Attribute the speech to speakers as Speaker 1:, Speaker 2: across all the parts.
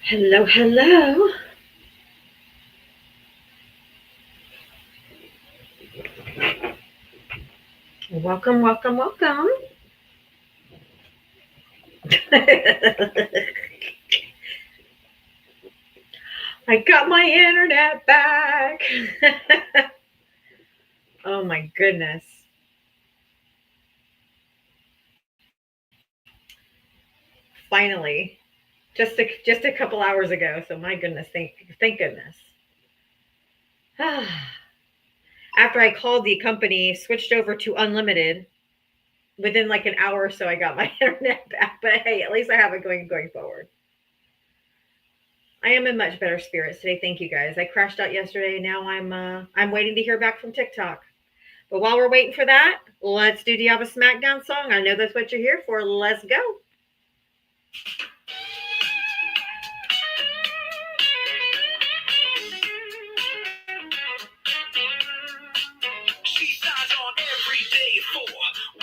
Speaker 1: Hello, hello. Welcome, welcome, welcome. I got my internet back. Oh my goodness. Finally. Just a couple hours ago. So my goodness, thank goodness. After I called the company, switched over to unlimited. Within like an hour or so I got my internet back. But hey, at least I have it going forward. I am in much better spirits today. Thank you guys. I crashed out yesterday. Now I'm waiting to hear back from TikTok. But while we're waiting for that, let's do the Diava Smackdown song. I know that's what you're here for. Let's go. She signs on every day at 4,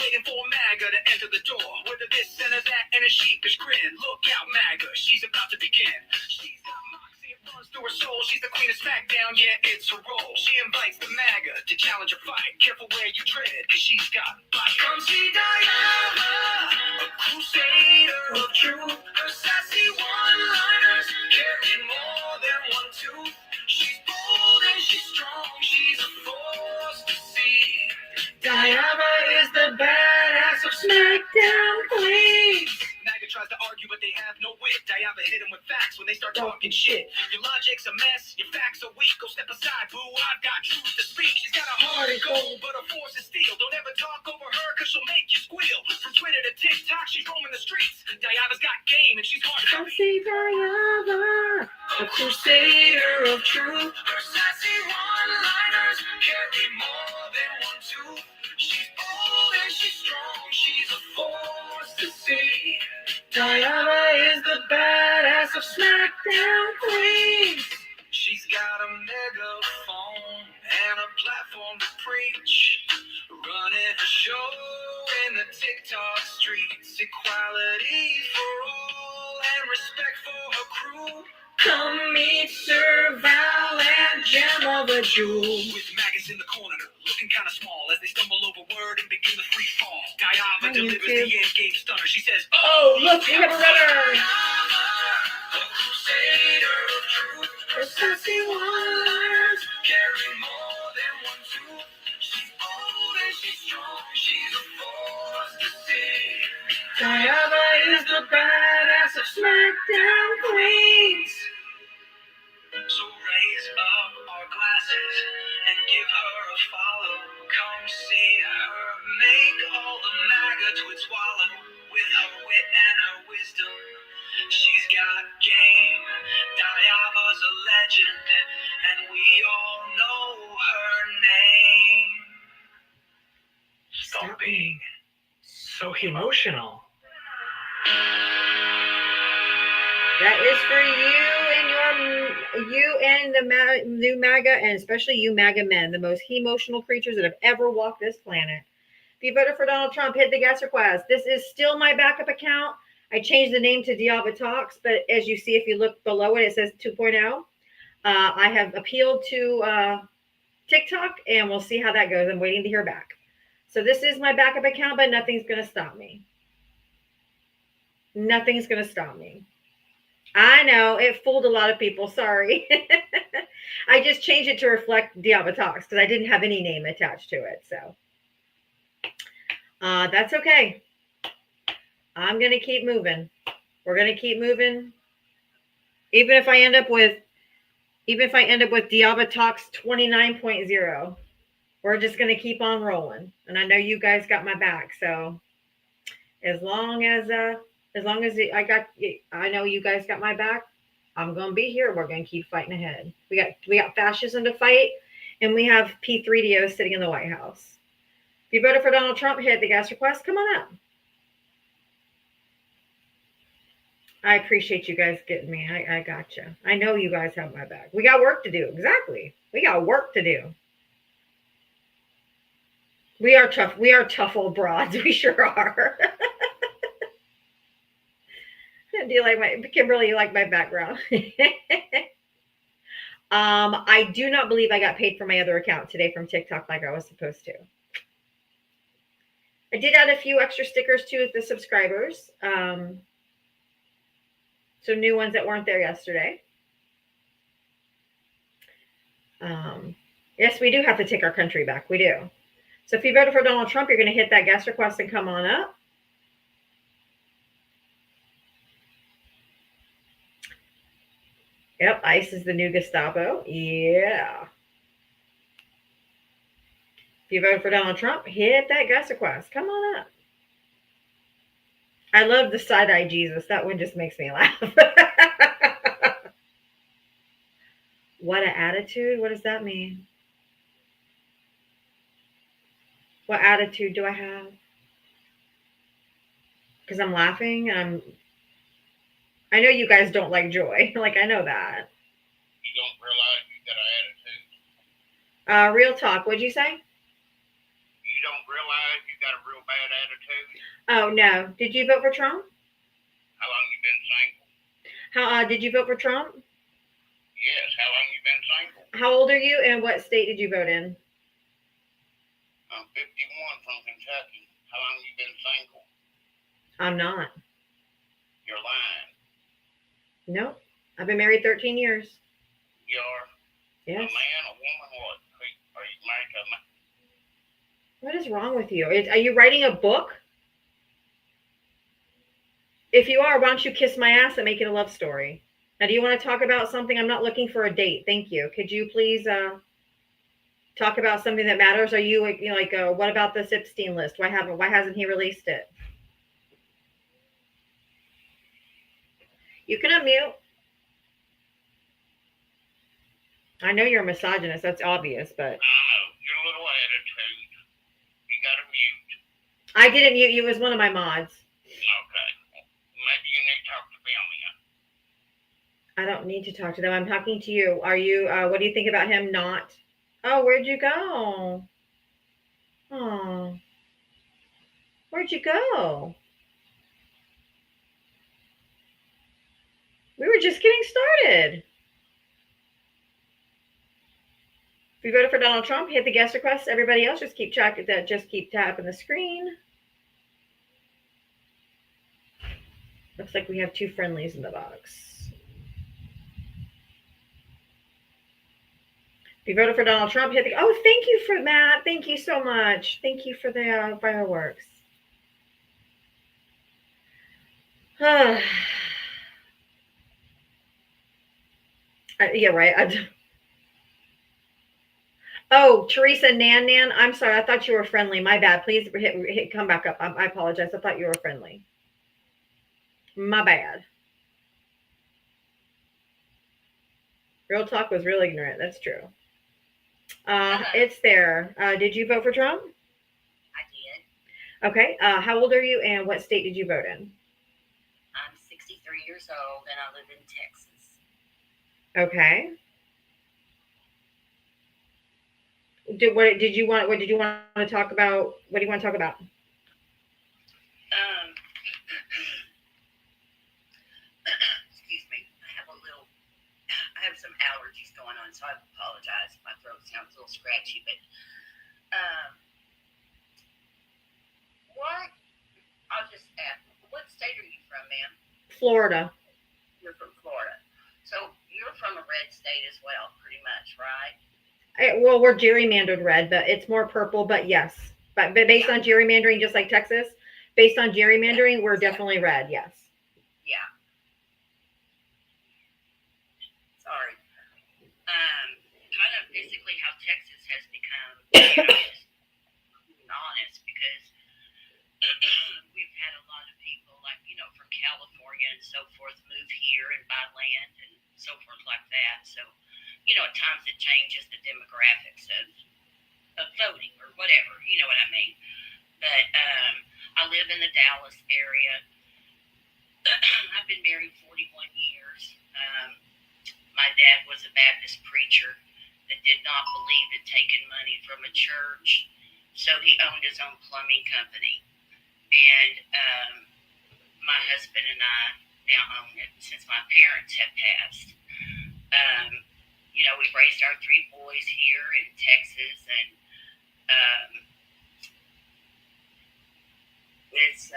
Speaker 1: waiting for MAGA to enter the door. Whether this and that and a sheepish grin. Look out, MAGA, she's about to begin. She's got moxie, it runs through her soul. She's the queen of SmackDown, yeah, it's her role. She invites the MAGA to challenge her fight. Careful where you tread, cause she's got bite. Come see Diana, a crusader of truth. Her sassy one-liners carry more than one tooth. She's bold and she's strong, she's a force to see. Diana is the badass of SmackDown Queens. MAGA tries to argue, but they have no wit. Diana hit him with facts when they start talking shit. Your logic's a mess, your facts are weak. Go step aside, boo, I've got truth to speak. She's got a heart of gold, but her force is steel. Don't ever talk over her, cause she'll make you squeal. From Twitter to TikTok, she's roaming the streets. Diana's got game, and she's hard to come see Diana, a crusader of truth. Her sassy one-liners carry more than one tooth. She's bold and she's strong, she's a force to see. Diana is the badass of SmackDown Queens. She's got a megaphone and a platform to preach. Running a show in the TikTok streets. Equality for all and respect for her crew. Come meet Sir Val and Gem of a Jewel. With maggots in the corner, looking kind of small as they stumble over word and begin the free fall. Diava delivers the end game stunner. She says, oh, look, we have a runner. A crusader of truth. Her sassy one-liners carry more than one tooth. She's bold and she's strong. She's a force to see. Diava is the badass of SmackDown Queens. So raise up our glasses and give her a follow. Come see her make all the MAGA twits wallow. With her wit and her wisdom, she's got game. Diava's a legend, and we all know her name. Stop being so emotional. That is for you and the new MAGA, and especially you MAGA men, the most emotional creatures that have ever walked this planet. If you voted for Donald Trump, hit the gas request. This is still my backup account. I changed the name to Diavatalks, but as you see, if you look below it, it says 2.0. I have appealed to TikTok, and we'll see how that goes. I'm waiting to hear back. So this is my backup account, but nothing's going to stop me. Nothing's going to stop me. I know it fooled a lot of people. Sorry. I just changed it to reflect Diavatalks because I didn't have any name attached to it. So that's okay. I'm going to keep moving. We're going to keep moving. Even if I end up with Diavatalks 29.0, we're just going to keep on rolling. And I know you guys got my back. So as long as I know you guys got my back, I'm going to be here. We're going to keep fighting ahead. We got fascism to fight, and we have P3DO sitting in the White House. If you voted for Donald Trump, hit the gas request. Come on up. I appreciate you guys getting me. I got you. I know you guys have my back. We got work to do. Exactly. We got work to do. We are tough. We are tough old broads. We sure are.
Speaker 2: Do you like Kimberly, you like my background? I do not believe I got paid for my other account today from TikTok like I was supposed to. I did add a few extra stickers to the subscribers. So new ones that weren't there yesterday. Yes, we do have to take our country back. We do. So if you voted for Donald Trump, you're going to hit that guest request and come on up. Yep, ICE is the new Gestapo. Yeah. If you voted for Donald Trump, hit that guest request. Come on up. I love the side-eye Jesus. That one just makes me laugh. What an attitude? What does that mean? What attitude do I have? Because I'm laughing and I know you guys don't like joy. Like, I know that.
Speaker 1: You don't realize you got an attitude?
Speaker 2: Real talk. What'd you say?
Speaker 1: You don't realize you got a real bad attitude?
Speaker 2: Oh, no. Did you vote for Trump?
Speaker 1: How long you been single?
Speaker 2: Did you vote for Trump?
Speaker 1: Yes. How long you been single?
Speaker 2: How old are you and what state did you vote in?
Speaker 1: I'm 51 from Kentucky. How long you been single?
Speaker 2: I'm not.
Speaker 1: You're lying.
Speaker 2: Nope. I've been married 13 years.
Speaker 1: You are?
Speaker 2: Yes.
Speaker 1: A man, a woman, what? Are you married to a man?
Speaker 2: What is wrong with you? Are you writing a book? If you are, why don't you kiss my ass and make it a love story? Now, do you want to talk about something? I'm not looking for a date. Thank you. Could you please talk about something that matters? Are you like, what about this Epstein list? Why hasn't he released it? You can unmute. I know you're a misogynist. That's obvious, but.
Speaker 1: I know. You're a little attitude. You got to mute.
Speaker 2: I didn't mute you. It was one of my mods.
Speaker 1: Okay. Maybe you need to talk to them then.
Speaker 2: I don't need to talk to them. I'm talking to you. Are you, what do you think about him not? Oh, where'd you go? Oh. Where'd you go? We were just getting started. If you voted for Donald Trump, hit the guest request. Everybody else, just keep tapping the screen. Looks like we have 2 friendlies in the box. If you voted for Donald Trump, hit the. Oh, thank you for that. Thank you so much. Thank you for the fireworks. Yeah, right. Oh, Teresa Nan, I'm sorry. I thought you were friendly. My bad. Please come back up. I apologize. I thought you were friendly. My bad. Real talk was real ignorant. That's true. It's there. Did you vote for Trump?
Speaker 3: I did.
Speaker 2: Okay. How old are you and what state did you vote in?
Speaker 3: I'm 63 years old and I live in Texas.
Speaker 2: Okay. What did you want to talk about? What do you want to talk about?
Speaker 3: Excuse me. I have some allergies going on, so I apologize. My throat sounds a little scratchy, but I'll just ask, what state are you from, ma'am?
Speaker 2: Florida.
Speaker 3: You're from Florida. So you're from a red state as well, pretty much, right?
Speaker 2: Well, we're gerrymandered red, but it's more purple, but yes. But based on gerrymandering, just like Texas, based on gerrymandering, we're definitely red, yes.
Speaker 3: Yeah. Sorry. Kind of basically how Texas has become, honest, because we've had a lot of people like, from California and so forth move here and buy land and so forth like that. So, at times it changes the demographics of voting or whatever, you know what I mean? But I live in the Dallas area. I've been married 41 years. My dad was a Baptist preacher that did not believe in taking money from a church, so he owned his own plumbing company. And my husband and I now own it since my parents have passed. We've raised our 3 boys here in Texas, and it's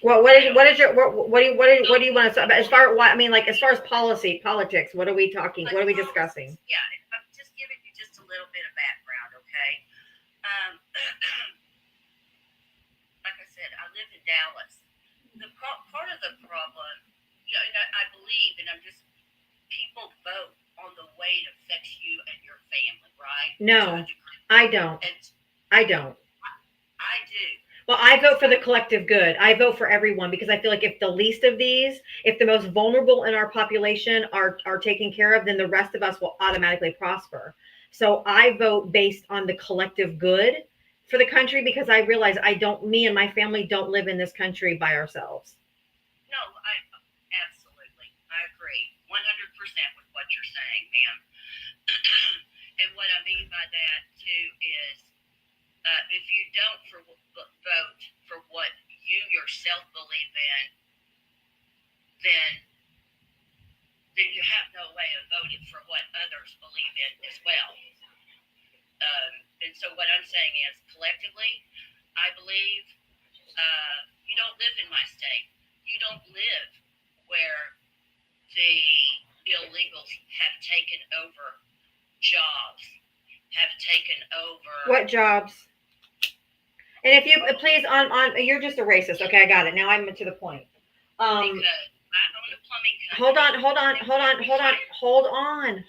Speaker 2: Well, what do you want to talk about as far as far as politics? What are we talking? What are we discussing?
Speaker 3: Yeah, I'm just giving you just a little bit of background, okay? Like I said, I live in Dallas. Part of the problem, and I believe, and I'm just people vote on the way it affects you and your family, right?
Speaker 2: No, I don't. I don't.
Speaker 3: I do.
Speaker 2: Well, I vote for the collective good. I vote for everyone because I feel like if the least of these, if the most vulnerable in our population are taken care of, then the rest of us will automatically prosper. So I vote based on the collective good for the country because I realize me and my family don't live in this country by ourselves.
Speaker 3: No, absolutely, I agree 100% with what you're saying, ma'am. And what I mean by that too is, if you don't vote for what you yourself believe in, then you have no way of voting for what others believe in as well. And so what I'm saying is, collectively, I believe you don't live in my state. You don't live where the illegals have taken over jobs, have taken over.
Speaker 2: What jobs? And if you please on you're just a racist. Okay, I got it. Now I'm to the point.
Speaker 3: Because I own a plumbing company.
Speaker 2: Hold on.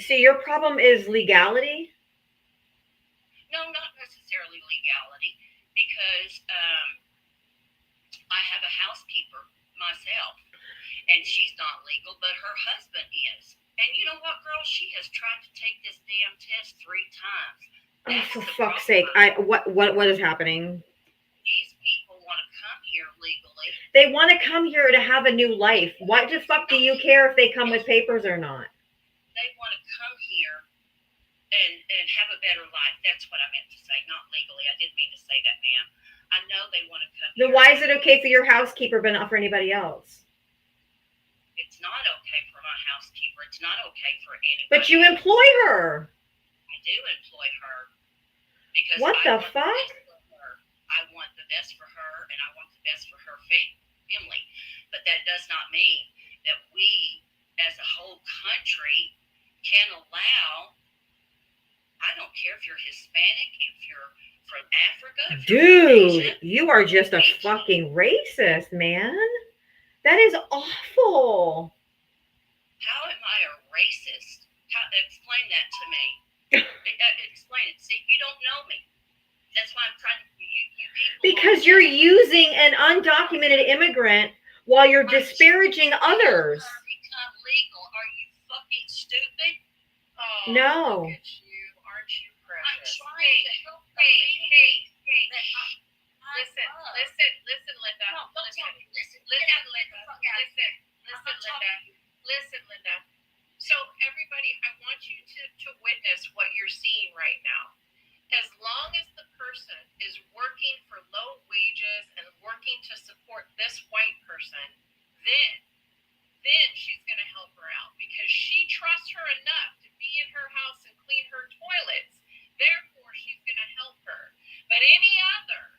Speaker 2: So your problem is legality?
Speaker 3: No, not necessarily legality, because I have a housekeeper myself, and she's not legal, but her husband is. And you know what, girl? She has tried to take this damn test 3 times.
Speaker 2: Oh, for fuck's sake! What is happening?
Speaker 3: These people want to come here legally.
Speaker 2: They want to come here to have a new life. What the fuck do you care if they come with papers or not?
Speaker 3: They want to come here and have a better life. That's what I meant to say, not legally. I didn't mean to say that, ma'am. I know they want to come here.
Speaker 2: Then why is it okay for your housekeeper but not for anybody else?
Speaker 3: It's not okay for my housekeeper. It's not okay for anybody.
Speaker 2: But you employ her.
Speaker 3: I do employ her because
Speaker 2: what the fuck?
Speaker 3: I want the best for her, and I want the best for her family. But that does not mean that we, as a whole country, can allow. I don't care if you're Hispanic, if you're from Africa.
Speaker 2: Dude, you are just a fucking racist, man. That is awful.
Speaker 3: How am I a racist? Explain that to me. Explain it. See, you don't know me. That's why I'm trying to. You people.
Speaker 2: Because you're using an undocumented immigrant while you're disparaging others.
Speaker 3: Become legal. Are you fucking stupid?
Speaker 2: Oh, no.
Speaker 4: Look at you. Aren't you precious?
Speaker 3: I'm trying to help. Hey.
Speaker 4: Listen, Linda.
Speaker 3: No, don't tell me.
Speaker 4: Listen, Linda. So everybody, I want you to witness what you're seeing right now. As long as the person is working for low wages and working to support this white person, then she's going to help her out because she trusts her enough to be in her house and clean her toilets. Therefore, she's going to help her. But any other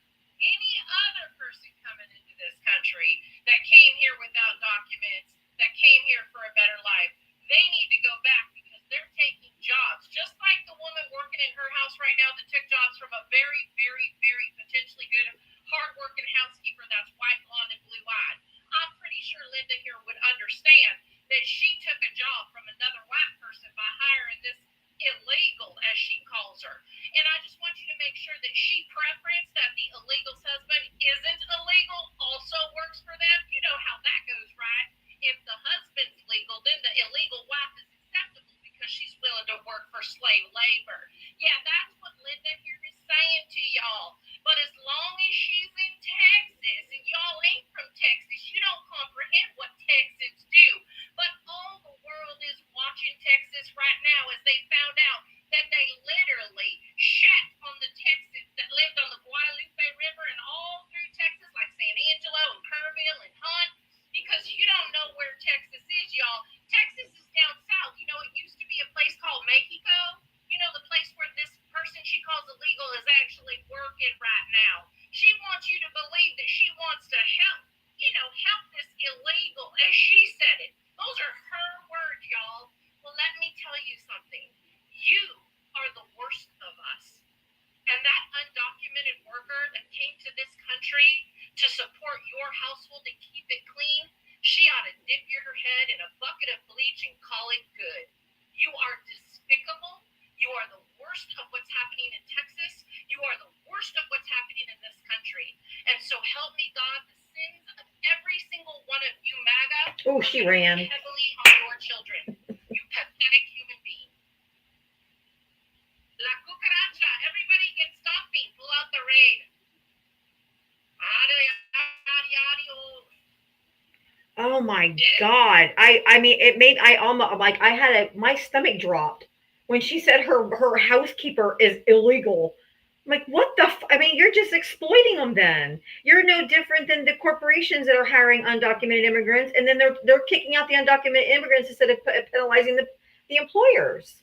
Speaker 4: person coming into this country that came here without documents, that came here for a better life, they need to go back because they're taking jobs. Just like the woman working in her house right now that took jobs from a very, very, very potentially good, hardworking housekeeper that's white, blonde, and blue-eyed. I'm pretty sure Linda here would understand that she took a job from another white person by hiring this illegal, as she calls her. And I just want you to make sure that she preference that the illegal's husband isn't illegal also works for them. You know how that goes, right? If the husband's legal, then the illegal wife is acceptable because she's willing to work for slave labor. Yeah, that's what Linda here is saying to y'all. But as long as she's in Texas, and y'all ain't from Texas, you don't comprehend what Texans do. But all the world is watching Texas right now as they found out that they literally shat on the Texans that lived on the Guadalupe River and all pocket right now. She wants you to believe that she wants to help, help this illegal, as she said it. Those are her words, y'all. Well, let me tell you something. You are the worst of us. And that undocumented worker that came to this country to support your household and keep it clean, she ought to dip your head in a bucket of bleach and call it good. You are despicable. You are the worst of what's happening in Texas. You are the worst of what's happening in this country. And so help me God, the sins of every single one of you MAGA
Speaker 2: Oh, she ran
Speaker 4: heavily on your children. You pathetic human being. La cucaracha, everybody get stomping. Pull out the raid.
Speaker 2: Oh my God. I mean, it made, I almost, like, I had my stomach dropped when she said her housekeeper is illegal. I'm like, what the, I mean, you're just exploiting them then. You're no different than the corporations that are hiring undocumented immigrants, and then they're kicking out the undocumented immigrants instead of penalizing the employers.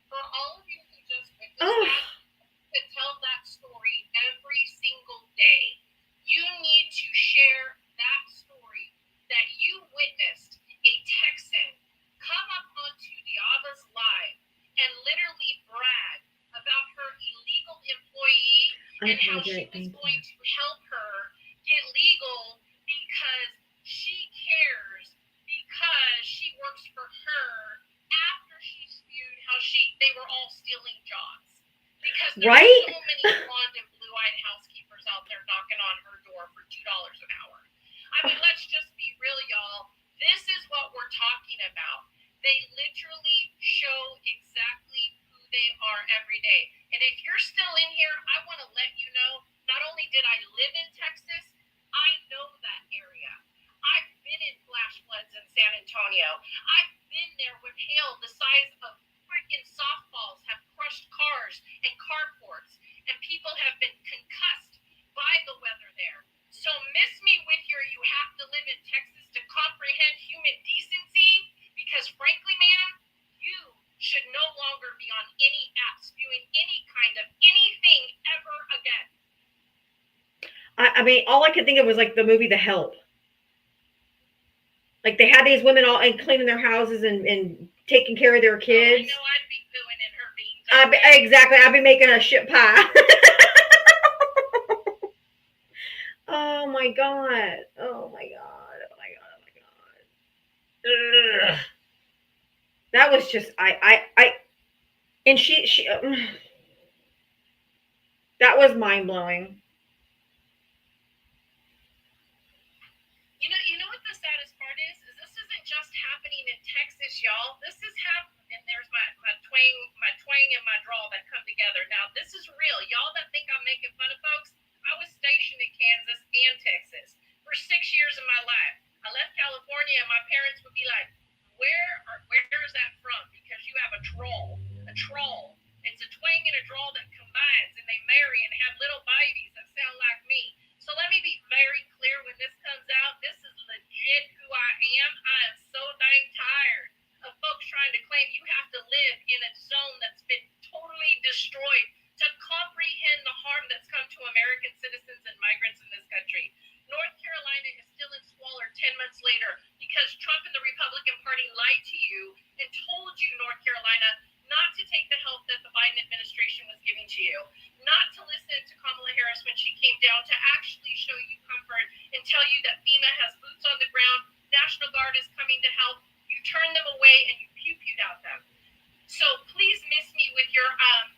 Speaker 4: For all of you who just witnessed that, to tell that story every single day, you need to share that story that you witnessed a Texan come up onto Diava's live and literally brag about her illegal employee and how she was going to help her get legal because she cares, because she works for her, after she spewed how they were all stealing jobs. Because there are so many blonde and blue-eyed housekeepers out there knocking on her door for $2 an hour. I mean, let's just be real, y'all. This is what we're talking about. They literally show exactly who they are every day. And if you're still in here, I want to let you know, not only did I live in Texas, I know that area. I've been in flash floods in San Antonio. I've been there when hail the size of freaking softballs have crushed cars and carports, and people have been concussed by the weather there. So miss me with your, you have to live in Texas to comprehend human decency, because frankly, ma'am, you should no longer be on any app spewing any kind of anything ever again.
Speaker 2: I mean, all I could think of was like the movie The Help. Like they had these women all and cleaning their houses and taking care of their kids.
Speaker 4: Oh, I know I'd be pooing in her beans.
Speaker 2: Exactly. I'd be making a shit pie. Oh my God. Oh my God. Oh my God. Oh my God. Ugh. That was just, and she that was mind blowing.
Speaker 4: You know what the saddest part is this isn't just happening in Texas, y'all. This is happening, and there's my twang and my drawl that come together. Now, this is real. Y'all that think I'm making fun of folks, I was stationed in Kansas and Texas for 6 years of my life. I left California, and my parents would be like, where is that from? Because you have a troll. A troll. It's a twang and a drawl that combines, and they marry and have little babies that sound like me. So let me be very clear when this comes out. This is legit who I am. I am so dang tired of folks trying to claim you have to live in a zone that's been totally destroyed to comprehend the harm that's come to American citizens and migrants in this country. North Carolina is still in squalor 10 months later because Trump and the Republican Party lied to you and told you, North Carolina, not to take the help that the Biden administration was giving to you, not to listen to Kamala Harris when she came down to actually show you comfort and tell you that FEMA has boots on the ground, National Guard is coming to help. You turn them away and you pew-pewed out them. So please miss me with your,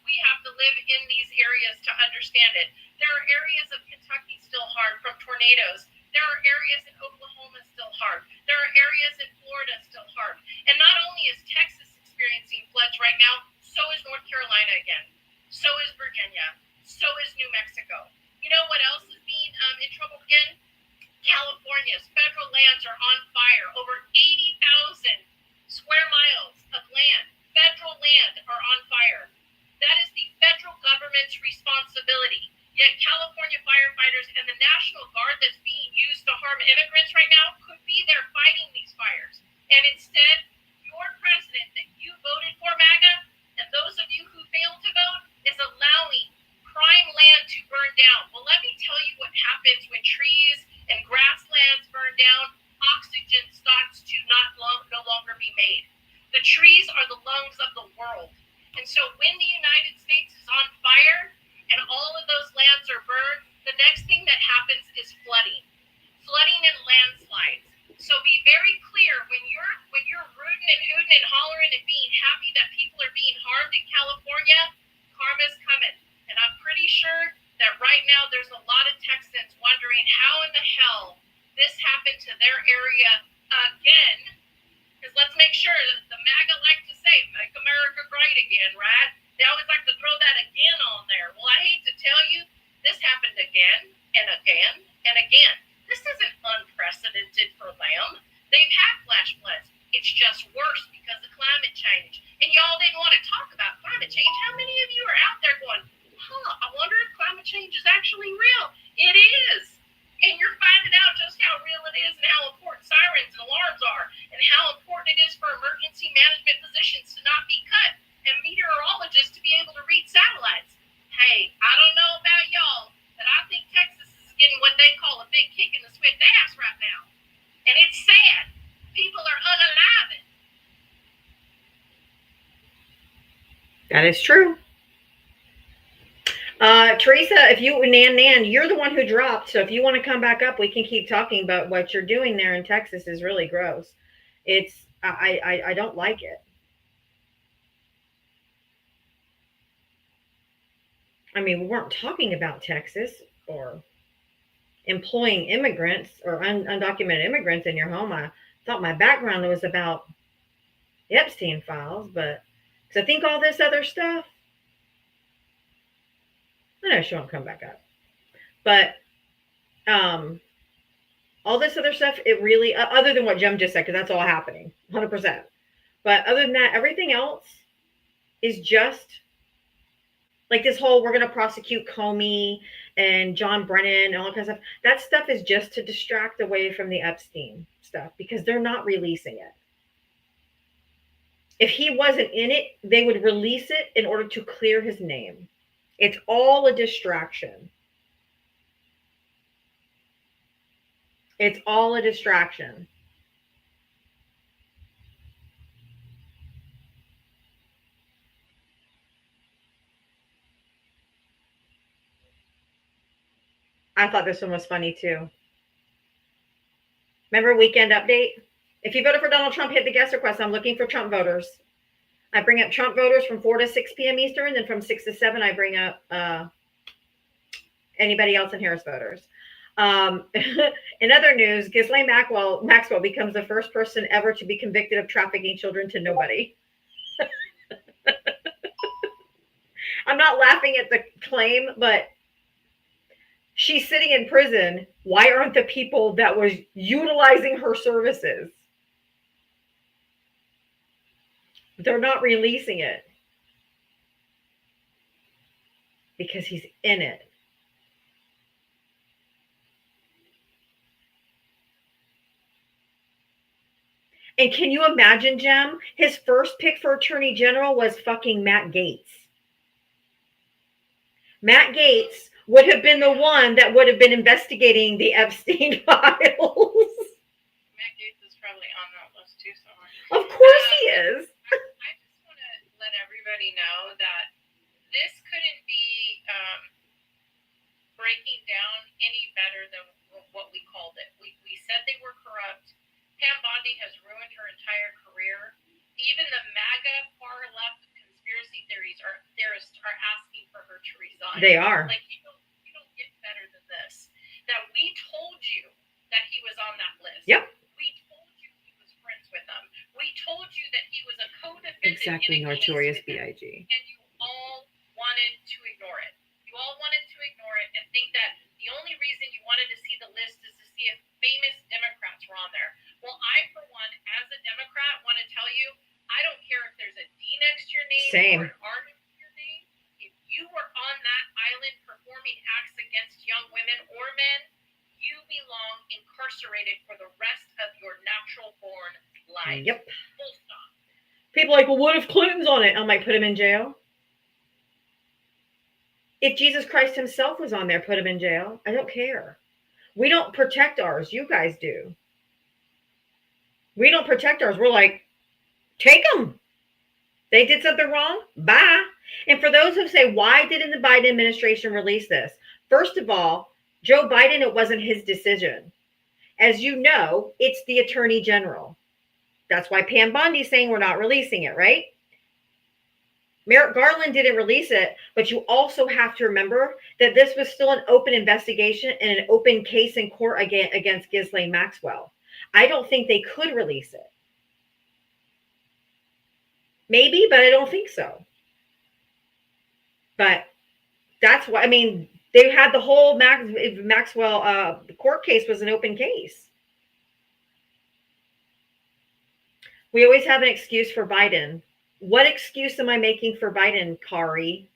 Speaker 4: we have to live in these areas to understand it. There are areas of Kentucky still hard from tornadoes. There are areas in Oklahoma still hard. There are areas in Florida still hard. And not only is Texas experiencing floods right now, so is North Carolina again. So is Virginia. So is New Mexico. You know what else is being in trouble again? California's federal lands are on fire. Over 80,000 square miles of land, federal land, are on fire. That is the federal government's responsibility. Yet California firefighters and the National Guard that's being used to harm immigrants right now could be there fighting these fires. And instead, your president that you voted for, MAGA, and those of you who failed to vote, is allowing And so when the United States is on fire and all of those lands are burned, the next thing that happens is flooding and landslides. So be very clear when you're rooting and hooting and hollering and being happy that people are being harmed in California, karma's coming. And I'm pretty sure that right now there's a lot of Texans wondering how in the hell this happened to their area again. Because let's make sure that the MAGA like to say, make America great again, right? They always like to throw that again on there. Well, I hate to tell you, this happened again and again and again. This isn't unprecedented for them. They've had flash floods. It's just worse because of climate change. And y'all didn't want to talk about climate change. How many of you are out there going, I wonder if climate change is actually real? It is. And you're finding out just how real it is and how important sirens and alarms are and how important it is for emergency management positions to not be cut and meteorologists to be able to read satellites. Hey, I don't know about y'all, but I think Texas is getting what they call a big kick in the swift ass right now. And it's sad. People are unaliving.
Speaker 2: That is true. Teresa, if you, Nan, you're the one who dropped. So if you want to come back up, we can keep talking about what you're doing there in Texas is really gross. It's, I don't like it. I mean, we weren't talking about Texas or employing immigrants or undocumented immigrants in your home. I thought my background was about Epstein files, but because I think all this other stuff, I know she won't come back up, but all this other stuff, it really, other than what Jem just said, because that's all happening, 100%. But other than that, everything else is just like this whole, we're going to prosecute Comey and John Brennan and all that kind of stuff. That stuff is just to distract away from the Epstein stuff because they're not releasing it. If he wasn't in it, they would release it in order to clear his name. It's all a distraction. It's all a distraction. I thought this one was funny too. Remember Weekend Update? If you voted for Donald Trump, hit the guest request. I'm looking for Trump voters. I bring up Trump voters from 4 to 6 p.m. Eastern, and then from 6 to 7, I bring up anybody else in Harris voters. In other news, Ghislaine Maxwell becomes the first person ever to be convicted of trafficking children to nobody. I'm not laughing at the claim, but she's sitting in prison. Why aren't the people that was utilizing her services? They're not releasing it because he's in it. And can you imagine, Jem? His first pick for Attorney General was fucking Matt Gaetz. Matt Gaetz would have been the one that would have been investigating the Epstein files.
Speaker 4: Matt Gaetz is probably on that list too somewhere.
Speaker 2: Of course he is.
Speaker 4: I just want to let everybody know that this couldn't be breaking down any better than what we called it. We said they were corrupt. Pam Bondi has ruined her entire career. Even the MAGA far left conspiracy theorists are asking for her to resign.
Speaker 2: They are.
Speaker 4: Like you don't get better than this. That we told you that he was on that list.
Speaker 2: Yep.
Speaker 4: We told you he was friends with them. We told you that he was a co-defendant.
Speaker 2: Exactly,
Speaker 4: in a
Speaker 2: Notorious
Speaker 4: case with them,
Speaker 2: B.I.G.
Speaker 4: And you all wanted to ignore it. You all wanted to ignore it and think that the only reason you wanted to see the list is to see if famous Democrats were on there. Well, I, for one, as a Democrat, want to tell you, I don't care if there's a D next to your name
Speaker 2: Same.
Speaker 4: or an R next to your name. If you were on that island performing acts against young women or men, you belong incarcerated for the rest of your natural-born life.
Speaker 2: Yep.
Speaker 4: Full stop.
Speaker 2: People are like, well, what if Clinton's on it? I'm like, put him in jail. If Jesus Christ himself was on there, put him in jail. I don't care. We don't protect ours. You guys do. We don't protect ours. We're like, take them. They did something wrong? Bye. And for those who say, why didn't the Biden administration release this? First of all, Joe Biden, it wasn't his decision. As you know, it's the attorney general. That's why Pam Bondi's saying we're not releasing it, right? Merrick Garland didn't release it, but you also have to remember that this was still an open investigation and an open case in court against Ghislaine Maxwell. I don't think they could release it. Maybe, but I don't think so. But that's why, I mean, they had the whole Maxwell court case was an open case. We always have an excuse for Biden. What excuse am I making for Biden, Kari?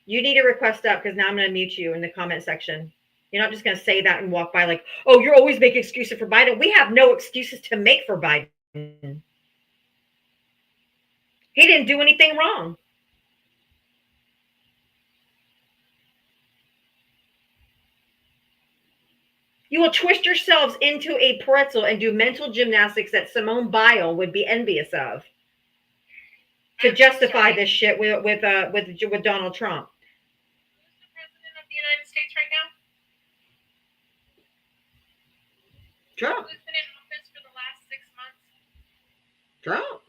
Speaker 2: You need to request up because now I'm going to mute you in the comment section. You're not just going to say that and walk by like, oh, you're always making excuses for Biden. We have no excuses to make for Biden. He didn't do anything wrong. You will twist yourselves into a pretzel and do mental gymnastics that Simone Biles would be envious of to justify this shit with Donald Trump.
Speaker 4: Who's the president of the United States right now?
Speaker 2: Trump.
Speaker 4: Who's been in office for the last 6 months?
Speaker 2: Trump.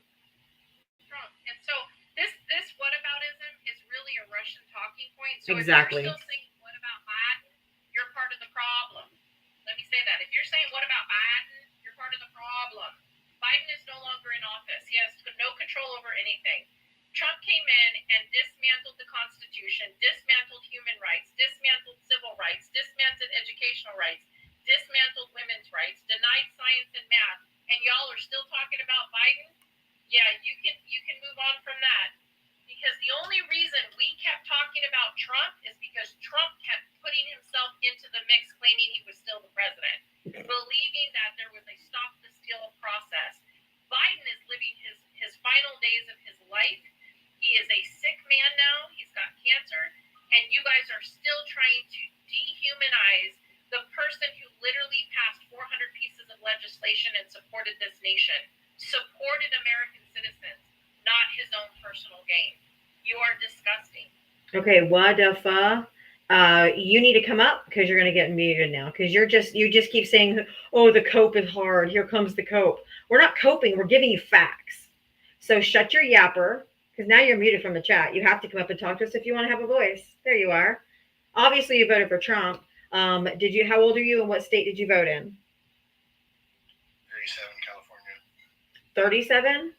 Speaker 4: Trump. And so this whataboutism is really a Russian talking point. So
Speaker 2: Exactly.
Speaker 4: if you're still saying what about Biden, you're part of the problem. Let me say that. If you're saying what about Biden, you're part of the problem. Biden is no longer in office. He has no control over anything. Trump came in and dismantled the Constitution, dismantled human rights, dismantled civil rights, dismantled educational rights, dismantled women's rights, denied science and math, and y'all are still talking about Biden? Yeah, you can move on from that. Because the only reason we kept talking about Trump is because Trump kept putting himself into the mix, claiming he was still the president, believing that there was a stop the steal process. Biden is living his final days of his life. He is a sick man now. He's got cancer. And you guys are still trying to dehumanize the person who literally passed 400 pieces of legislation and supported this nation, supported American citizens, not his own personal gain. You are disgusting.
Speaker 2: Okay, what the fuck? You need to come up because you're going to get muted now because you just keep saying, oh, the cope is hard. Here comes the cope. We're not coping. We're giving you facts. So shut your yapper because now you're muted from the chat. You have to come up and talk to us if you want to have a voice. There you are. Obviously, you voted for Trump. How old are you and what state did you vote in?
Speaker 1: 37, California.
Speaker 2: 37?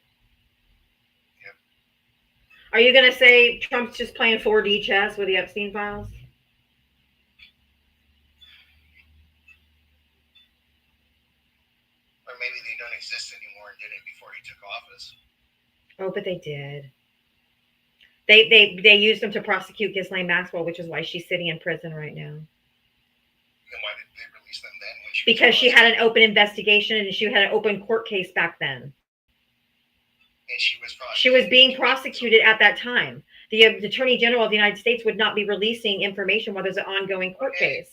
Speaker 1: Yep.
Speaker 2: Are you going to say Trump's just playing 4D chess with the Epstein files?
Speaker 1: Or maybe they don't exist anymore and did it before he took office.
Speaker 2: Oh, but they did. They used them to prosecute Ghislaine Maxwell, which is why she's sitting in prison right now.
Speaker 1: Then why did they release them then? When
Speaker 2: Because she had an open investigation and she had an open court case back then.
Speaker 1: And she was prosecuted.
Speaker 2: She was being prosecuted at that time. The Attorney General of the United States would not be releasing information while there's an ongoing court case.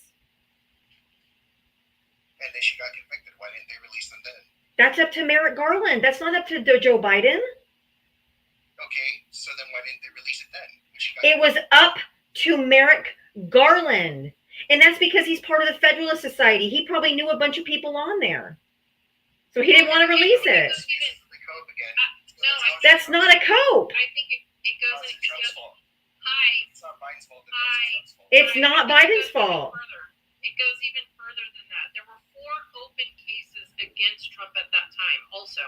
Speaker 1: And then she got convicted. Why didn't they release them then?
Speaker 2: That's up to Merrick Garland. That's not up to Joe Biden.
Speaker 1: Okay, so then why didn't they release it then?
Speaker 2: It was up to Merrick Garland. And that's because he's part of the Federalist Society. He probably knew a bunch of people on there. So he didn't want to release it. That's not a cope.
Speaker 4: I think it goes
Speaker 1: It's
Speaker 4: into
Speaker 1: Trump's fault.
Speaker 4: Hi.
Speaker 1: It's not Biden's fault.
Speaker 4: Hi.
Speaker 1: It's Trump's fault.
Speaker 2: It's not Biden's fault.
Speaker 4: It goes even further than that. There were 4 open cases against Trump at that time also.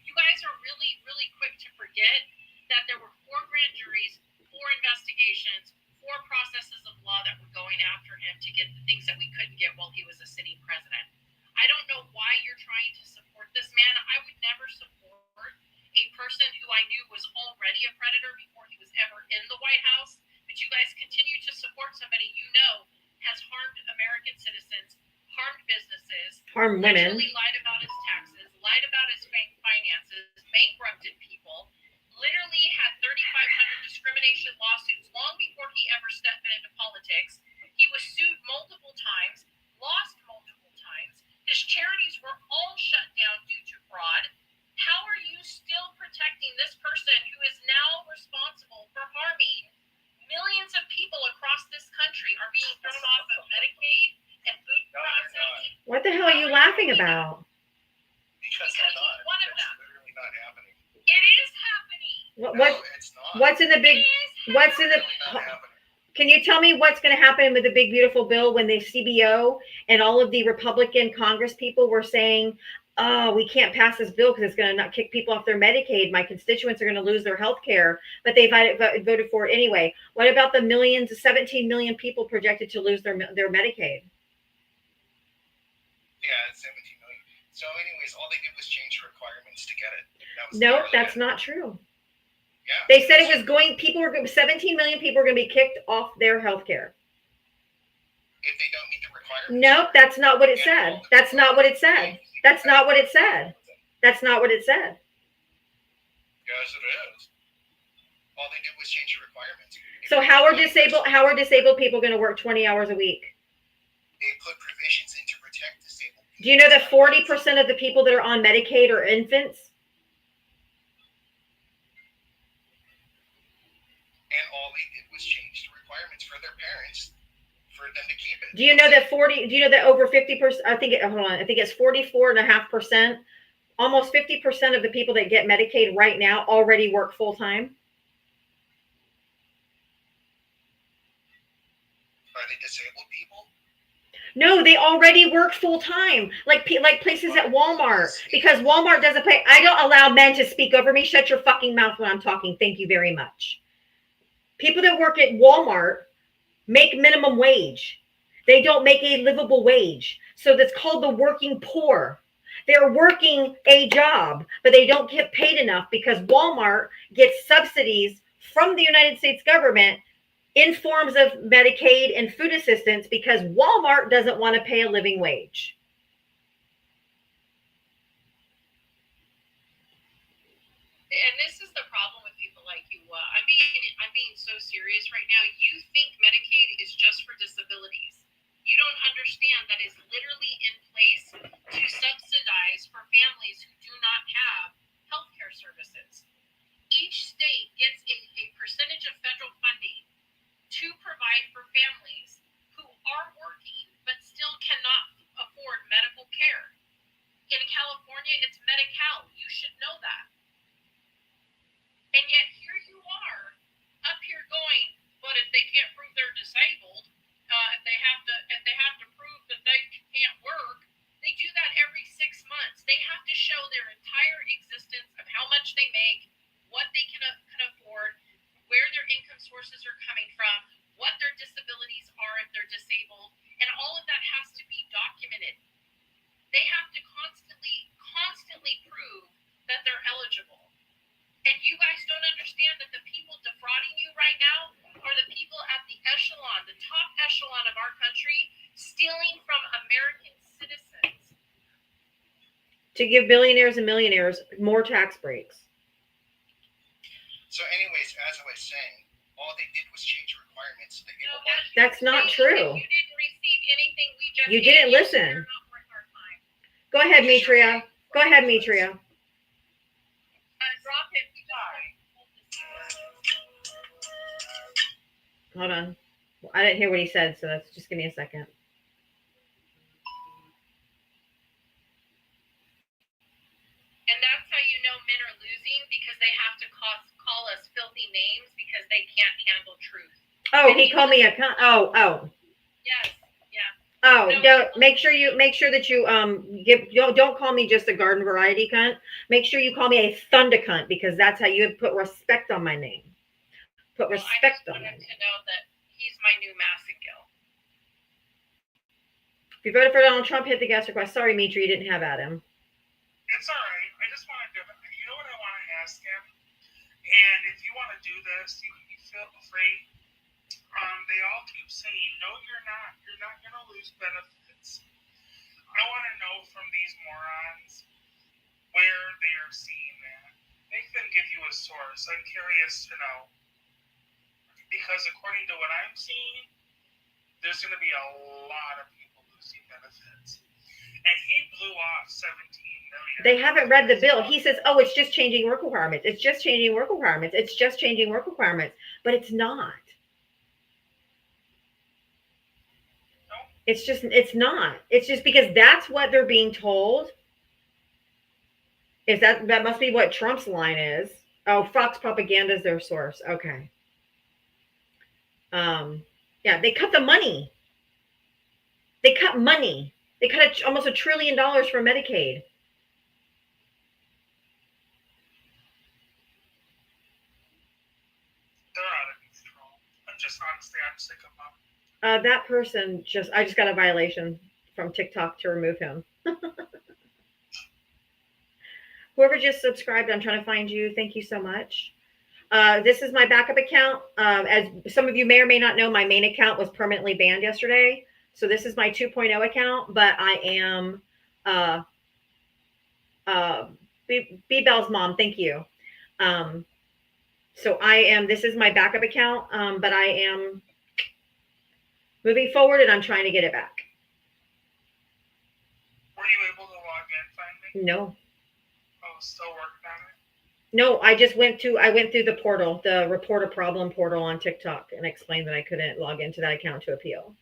Speaker 4: You guys are really, really quick to forget that there were 4 grand juries, 4 investigations, 4 processes of law that were going after him to get the things that we couldn't get while he was a sitting president. I don't know why you're trying to support this man. I would never support a person who I knew was already a predator before he was ever in the White House. But you guys continue to support somebody you know has harmed American citizens, harmed businesses,
Speaker 2: Harmed women.
Speaker 4: literally lied about his taxes, lied about his bank finances, bankrupted people, literally had 3,500 discrimination lawsuits long before he ever stepped into politics. He was sued multiple times, lost multiple times. His charities were all shut down due to fraud. How are you still protecting this person
Speaker 2: What the hell are you laughing about?
Speaker 4: Because
Speaker 1: Because they're
Speaker 4: he's
Speaker 1: not.
Speaker 4: one of
Speaker 1: That's
Speaker 4: them.
Speaker 1: literally not happening.
Speaker 4: It is happening.
Speaker 2: What?
Speaker 1: No, it's not.
Speaker 2: What's in the
Speaker 4: It
Speaker 2: big?
Speaker 4: is
Speaker 2: What's in the?
Speaker 1: Literally not happening.
Speaker 2: Can you tell me what's going to happen with the big beautiful bill when the CBO and all of the Republican Congress people were saying, "Oh, we can't pass this bill because it's going to not kick people off their Medicaid. My constituents are going to lose their health care," but they voted for it anyway. What about the millions, 17 million people projected to lose their Medicaid?
Speaker 1: Yeah, it's 17 million. So, anyways, all they did was change the requirements to get it. That was
Speaker 2: No,
Speaker 1: literally
Speaker 2: that's
Speaker 1: it.
Speaker 2: not true.
Speaker 1: Yeah.
Speaker 2: They said it was going. 17 million people are going to be kicked off their health care.
Speaker 1: If they don't meet the requirements.
Speaker 2: Nope, that's not what it said. That's not what it said. That's not what it said. That's not what it said.
Speaker 1: Yes, it is. All they did was change the requirements.
Speaker 2: So how are disabled people going to work 20 hours a week?
Speaker 1: They put provisions in to protect disabled people.
Speaker 2: Do you know that 40% of the people that are on Medicaid are infants?
Speaker 1: And all they did was change the requirements for their parents for them to keep it.
Speaker 2: Do you know that over 50%, I think it's 44.5%, almost 50% of the people that get Medicaid right now already work full time?
Speaker 1: Are they disabled people?
Speaker 2: No, they already work full time, like places at Walmart, because Walmart doesn't pay. I don't allow men to speak over me. Shut your fucking mouth when I'm talking. Thank you very much. People that work at Walmart make minimum wage. They don't make a livable wage. So that's called the working poor. They're working a job, but they don't get paid enough because Walmart gets subsidies from the United States government in forms of Medicaid and food assistance because Walmart doesn't want to pay a living wage.
Speaker 4: And this is the problem with people like you. I'm being so serious right now. You think Medicaid is just for disabilities. You don't understand that is literally in place to subsidize for families who do not have healthcare services. Each state gets a percentage of federal funding to provide for families who are working but still cannot afford medical care. In California, it's Medi-Cal. You should know that. And yet here you are up here going, but if they can't prove they're disabled, if they have to prove that they can't work, they do that every 6 months. They have to show their entire existence of how much they make, what they can afford, where their income sources are coming from, what their disabilities are if they're disabled, and all of that has to be documented. They have to constantly prove that they're eligible. And you guys don't understand that the people defrauding you right now are the people at the echelon, the top echelon of our country, stealing from American citizens.
Speaker 2: To give billionaires and millionaires more tax breaks.
Speaker 1: So, anyways, as I was saying, all they did was change the requirements.
Speaker 2: That's not true.
Speaker 4: You didn't receive anything we just
Speaker 2: You didn't listen.
Speaker 4: You're not worth our time.
Speaker 2: Go ahead, Mitria. Go ahead, Mitria.
Speaker 4: Drop it.
Speaker 2: Hold on. I didn't hear what he said, so just give me a second.
Speaker 4: And that's how you know men are losing, because they have to call us filthy names because they can't handle truth.
Speaker 2: Oh, he called me a cunt. Oh.
Speaker 4: Yes. Yeah.
Speaker 2: Oh, don't make sure that you don't call me just a garden variety cunt. Make sure you call me a thunder cunt, because that's how you put respect on my name. Put respect on my name.
Speaker 4: I just wanted to know that he's my new Massengill.
Speaker 2: If you voted for Donald Trump, hit the guest request. Sorry, Mitri, you didn't have Adam.
Speaker 5: It's all right. I just wanted to, you know what I want to ask him? And if you want to do this, you feel free. They all keep saying, no, you're not. You're not going to lose benefits. I want to know from these morons where they are seeing that. Make them give you a source. I'm curious to know. Because according to what I'm seeing, there's going to be a lot of people losing benefits. And he blew off 17 million.
Speaker 2: They haven't read the bill. He says, oh, it's just changing work requirements. It's just changing work requirements. It's just changing work requirements. But it's not. It's not. It's just because that's what they're being told. Is that must be what Trump's line is. Oh, Fox propaganda is their source. Okay. Yeah, they cut the money. They cut money. They cut almost $1 trillion for Medicaid.
Speaker 5: They're out of control. I'm sick of them.
Speaker 2: That person I just got a violation from TikTok to remove him. Whoever just subscribed, I'm trying to find you. Thank you so much. This is my backup account. As some of you may or may not know, my main account was permanently banned yesterday. So this is my 2.0 account, but I am B Bell's mom. Thank you. So this is my backup account, but I am moving forward and I'm trying to get it back.
Speaker 5: Were you able to log in finally?
Speaker 2: No.
Speaker 5: Oh, still working on it?
Speaker 2: No, I went through the portal, the report a problem portal on TikTok, and explained that I couldn't log into that account to appeal.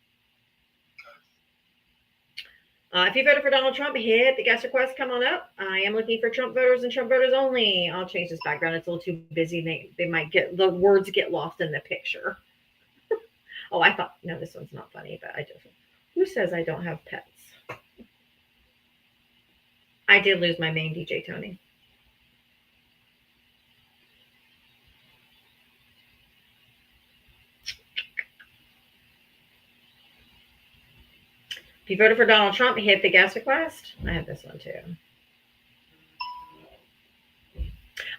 Speaker 2: If you voted for Donald Trump, hit the guest request. Come on up. I am looking for Trump voters and Trump voters only. I'll change this background. It's a little too busy. They might the words get lost in the picture. Oh, I thought, no, this one's not funny, but I just, who says I don't have pets? I did lose my main DJ, Tony. If you voted for Donald Trump, hit the guest request. I have this one too.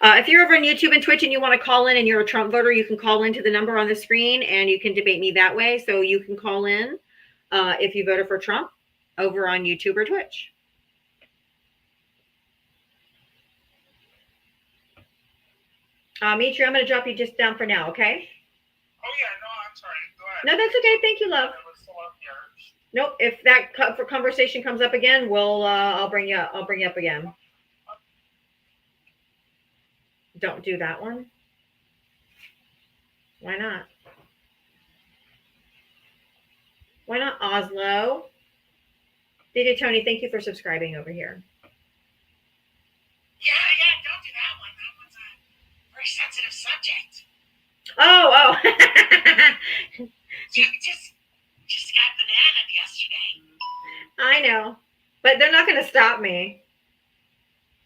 Speaker 2: If you're over on YouTube and Twitch and you want to call in and you're a Trump voter, you can call into the number on the screen and you can debate me that way. So you can call in if you voted for Trump over on YouTube or Twitch. Mitri, I'm going to drop you just down for now, okay?
Speaker 5: Oh, yeah, no, I'm sorry. Go ahead.
Speaker 2: No, that's okay. Thank you, love. Nope. If that for conversation comes up again, I'll bring you up again. Don't do that one. Why not? Why not Oslo? DJ Tony, thank you for subscribing over here.
Speaker 3: Yeah, don't do that one. That one's a very sensitive subject.
Speaker 2: Oh.
Speaker 3: Just got bananaed yesterday.
Speaker 2: I know, but they're not going to stop me.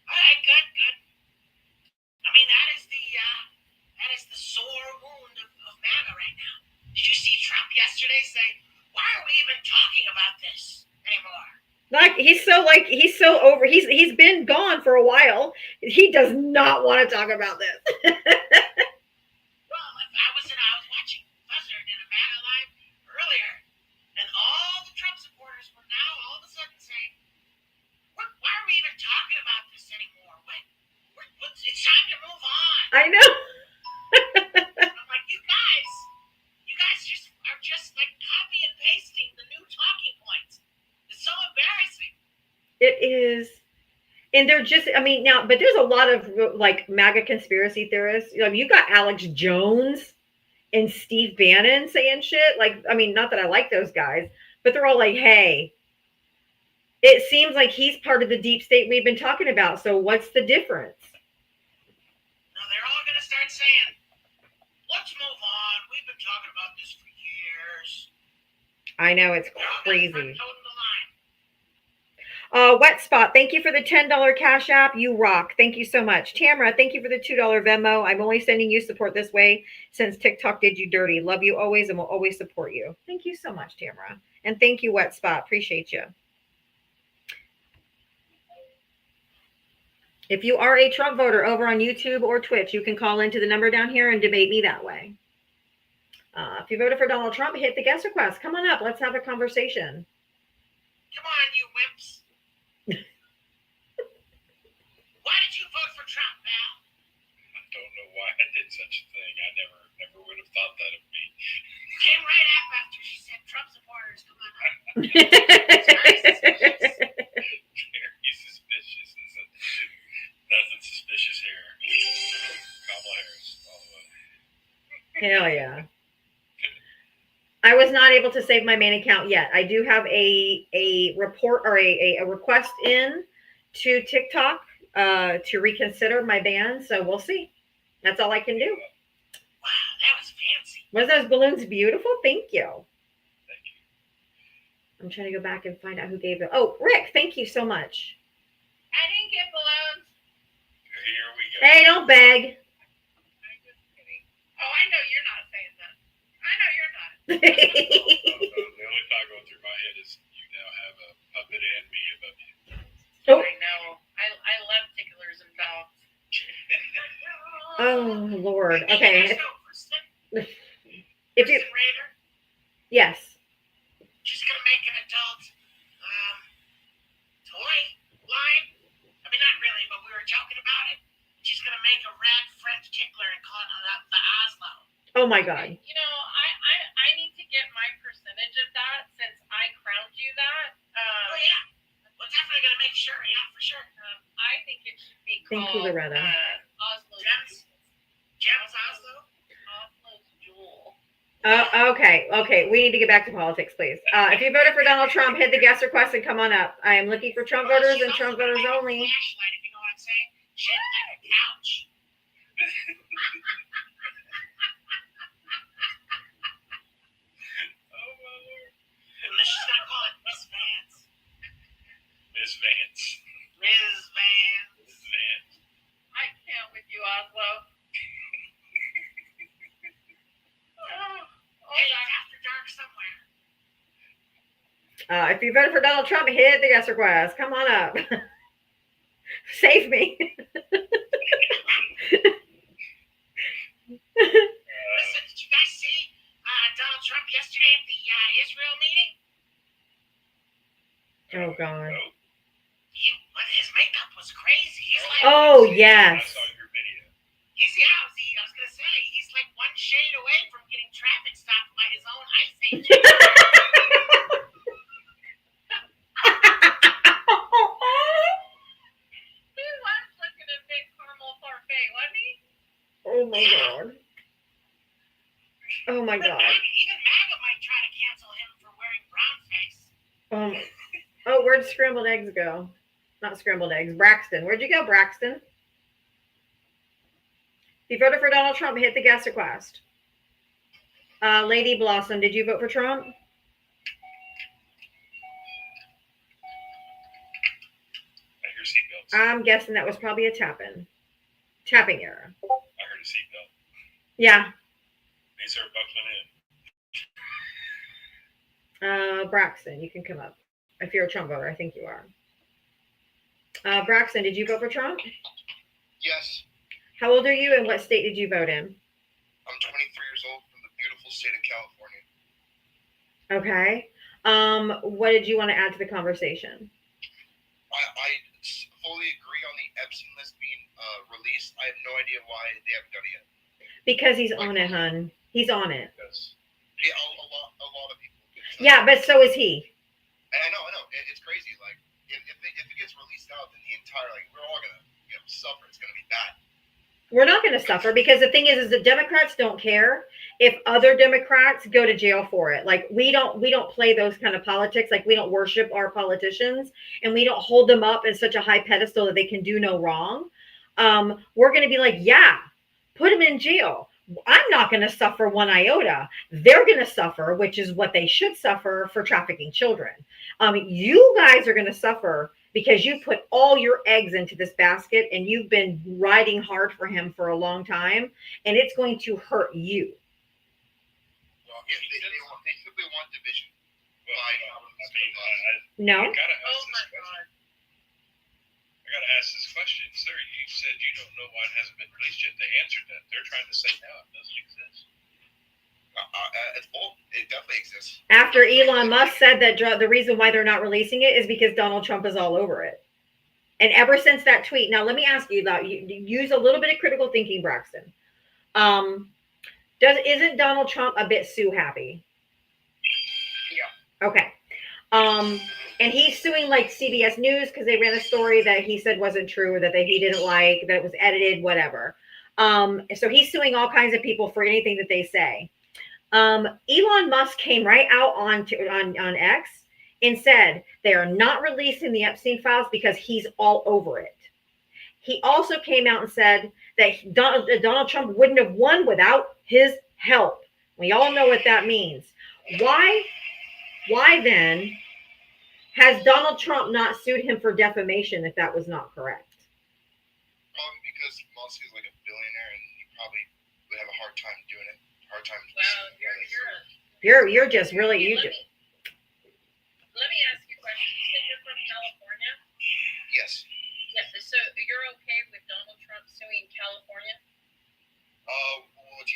Speaker 3: All right, good. I mean, that is the sore wound of MAGA right now. Did you see Trump yesterday say, "Why are we even talking about this anymore?"
Speaker 2: He's so over. He's been gone for a while. He does not want to talk about this.
Speaker 3: Well, I was watching Buzzard in a MAGA live earlier, and all the Trump supporters were now all of a sudden saying, "Why are we even talking about this anymore? It's time to move on."
Speaker 2: I know.
Speaker 3: I'm like, you guys just like copy and pasting the new talking points. It's so embarrassing.
Speaker 2: It is. And they're just, but there's a lot of like MAGA conspiracy theorists. You got Alex Jones and Steve Bannon saying shit. Not that I like those guys, but they're all like, hey, it seems like he's part of the deep state we've been talking about. So what's the difference?
Speaker 3: No, they're all going to start saying, let's move on. We've been talking about this for years.
Speaker 2: I know, it's crazy.
Speaker 3: Toting the line.
Speaker 2: Wet Spot, thank you for the $10 Cash App. You rock. Thank you so much. Tamara, thank you for the $2 Venmo. I'm only sending you support this way since TikTok did you dirty. Love you always and will always support you. Thank you so much, Tamara. And thank you, Wet Spot. Appreciate you. If you are a Trump voter over on YouTube or Twitch, you can call into the number down here and debate me that way. If you voted for Donald Trump, hit the guest request. Come on up. Let's have a conversation.
Speaker 3: Come on, you wimps. Why did you vote for Trump, Val?
Speaker 6: I don't know why I did such a thing. I never would have thought that of me.
Speaker 3: Came right up after she said Trump supporters, come on up.
Speaker 6: Very suspicious. Nothing suspicious here. Kamala Harris, all the way.
Speaker 2: Hell yeah. I was not able to save my main account yet. I do have a report or a request in to TikTok to reconsider my ban. So we'll see. That's all I can do.
Speaker 3: Wow, that was fancy.
Speaker 2: Was those balloons beautiful? Thank you.
Speaker 6: Thank you.
Speaker 2: I'm trying to go back and find out who gave it. Oh, Rick, thank you so much.
Speaker 4: I didn't get balloons.
Speaker 6: Here we go.
Speaker 2: Hey, don't beg.
Speaker 4: I'm just kidding. Oh, I know you're not saying that. I know you're not.
Speaker 6: The only thought going through my head is you now have a puppet and me above you.
Speaker 2: Oh.
Speaker 4: I know. I love ticklers and dogs.
Speaker 2: Oh Lord. Okay. If you
Speaker 3: Kristen Rader,
Speaker 2: yes.
Speaker 3: she's gonna make an adult toy line. I mean, not really, but we were joking about it. She's gonna make a red French tickler and call it the Oslo.
Speaker 2: Oh my God.
Speaker 4: You know, I need to get my percentage of that since I crowned you that.
Speaker 3: Oh yeah, we're definitely gonna make sure. Yeah, for sure.
Speaker 4: I think it should be
Speaker 2: Thank
Speaker 4: called
Speaker 2: you, Loretta.
Speaker 4: Oslo
Speaker 3: Gems Oslo.
Speaker 4: Oslo's Jewel.
Speaker 2: Okay. We need to get back to politics, please. If you voted for Donald Trump, hit the guest request and come on up. I am looking for Trump voters and Trump voters only.
Speaker 3: Flashlight, if you know what I'm saying. Shaped like a couch.
Speaker 6: Oh my Lord.
Speaker 3: Unless she's gonna call it Miss Vance.
Speaker 6: Miss Vance.
Speaker 3: Ms. Vance.
Speaker 6: Miss Vance.
Speaker 4: I can't with you, Oslo.
Speaker 3: Hey, it's after dark somewhere.
Speaker 2: If you voted for Donald Trump, hit the guest request. Come on up. Save me.
Speaker 3: Listen, did you guys see Donald Trump yesterday at the Israel meeting?
Speaker 2: Oh God.
Speaker 3: His makeup was crazy. He's like,
Speaker 2: Oh
Speaker 6: I
Speaker 2: yes.
Speaker 6: saw your video.
Speaker 3: I was gonna say, he's like one shade away from getting traffic stopped by his own ICE agent.
Speaker 4: He was looking a big caramel parfait, wasn't he?
Speaker 2: Oh my God. Oh my God.
Speaker 3: Even MAGA might try to cancel him for wearing brown face.
Speaker 2: Oh, where'd scrambled eggs go? Not scrambled eggs. Braxton. Where'd you go, Braxton? If you voted for Donald Trump, hit the guest request. Lady Blossom, did you vote for Trump?
Speaker 6: I hear seatbelts.
Speaker 2: I'm guessing that was probably a tapping error.
Speaker 6: I heard a seatbelt.
Speaker 2: Yeah.
Speaker 6: They start buckling in.
Speaker 2: Braxton, you can come up. If you're a Trump voter, I think you are. Braxton, did you vote for Trump?
Speaker 7: Yes,
Speaker 2: How old are you and what state did you vote in?
Speaker 7: I'm 23 years old from the beautiful state of California.
Speaker 2: Okay. What did you want to add to the conversation?
Speaker 7: I fully agree on the Epstein list being released. I have no idea why they haven't done it yet.
Speaker 2: Because he's on it, hun. He's on it.
Speaker 7: Because yeah, a lot of people.
Speaker 2: Yeah, but so is he.
Speaker 7: I know. It's crazy. Like if it gets released out, then the entire we're all gonna suffer. It's gonna be bad.
Speaker 2: We're not going to suffer because the thing is the Democrats don't care if other Democrats go to jail for it. Like we don't play those kind of politics. Like we don't worship our politicians and we don't hold them up in such a high pedestal that they can do no wrong. We're going to be like, yeah, put them in jail. I'm not going to suffer one iota. They're going to suffer, which is what they should suffer for trafficking children. You guys are going to suffer because you put all your eggs into this basket and you've been riding hard for him for a long time, and it's going to hurt you.
Speaker 7: Well, they simply want division.
Speaker 2: No?
Speaker 6: I gotta ask
Speaker 4: Oh
Speaker 6: this
Speaker 4: my
Speaker 6: question.
Speaker 4: God.
Speaker 6: I gotta ask this question, sir. You said you don't know why it hasn't been released yet. They answered that. They're trying to say now it doesn't exist.
Speaker 7: It's bold. It definitely exists.
Speaker 2: After Elon Musk said that the reason why they're not releasing it is because Donald Trump is all over it. And ever since that tweet, now let me ask you that you use a little bit of critical thinking, Braxton. Isn't Donald Trump a bit sue happy?
Speaker 7: Yeah.
Speaker 2: Okay. And he's suing like CBS News because they ran a story that he said wasn't true, that he didn't like, that it was edited, whatever. So he's suing all kinds of people for anything that they say. Elon Musk came right out on X and said they are not releasing the Epstein files because he's all over it. He also came out and said that Donald Trump wouldn't have won without his help. We all know what that means. Why then has Donald Trump not sued him for defamation if that was not correct?
Speaker 7: Probably because Musk is like a billionaire and he probably would have a hard time doing it.
Speaker 3: Well,
Speaker 2: You're just really you.
Speaker 3: let me ask you a question. You said you're from California.
Speaker 7: Yes.
Speaker 3: Yeah. So you're okay with Donald Trump suing California?
Speaker 7: What's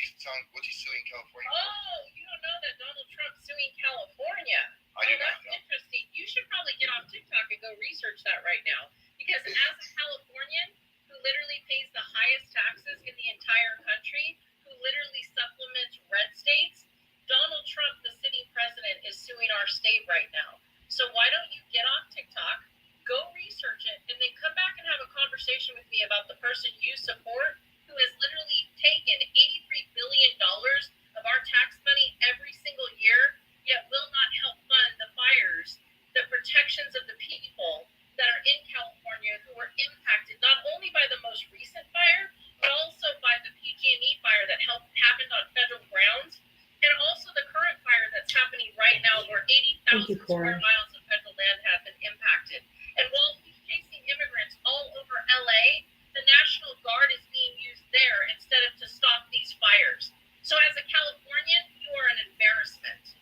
Speaker 7: he suing California for?
Speaker 3: Oh, you don't know that Donald Trump's suing California?
Speaker 7: I do not
Speaker 3: That's
Speaker 7: know.
Speaker 3: interesting. You should probably get on TikTok and go research that right now. Because as a Californian who literally pays the highest taxes in the entire country, who literally supplements red states, Donald Trump, the sitting president, is suing our state right now. So why don't you get on TikTok, go research it, and then come back and have a conversation with me about the person you support who has literally taken $83 billion of our tax money every single year, yet will not help fund the fires, the protections of the people that are in California who were impacted not only by the most recent fire, but also by the PG&E fire that happened on federal grounds, and also the current fire that's happening right now where 80,000 square miles of federal land have been impacted. And while he's chasing immigrants all over LA, the National Guard is being used there instead of to stop these fires. So as a Californian, you are an embarrassment.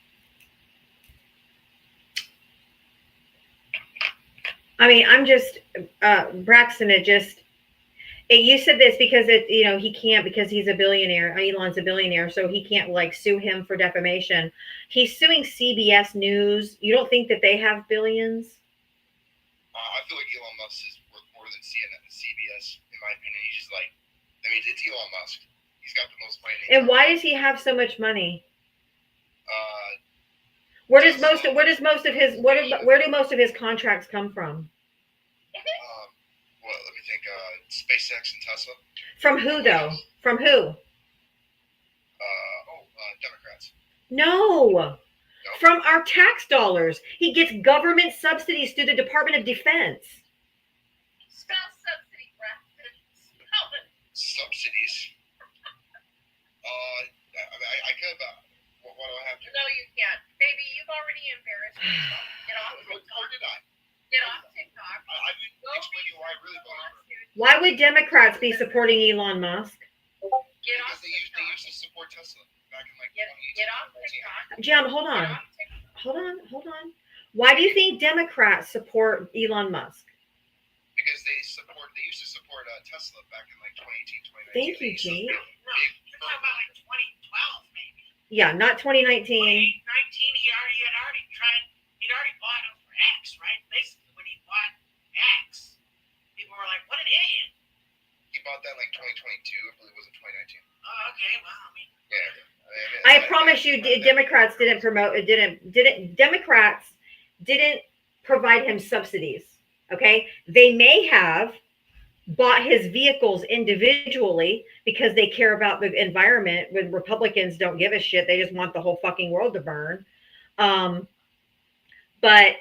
Speaker 2: I mean, I'm just Braxton. You said this because he can't because he's a billionaire. Elon's a billionaire, so he can't like sue him for defamation. He's suing CBS News. You don't think that they have billions?
Speaker 7: I feel like Elon Musk is worth more than CNN and CBS, in my opinion. He's just like, I mean, it's Elon Musk. He's got the most money.
Speaker 2: And why does he have so much money? Where do most of his contracts come from?
Speaker 7: Well, let me think. SpaceX and Tesla.
Speaker 2: From who though? From who?
Speaker 7: Democrats.
Speaker 2: No. From our tax dollars. He gets government subsidies through the Department of Defense.
Speaker 3: Spell subsidy, Braxton. Spell it.
Speaker 7: Subsidies? I could. What do I have to?
Speaker 3: No, you can't. Baby, you've already embarrassed yourself. Get off
Speaker 7: Or did I?
Speaker 3: Get off TikTok.
Speaker 7: I've been explaining why I really believe
Speaker 2: Why would Democrats be supporting Elon Musk?
Speaker 3: Get off
Speaker 7: because they used
Speaker 3: TikTok.
Speaker 7: to support Tesla back in like
Speaker 3: Get off
Speaker 7: 2018.
Speaker 3: TikTok.
Speaker 2: Jim, hold
Speaker 3: Get
Speaker 2: on.
Speaker 3: off TikTok.
Speaker 2: Hold on. Why do you think Democrats support Elon Musk?
Speaker 7: Because they used to support Tesla back in like 2018, 2019.
Speaker 2: Thank you, Jake.
Speaker 5: No, you're talking about like 2012, maybe.
Speaker 2: Yeah, not 2019.
Speaker 5: 2019, he'd already bought him for X, right? Basically, when he bought X, people were like, what an idiot.
Speaker 7: He bought that in like 2022. I believe it was in 2019.
Speaker 5: Oh, okay, well, I mean,
Speaker 7: Yeah.
Speaker 2: I promise you, Democrats didn't Democrats didn't provide him subsidies. Okay, they may have bought his vehicles individually because they care about the environment. When Republicans don't give a shit, they just want the whole fucking world to burn. But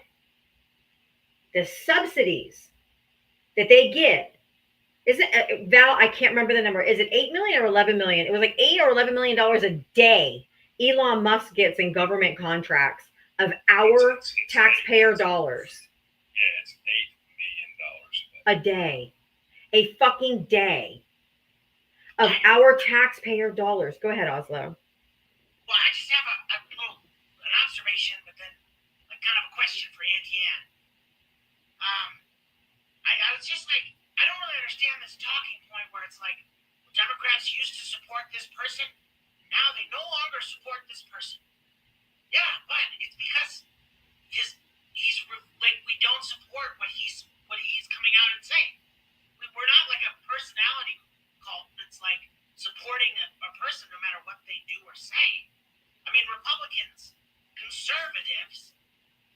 Speaker 2: the subsidies that they get, is it Val? I can't remember the number. Is it 8 million or 11 million? It was like $8 or $11 million a day Elon Musk gets in government contracts of our taxpayer dollars.
Speaker 6: Yeah, it's $8 million
Speaker 2: A day. A fucking day of our taxpayer dollars. Go ahead, Oslo.
Speaker 5: well, I just have an observation, but then kind of a question for Auntie Ann. I was just like, I don't really understand this talking point where it's like, Democrats used to support this person, now they no longer support this person. Yeah, but it's because he's like, we don't support what he's coming out and saying. We're not like a personality cult that's like supporting a person no matter what they do or say. I mean, Republicans, conservatives,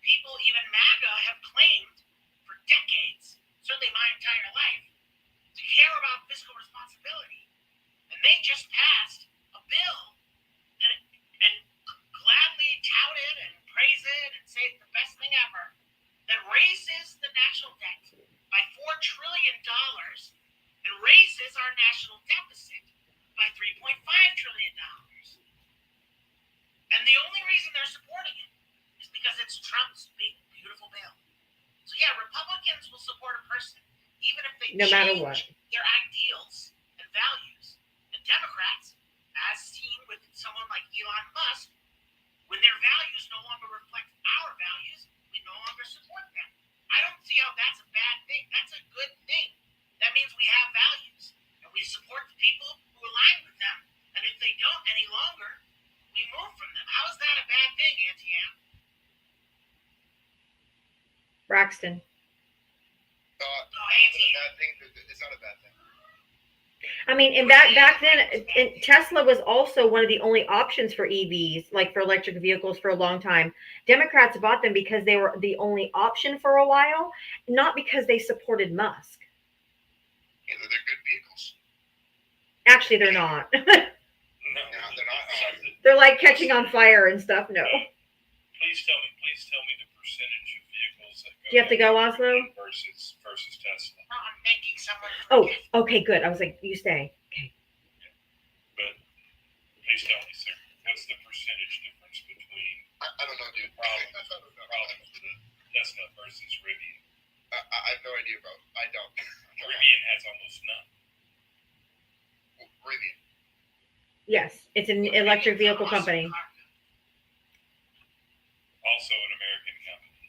Speaker 5: people, even MAGA, have claimed for decades, certainly my entire life, to care about fiscal responsibility. And they just passed a bill and
Speaker 8: they're supporting it is because it's Trump's big, beautiful bill. So yeah, Republicans will support a person even if they
Speaker 2: No matter
Speaker 8: change
Speaker 2: what.
Speaker 8: their ideals and values. And Democrats, as seen with someone like Elon Musk, when their values no longer reflect our values, we no longer support them. I don't see how that's a bad thing. That's a good thing. That means we have values, and we support the people who align with them. And if they don't any longer, we move from them. How is that a bad thing, Auntie Ann?
Speaker 2: Braxton.
Speaker 7: It's not a bad thing.
Speaker 2: I mean, and back then, Tesla was also one of the only options for EVs, like for electric vehicles for a long time. Democrats bought them because they were the only option for a while, not because they supported Musk.
Speaker 7: Yeah, they're good vehicles.
Speaker 2: Actually, they're not.
Speaker 6: No,
Speaker 7: they're not.
Speaker 2: They're like catching on fire and stuff. No.
Speaker 6: Please tell me the percentage of vehicles that go.
Speaker 2: Do you have to go, Oslo?
Speaker 6: Versus Tesla.
Speaker 8: No, I'm thinking someone.
Speaker 2: Oh, okay, good. I was like, you stay. Okay.
Speaker 6: But please tell me, sir, what's the percentage difference between
Speaker 7: I don't know, dude.
Speaker 6: problems with a Tesla versus Rivian?
Speaker 7: I have no idea, bro. I don't.
Speaker 6: Rivian has almost none.
Speaker 7: Rivian.
Speaker 2: Yes, it's an electric vehicle company.
Speaker 6: Also an American company.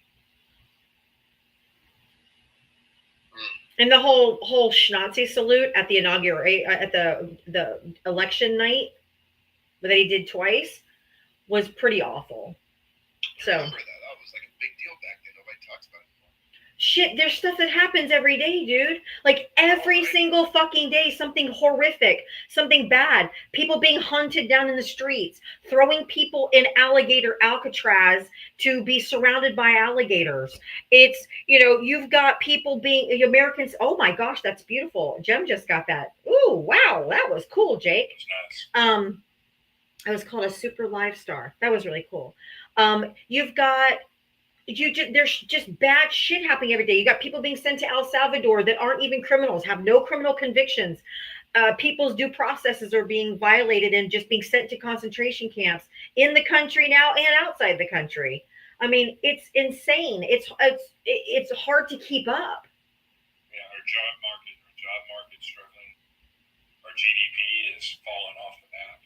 Speaker 2: And the whole Schnazi salute at the at the election night that he did twice was pretty awful.
Speaker 7: I
Speaker 2: So
Speaker 7: remember that was like a big deal back then. Nobody talks about it anymore.
Speaker 2: shit, there's stuff that happens every day, dude. Like every single fucking day, something horrific, something bad. People being hunted down in the streets, throwing people in alligator Alcatraz to be surrounded by alligators. It's, you've got people being Americans. Oh my gosh, that's beautiful. Jem just got that. Ooh, wow, that was cool, Jake.
Speaker 6: It's nice.
Speaker 2: It was called a Super Live Star. That was really cool. You've got there's just bad shit happening every day. You got people being sent to El Salvador that aren't even criminals, have no criminal convictions. People's due processes are being violated and just being sent to concentration camps in the country now and outside the country. I mean, it's insane. It's hard to keep up.
Speaker 6: Yeah, our job market's struggling. Our GDP is falling off the map.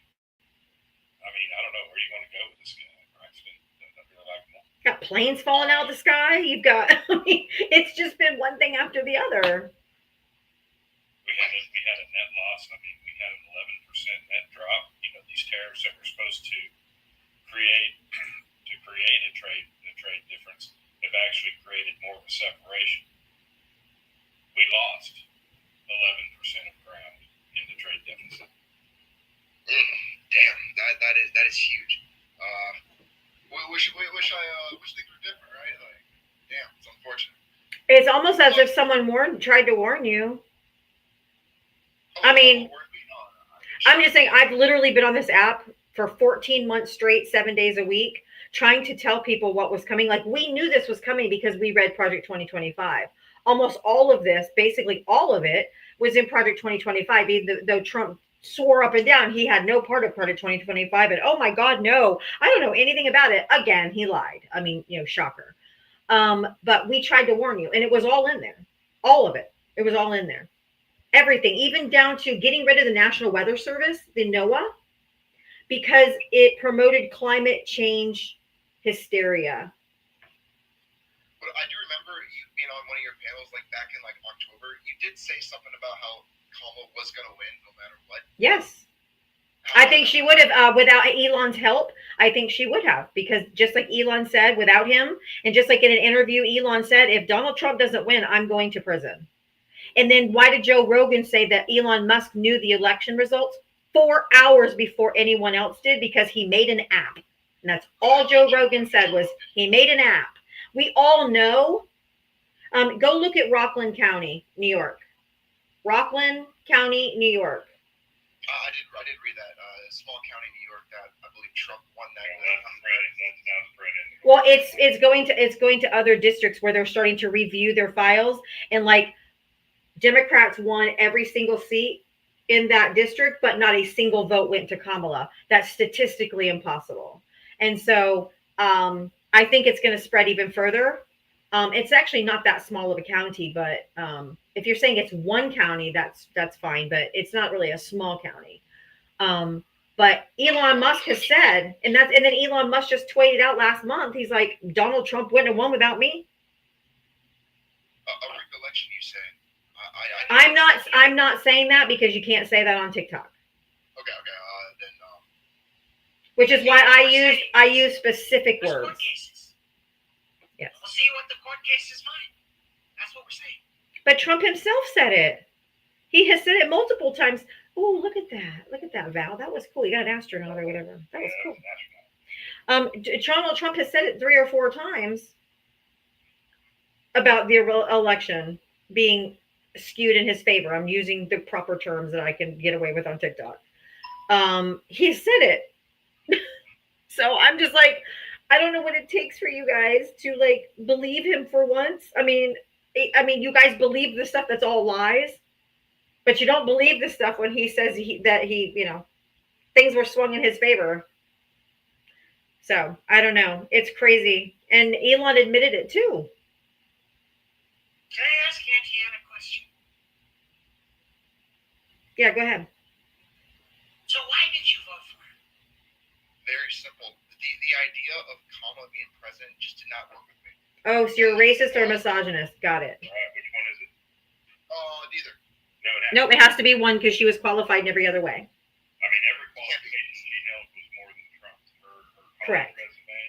Speaker 6: I mean, I don't know where you want to go with this guy, Braxton. I really like him.
Speaker 2: Got planes falling out of the sky. You've got, it's just been one thing after the other.
Speaker 6: We had a net loss. I mean, we had an 11% net drop. These tariffs that were supposed to create a trade difference have actually created more of a separation. We lost 11% of ground in the trade deficit.
Speaker 7: Damn, that is huge. Wish things were different, right? Like, damn, it's unfortunate.
Speaker 2: It's almost as if someone tried to warn you. I mean, I'm just saying, I've literally been on this app for 14 months straight, 7 days a week, trying to tell people what was coming. Like, we knew this was coming because we read Project 2025. Almost all of this, basically all of it, was in Project 2025, even though Trump swore up and down he had no part of Project 2025. And oh my God, no, I don't know anything about it. Again, he lied. I mean, shocker. But we tried to warn you, and it was all in there. All of it. It was all in there. Everything, even down to getting rid of the National Weather Service, the NOAA, because it promoted climate change hysteria.
Speaker 7: But I do remember you being on one of your panels, like back in like October. You did say something about how Kamala was going to win no matter what.
Speaker 2: Yes. I think she would have, without Elon's help, I think she would have, because just like Elon said, without him, and just like in an interview, Elon said, if Donald Trump doesn't win, I'm going to prison. And then why did Joe Rogan say that Elon Musk knew the election results 4 hours before anyone else did? Because he made an app. And that's all Joe Rogan said, was he made an app. We all know. Go look at Rockland County, New York. Rockland County, New York.
Speaker 7: I did read that. Small county, New York, that I believe Trump won that.
Speaker 2: Well, it's going to other districts where they're starting to review their files, and like Democrats won every single seat in that district, but not a single vote went to Kamala. That's statistically impossible. And so I think it's going to spread even further. It's actually not that small of a county, but if you're saying it's one county, that's fine. But it's not really a small county. But Elon Musk has said, and then Elon Musk just tweeted out last month. He's like, Donald Trump wouldn't have won without me.
Speaker 7: A recollection, you say?
Speaker 2: I'm not saying that because you can't say that on TikTok.
Speaker 7: Okay. Then.
Speaker 2: Which is why I use specific
Speaker 8: There's
Speaker 2: words.
Speaker 8: court cases.
Speaker 2: Yes.
Speaker 8: We'll see what the court cases find. That's what we're saying.
Speaker 2: But Trump himself said it. He has said it multiple times. Oh, look at that. Look at that, Val. That was cool. You got an astronaut or whatever. That was cool. Donald Trump has said it 3 or 4 times about the election being skewed in his favor. I'm using the proper terms that I can get away with on TikTok. He said it. So I'm just like, I don't know what it takes for you guys to like believe him for once. I mean, you guys believe the stuff that's all lies, but you don't believe the stuff when he says that things were swung in his favor. So I don't know. It's crazy. And Elon admitted it too.
Speaker 8: Can I ask Auntie Ann a question?
Speaker 2: Yeah, go ahead.
Speaker 8: So why did you vote for him?
Speaker 7: Very simple. The idea of Kamala being president just did not work with me.
Speaker 2: Oh, so you're racist or misogynist. Got it.
Speaker 6: All right, which one is it?
Speaker 7: Neither.
Speaker 6: No, it has
Speaker 2: Nope, it has to be one because she was qualified in every other way.
Speaker 6: I mean, every qualification she held was more than Trump's. Her
Speaker 2: Correct.
Speaker 6: resume,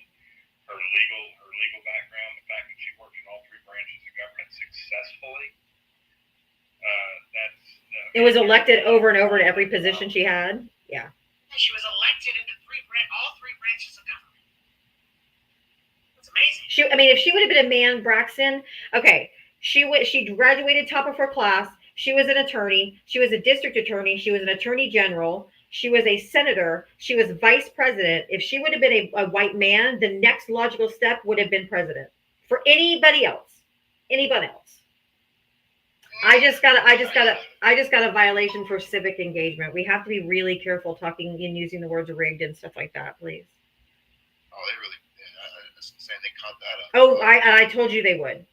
Speaker 6: her legal background, the fact that she worked in all 3 branches of government successfully.
Speaker 2: It was elected over and over to every position she had. Yeah.
Speaker 8: She was elected into all 3 branches of government. That's amazing.
Speaker 2: If she would have been a man, Braxton, okay, she graduated top of her class. She was an attorney. She was a district attorney. She was an attorney general. She was a senator. She was vice president. If she would have been a white man, the next logical step would have been president for anybody else. Anybody else. I just got a violation for civic engagement. We have to be really careful talking and using the words rigged and stuff like that, please.
Speaker 7: Oh, they really. I was saying they caught that up.
Speaker 2: Oh, I told you they would.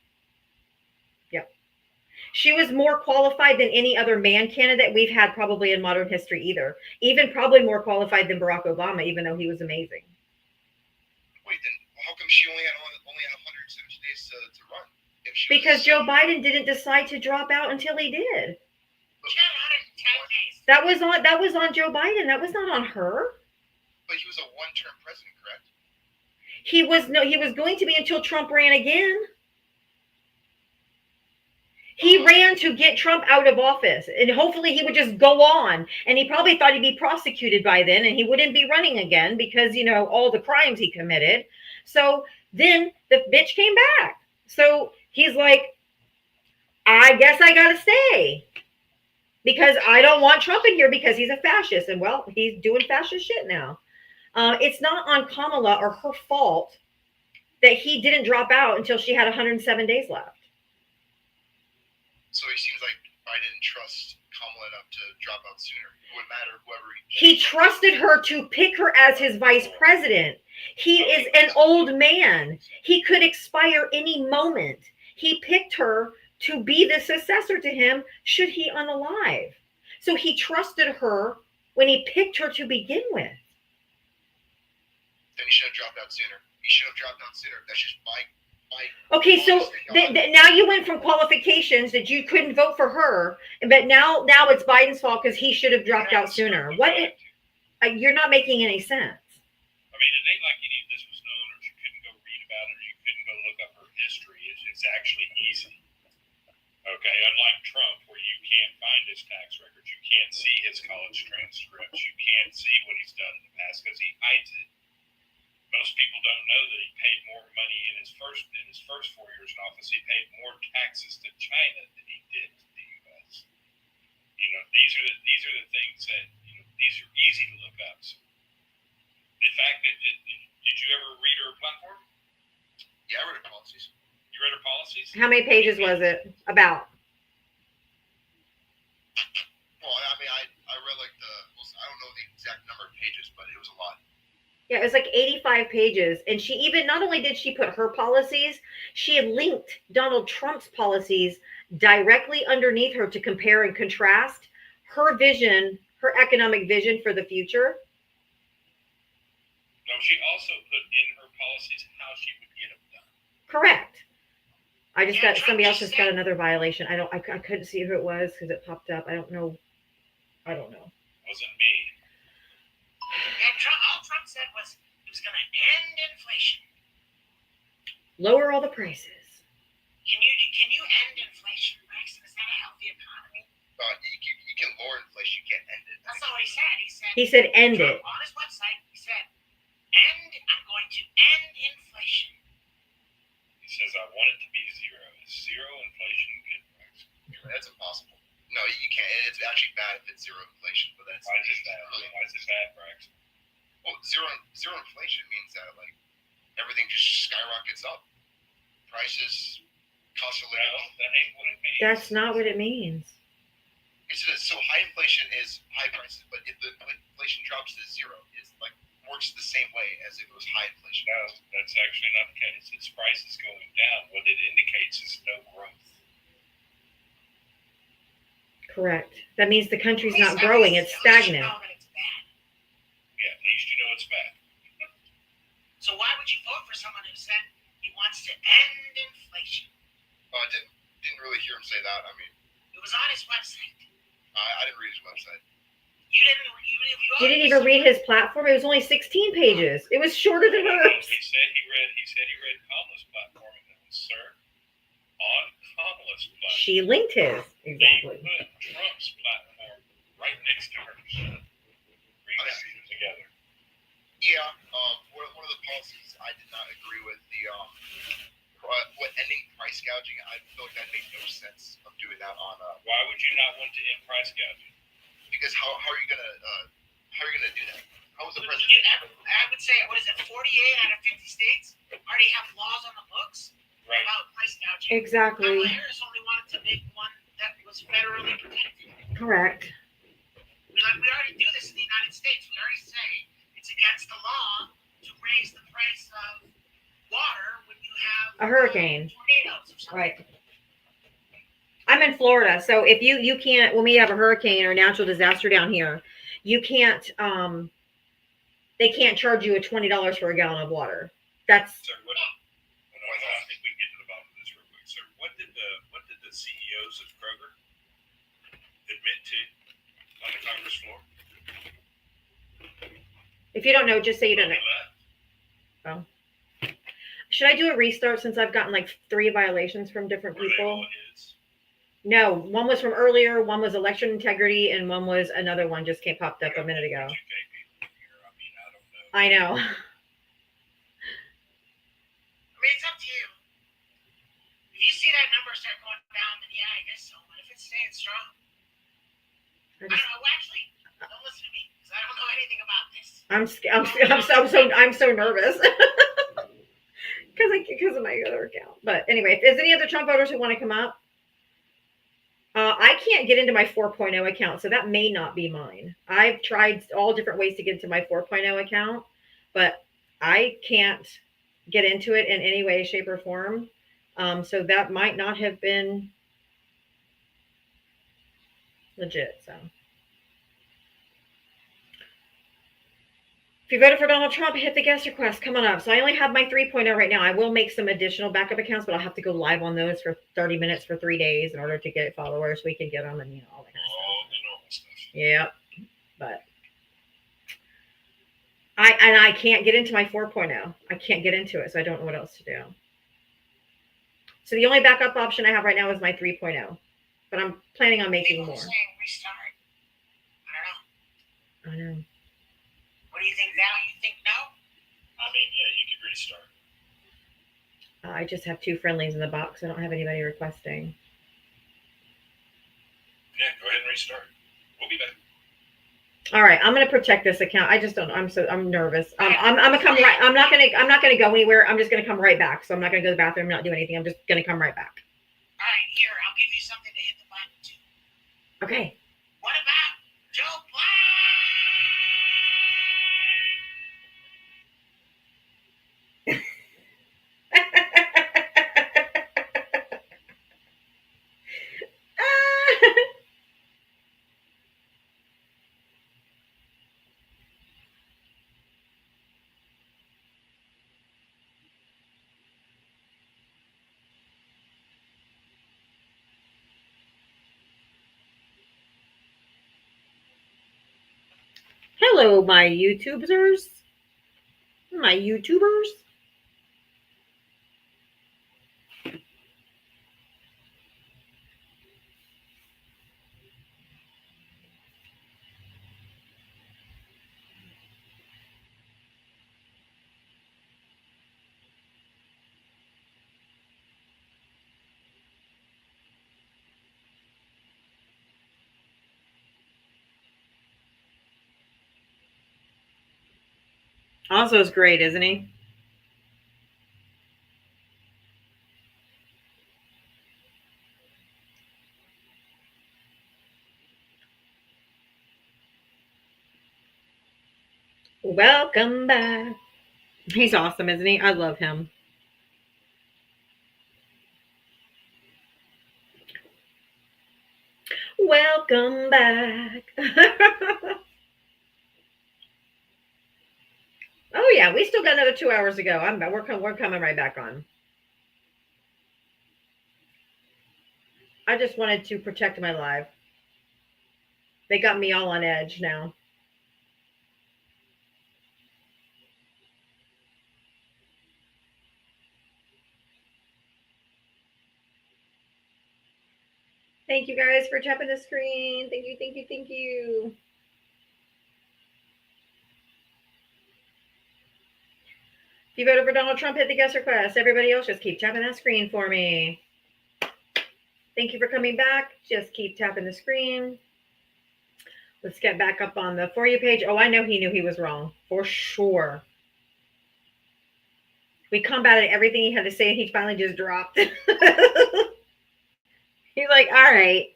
Speaker 2: Yep. She was more qualified than any other man candidate we've had probably in modern history either. Even probably more qualified than Barack Obama, even though he was amazing.
Speaker 7: Wait, then how come she only had 170 days to run?
Speaker 2: Because Joe Biden didn't decide to drop out until he did.
Speaker 8: She had 110 days.
Speaker 2: That was on Joe Biden. That was not on her.
Speaker 7: But he was a one-term president, correct?
Speaker 2: He was going to be until Trump ran again. He ran to get Trump out of office, and hopefully he would just go on. And he probably thought he'd be prosecuted by then, and he wouldn't be running again because all the crimes he committed. So then the bitch came back. So he's like, I guess I gotta stay because I don't want Trump in here because he's a fascist. And well, he's doing fascist shit now. It's not on Kamala or her fault that he didn't drop out until she had 107 days left.
Speaker 7: So he seems like I didn't trust Kamala enough to drop out sooner. It wouldn't matter whoever
Speaker 2: he trusted her to pick her as his vice president. He is an old man. He could expire any moment. He picked her to be the successor to him should he unalive. So he trusted her when he picked her to begin with.
Speaker 7: Then he should have dropped out sooner. That's just my
Speaker 2: okay, so now you went from qualifications that you couldn't vote for her, but now it's Biden's fault because he should have dropped out sooner. You're not making any sense.
Speaker 6: I mean, it ain't like any of this was known, or you couldn't go read about it, or you couldn't go look up her history. It's actually easy. Okay, unlike Trump, where you can't find his tax records, you can't see his college transcripts, you can't see what he's done in the past because he hides it. Most people don't know that he paid more money in his first 4 years in office. He paid more taxes to China than he did to the U.S. These are the things that these are easy to look up. So the fact that did you ever read her platform?
Speaker 7: Yeah, I read her policies.
Speaker 6: You read her policies?
Speaker 2: How many pages was it about?
Speaker 7: Well, I mean, I read I don't know the exact number of pages, but it was a lot.
Speaker 2: Yeah, it was like 85 pages. And she even, not only did she put her policies, she had linked Donald Trump's policies directly underneath her to compare and contrast her vision, her economic vision for the future.
Speaker 6: No, she also put in her policies how she would get them done.
Speaker 2: Correct. I just
Speaker 8: Yeah,
Speaker 2: got,
Speaker 8: Trump
Speaker 2: somebody else
Speaker 8: just
Speaker 2: just got
Speaker 8: said-
Speaker 2: another violation. I couldn't see who it was because it popped up. I don't know.
Speaker 6: Wasn't me.
Speaker 8: Yeah, all Trump said was he was going to end inflation.
Speaker 2: Lower all the prices.
Speaker 8: Can you end inflation, Rex? Is that a healthy economy?
Speaker 7: You can lower inflation, you can't end it.
Speaker 8: That's not what he said.
Speaker 2: He said end
Speaker 8: Trump,
Speaker 2: it.
Speaker 8: on his website, he said, I'm going to end inflation.
Speaker 6: He says, I want it to be zero. Is zero inflation good, Rex?
Speaker 7: That's impossible. No, you can't. It's actually bad if it's zero inflation, but that's
Speaker 6: Why is it bad? Why is it bad, Rex?
Speaker 7: well, zero inflation means that like everything just skyrockets up. Prices, cost of
Speaker 6: No,
Speaker 7: living.
Speaker 6: that ain't what it means.
Speaker 2: That's not what it means.
Speaker 7: So high inflation is high prices, but if the inflation drops to zero, it's like works the same way as if it was high inflation.
Speaker 6: No, that's actually not the case. Its price is going down. What it indicates is no growth.
Speaker 2: Correct. That means the country's
Speaker 8: At
Speaker 2: not
Speaker 8: least-
Speaker 2: growing.
Speaker 8: at
Speaker 2: It's
Speaker 8: least you
Speaker 2: stagnant.
Speaker 8: know that it's bad.
Speaker 6: Yeah, at least you know it's bad.
Speaker 8: So why would you vote for someone who said he wants to end inflation?
Speaker 7: I didn't really hear him say that. I mean,
Speaker 8: It was on his website.
Speaker 7: I didn't read his website.
Speaker 8: You didn't.
Speaker 2: You didn't even read his platform. It was only 16 pages. It was shorter than hers.
Speaker 6: He said he read Kamala's platform, and then, sir, on Kamala's platform,
Speaker 2: She linked his.
Speaker 6: he
Speaker 2: Exactly.
Speaker 6: put Trump's platform right next to hers. Read that together.
Speaker 7: Yeah. One of the policies I did not agree with what ending price gouging. I feel like that made no sense of doing that on
Speaker 6: Why would you not want to end price gouging?
Speaker 7: because how are you gonna do that? How was the president?
Speaker 8: I would say, what is it, 48 out of 50 states already have laws on the books
Speaker 6: Right.
Speaker 8: about price gouging.
Speaker 2: Exactly.
Speaker 8: Kamala Harris only wanted to make one that was federally protected.
Speaker 2: Correct.
Speaker 8: We already do this in the United States. We already say it's against the law to raise the price of water when you have
Speaker 2: A hurricane.
Speaker 8: tornadoes or something.
Speaker 2: Right. I'm in Florida, so if you can't, when we have a hurricane or natural disaster down here, you can't. They can't charge you a $20 for a gallon of water. That's
Speaker 6: Sir, I think we can get to the bottom of this real quick, sir. What did the CEOs of Kroger admit to on the Congress floor?
Speaker 2: if you don't know, just say you don't
Speaker 6: They
Speaker 2: know.
Speaker 6: left.
Speaker 2: Should I do a restart since I've gotten like 3 violations from different
Speaker 6: Were they
Speaker 2: people?
Speaker 6: all his?
Speaker 2: No, one was from earlier, one was election integrity, and one was another one just popped up a minute ago.
Speaker 6: UK people here. I mean, I don't know.
Speaker 2: I know.
Speaker 8: I mean, it's up to you. If you see that number start going down, then yeah, I guess so. But if it's staying strong, I don't know. Well, actually, don't listen to me because I don't know anything about this.
Speaker 2: I'm so nervous because of my other account. But anyway, if there's any other Trump voters who want to come up, I can't get into my 4.0 account, so that may not be mine. I've tried all different ways to get into my 4.0 account, but I can't get into it in any way, shape, or form. So that might not have been legit. So if you voted for Donald Trump, hit the guest request. Come on up. So I only have my 3.0 right now. I will make some additional backup accounts, but I'll have to go live on those for 30 minutes for 3 days in order to get followers. We can get them and all that kind of stuff.
Speaker 6: All the normal stuff.
Speaker 2: Yep. But I can't get into my 4.0. I can't get into it, so I don't know what else to do. So the only backup option I have right now is my 3.0. But I'm planning on making
Speaker 8: People
Speaker 2: more.
Speaker 8: are saying restart. I don't know.
Speaker 2: I know.
Speaker 8: What do you think now? You think no?
Speaker 6: I mean, yeah, you could restart.
Speaker 2: I just have 2 friendlies in the box. I don't have anybody requesting.
Speaker 6: Yeah, go ahead and restart. We'll be back.
Speaker 2: All right, I'm gonna protect this account. I just don't. I'm nervous. I'm gonna come right. I'm not gonna go anywhere. I'm just gonna come right back. So I'm not gonna go to the bathroom. Not do anything. I'm just gonna come right back.
Speaker 8: All right, here, I'll give you something to hit the button to.
Speaker 2: Okay.
Speaker 8: What about Joe Biden?
Speaker 2: Hello, my YouTubers. My YouTubers. Also is great, isn't he? Welcome back. He's awesome, isn't he? I love him. Welcome back. Oh yeah, we still got another 2 hours to go. We're coming right back on. I just wanted to protect my live. They got me all on edge now. Thank you guys for tapping the screen. Thank you, thank you, thank you. If you voted for Donald Trump, hit the guest request. Everybody else, just keep tapping that screen for me. Thank you for coming back. Just keep tapping the screen. Let's get back up on the For You page. Oh, I know he knew he was wrong. For sure. We combated everything he had to say, and he finally just dropped. He's like, all right.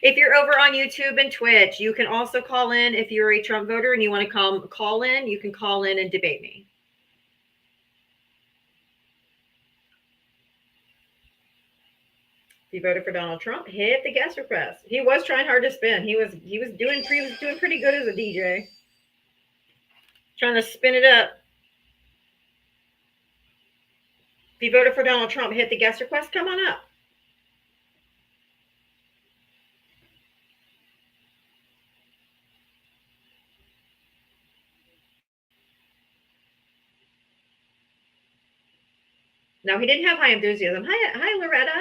Speaker 2: If you're over on YouTube and Twitch, you can also call in if you're a Trump voter and you want to call in. You can call in and debate me. If you voted for Donald Trump, hit the guest request. He was trying hard to spin. He was doing pretty good as a DJ. Trying to spin it up. If you voted for Donald Trump, hit the guest request. Come on up. No, he didn't have high enthusiasm. Hi, Loretta.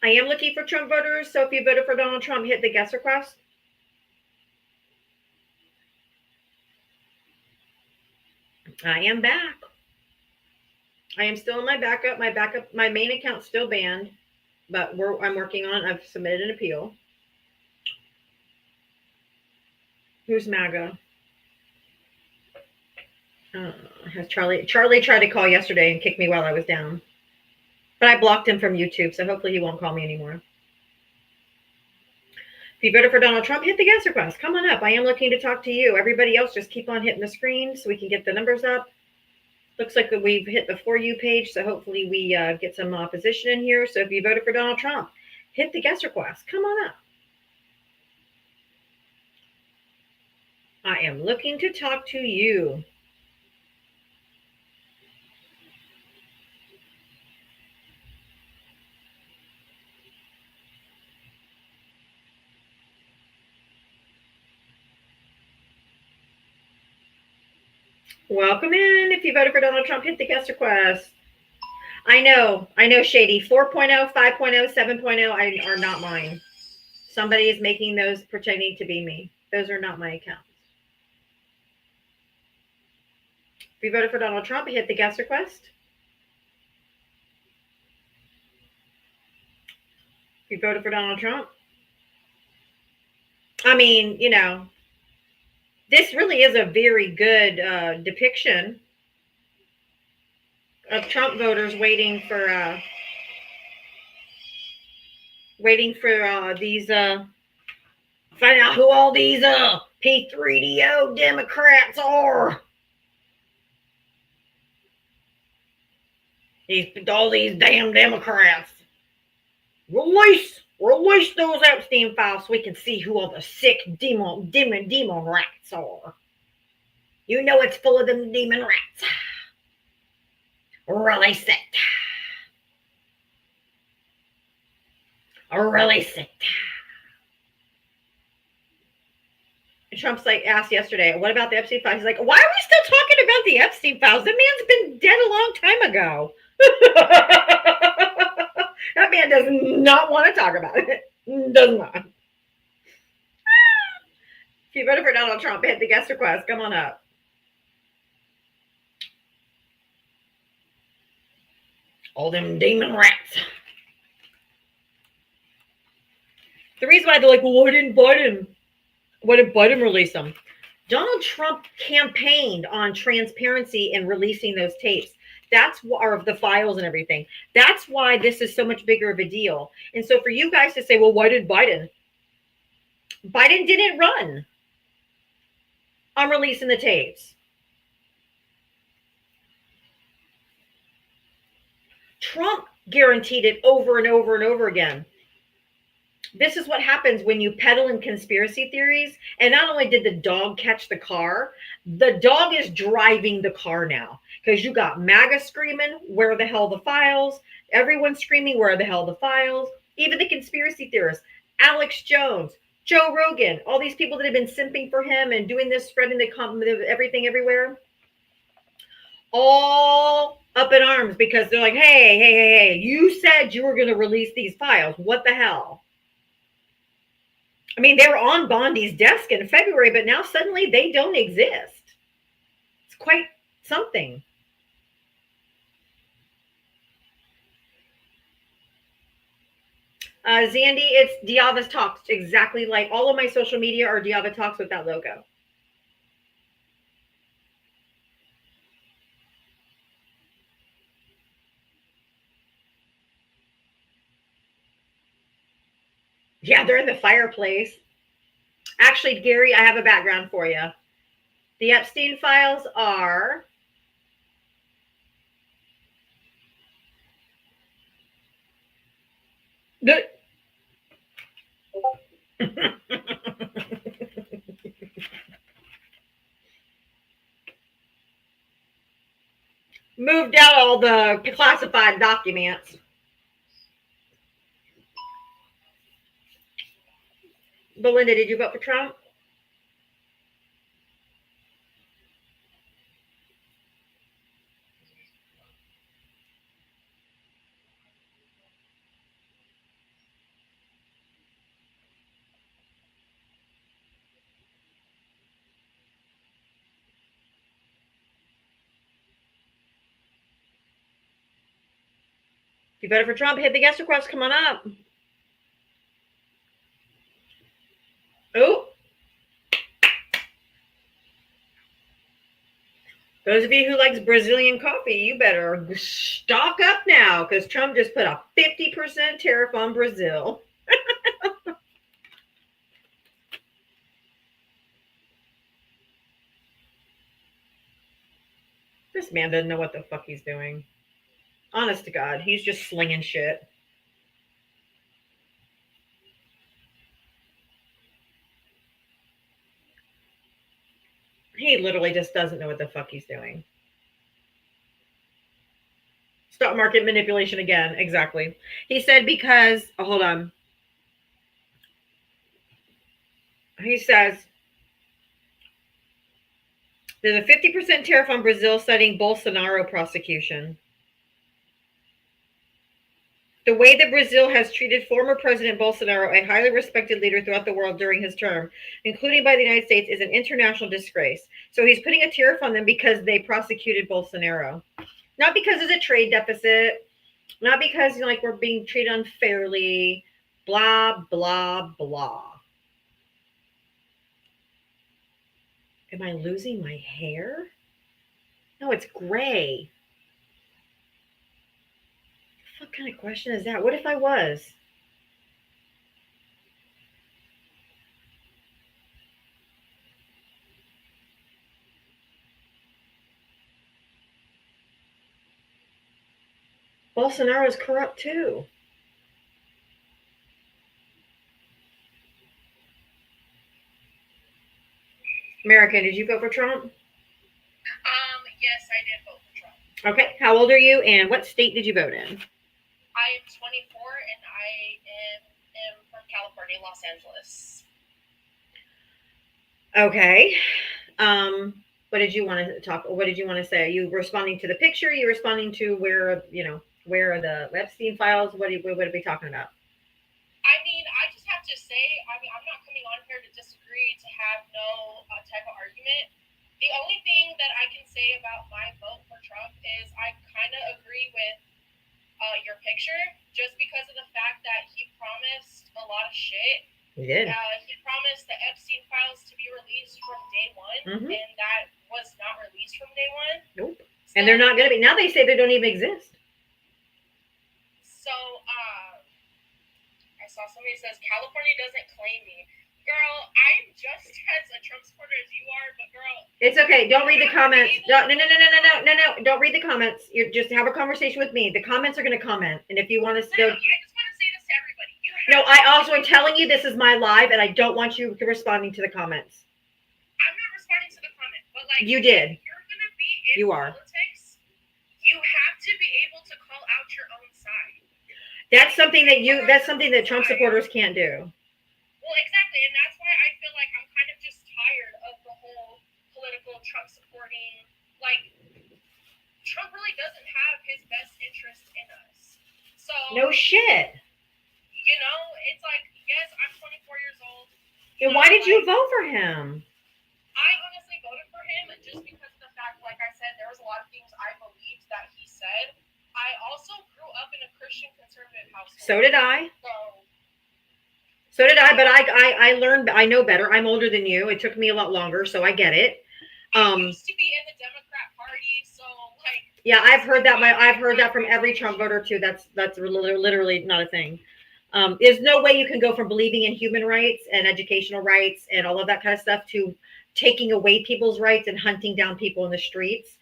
Speaker 2: I am looking for Trump voters, so if you voted for Donald Trump, hit the guest request. I am back. I am still in my backup. My main account's still banned, but I'm working on. I've submitted an appeal. Who's MAGA? Has Charlie tried to call yesterday and kick me while I was down, but I blocked him from YouTube, so hopefully he won't call me anymore. If you voted for Donald Trump, hit the guest request. Come on up. I am looking to talk to you. Everybody else, just keep on hitting the screen so we can get the numbers up. Looks like we've hit the For You page, so hopefully we get some opposition in here. So if you voted for Donald Trump, hit the guest request. Come on up. I am looking to talk to you. Welcome in. If you voted for Donald Trump, hit the guest request. I know, Shady. 4.0, 5.0, 7.0 are not mine. Somebody is making those pretending to be me. Those are not my accounts. If you voted for Donald Trump, hit the guest request. If you voted for Donald Trump, I mean, this really is a very good depiction of Trump voters waiting for these find out who all these P3DO Democrats are. All these damn Democrats. Release those Epstein files so we can see who all the sick demon rats are. You know it's full of them demon rats. Release it. Release it. Trump's like asked yesterday, what about the Epstein files? He's like, why are we still talking about the Epstein files? The man's been dead a long time ago. That man does not want to talk about it. Does not. If you voted for Donald Trump, hit the guest request. Come on up. All them demon rats. The reason why they're like, well, why didn't Biden release them? Donald Trump campaigned on transparency and releasing those tapes. Or the files and everything. That's why this is so much bigger of a deal. And so for you guys to say, well, why did Biden? Biden didn't run on releasing the tapes. Trump guaranteed it over and over and over again. This is what happens when you peddle in conspiracy theories. And not only did the dog catch the car, the dog is driving the car now. Because you got MAGA screaming, where the hell the files? Everyone's screaming, where the hell the files? Even the conspiracy theorists, Alex Jones, Joe Rogan, all these people that have been simping for him and doing this, spreading the everything everywhere. All up in arms because they're like, hey, you said you were going to release these files. What the hell? I mean, they were on Bondi's desk in February, but now suddenly they don't exist. It's quite something. Zandy, it's Diavatalks. Exactly like all of my social media are Diavatalks with that logo. Yeah, they're in the fireplace. Actually, Gary, I have a background for you. The Epstein files are the moved out all the classified documents. Belinda, did you vote for Trump? If you voted for Trump, hit the guest request. Come on up. Oh. Those of you who likes Brazilian coffee, you better stock up now because Trump just put a 50% tariff on Brazil. This man doesn't know what the fuck he's doing. Honest to God, he's just slinging shit. He literally just doesn't know what the fuck he's doing. Stock market manipulation again. Exactly. He said because, hold on. He says there's a 50% tariff on Brazil citing Bolsonaro prosecution. The way that Brazil has treated former President Bolsonaro, a highly respected leader throughout the world during his term, including by the United States, is an international disgrace. So he's putting a tariff on them because they prosecuted Bolsonaro. Not because there's a trade deficit, not because like we're being treated unfairly, blah, blah, blah. Am I losing my hair? No, it's gray. What kind of question is that? What if I was? Bolsonaro is corrupt too. American, did you vote for Trump?
Speaker 4: Yes, I did vote for Trump.
Speaker 2: Okay. How old are you and what state did you vote in?
Speaker 4: I am 24 and I am County, Los Angeles.
Speaker 2: Okay. What did you want to talk? What did you want to say? Are you responding to the picture? Are you responding to where where are the Epstein files? What are we talking about?
Speaker 4: I mean, I just have to say, I mean, I'm not coming on here to disagree, to have no type of argument. The only thing that I can say about my vote for Trump is I kind of agree with your picture, just because of the fact that he promised a lot of shit.
Speaker 2: He did.
Speaker 4: He promised the Epstein files to be released from day one, and that was not released from day one.
Speaker 2: Nope. So, and they're not going to be. Now they say they don't even exist.
Speaker 4: So, I saw somebody says, California doesn't claim me. Girl, I'm just as a Trump supporter as you are, but girl.
Speaker 2: It's okay. Don't read the comments. No. Don't read the comments. You just have a conversation with me. The comments are going to comment. And if you want to
Speaker 4: go. I just want to say this to everybody.
Speaker 2: No, I also am telling you this is my live, and I don't want you responding to the comments.
Speaker 4: I'm not responding to the comment, but like.
Speaker 2: You did.
Speaker 4: If you're going to be in politics, you have to be able to call out your own side.
Speaker 2: That's something that Trump supporters can't do.
Speaker 4: Well, exactly, and that's why I feel like I'm kind of just tired of the whole political Trump supporting. Like, Trump really doesn't have his best interest in us. So
Speaker 2: no shit.
Speaker 4: You know, it's like, yes, I'm 24 years old.
Speaker 2: And why did you vote for him?
Speaker 4: I honestly voted for him just because of the fact, like I said, there was a lot of things I believed that he said. I also grew up in a Christian conservative household.
Speaker 2: So did I. So did I, but I learned, I know better. I'm older than you. It took me a lot longer, so I get it.
Speaker 4: I used to be in the Democrat Party, so like.
Speaker 2: Yeah, I've heard that. I've heard that from every Trump voter too. That's literally not a thing. There's no way you can go from believing in human rights and educational rights and all of that kind of stuff to taking away people's rights and hunting down people in the streets.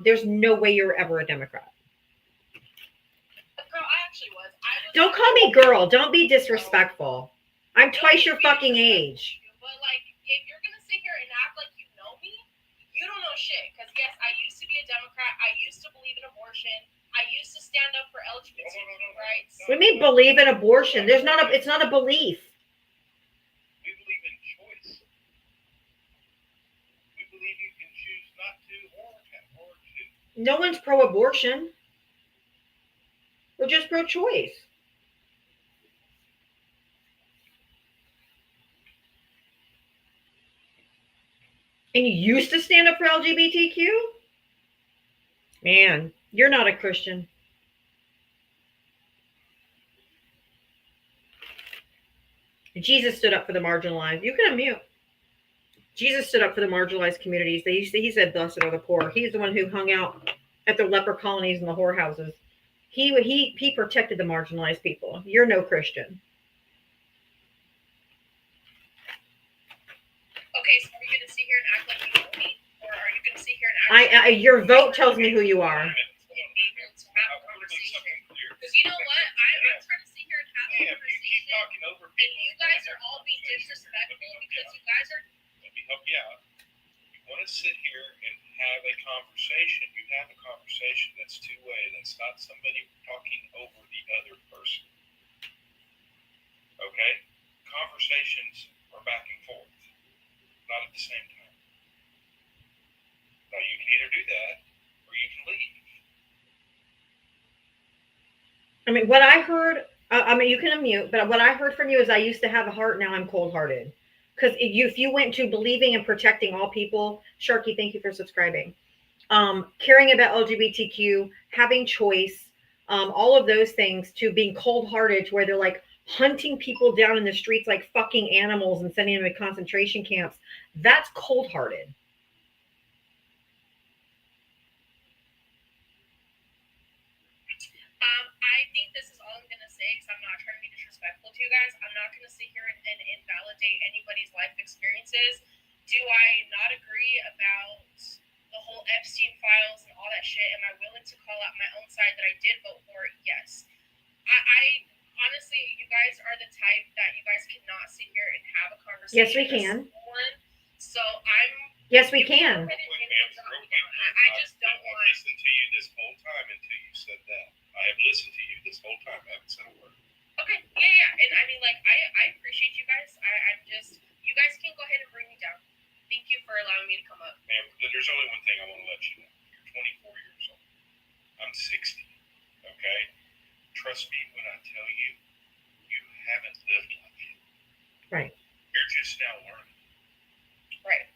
Speaker 2: There's no way you're ever a Democrat.
Speaker 4: Girl, I actually was.
Speaker 2: Don't call me girl. Don't be disrespectful. I'm twice your fucking age.
Speaker 4: But like, if you're gonna sit here and act like you know me, you don't know shit. Because yes, I used to be a Democrat. I used to believe in abortion. I used to stand up for LGBTQ rights.
Speaker 2: What do you mean believe in abortion? It's not a belief.
Speaker 6: We believe in choice. We believe you can choose not to or to.
Speaker 2: No one's pro-abortion. We're just pro-choice. And you used to stand up for LGBTQ? Man, you're not a Christian. Jesus stood up for the marginalized. You can unmute. Jesus stood up for the marginalized communities. He said, "Blessed are the poor." He's the one who hung out at the leper colonies and the whorehouses. He protected the marginalized people. You're no Christian.
Speaker 4: Okay, so are you gonna sit here and act like you know me, or are you gonna sit here and act?
Speaker 2: Your vote tells me who you are.
Speaker 4: Because you know what, I'm trying to sit here and have a conversation, and you guys are all being disrespectful because you guys are.
Speaker 6: Let me help you out. You want to sit here and have a conversation. You have a conversation that's two-way. That's not somebody talking over the other person. Okay? Conversations are back and forth, not at the same time. Now, you can either do that or you can leave.
Speaker 2: I mean, what I heard, you can unmute, but what I heard from you is I used to have a heart, now I'm cold-hearted. Because if you went to believing and protecting all people, Sharky, thank you for subscribing, caring about LGBTQ, having choice, all of those things, to being cold-hearted to where they're like hunting people down in the streets like fucking animals and sending them to concentration camps, that's cold-hearted.
Speaker 4: I think this is all I'm going to say because I'm not trying to be disrespectful to you guys. I'm not going to sit here and invalidate anybody's life experiences. Do I not agree about the whole Epstein files and all that shit? Am I willing to call out my own side that I did vote for? Yes. I honestly, you guys are the type that you guys cannot sit here and have a conversation.
Speaker 2: Yes, we can.
Speaker 4: So I'm.
Speaker 2: Yes, we can.
Speaker 4: I just don't want.
Speaker 6: I've listened to you this whole time until you said that. I have listened to you this whole time. I haven't said a word.
Speaker 4: Okay, yeah. And I mean, like, I appreciate you guys. You guys can go ahead and bring me down. Thank you for allowing me to come up.
Speaker 6: Man, there's only one thing I want to let you know. You're 24 years old. I'm 60. Okay? Trust me when I tell you, you haven't lived life yet.
Speaker 2: Right.
Speaker 6: You're just now learning.
Speaker 4: Right.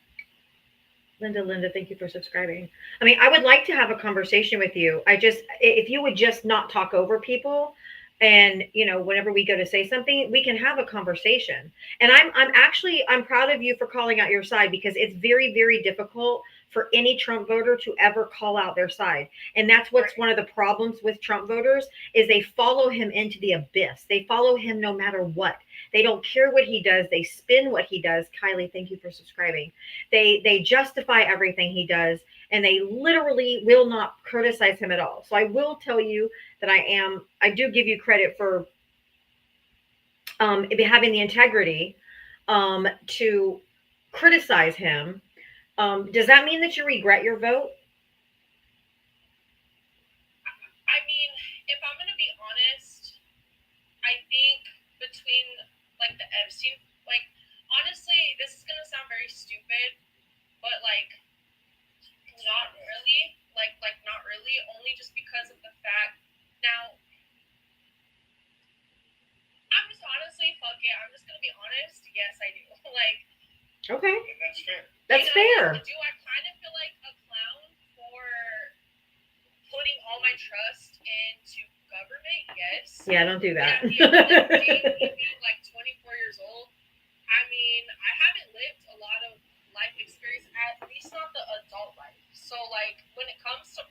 Speaker 2: Linda, thank you for subscribing. I mean, I would like to have a conversation with you. If you would just not talk over people, and whenever we go to say something, we can have a conversation. And I'm proud of you for calling out your side, because it's very, very difficult for any Trump voter to ever call out their side. And that's what's one of the problems with Trump voters, is they follow him into the abyss. They follow him no matter what. They don't care what he does. They spin what he does. Kylie, thank you for subscribing. They justify everything he does, and they literally will not criticize him at all. So I will tell you that I do give you credit for having the integrity to criticize him. Does that mean that you regret your vote?
Speaker 4: I mean, if I'm gonna be honest, I think between like the Epstein, like honestly, this is gonna sound very stupid, but like not really, like not really, only just because of the fact. Now, I'm just honestly, fuck it, I'm just gonna be honest. Yes, I do. Like,
Speaker 2: Okay,
Speaker 6: And that's fair.
Speaker 2: that's fair.
Speaker 4: Do I kind of feel like a clown for putting all my trust into government? Yes.
Speaker 2: Yeah, don't do that.
Speaker 4: But at the end of the day, me being like 24 years old, I mean, I haven't lived a lot of life experience, at least not the adult life. So, like, when it comes to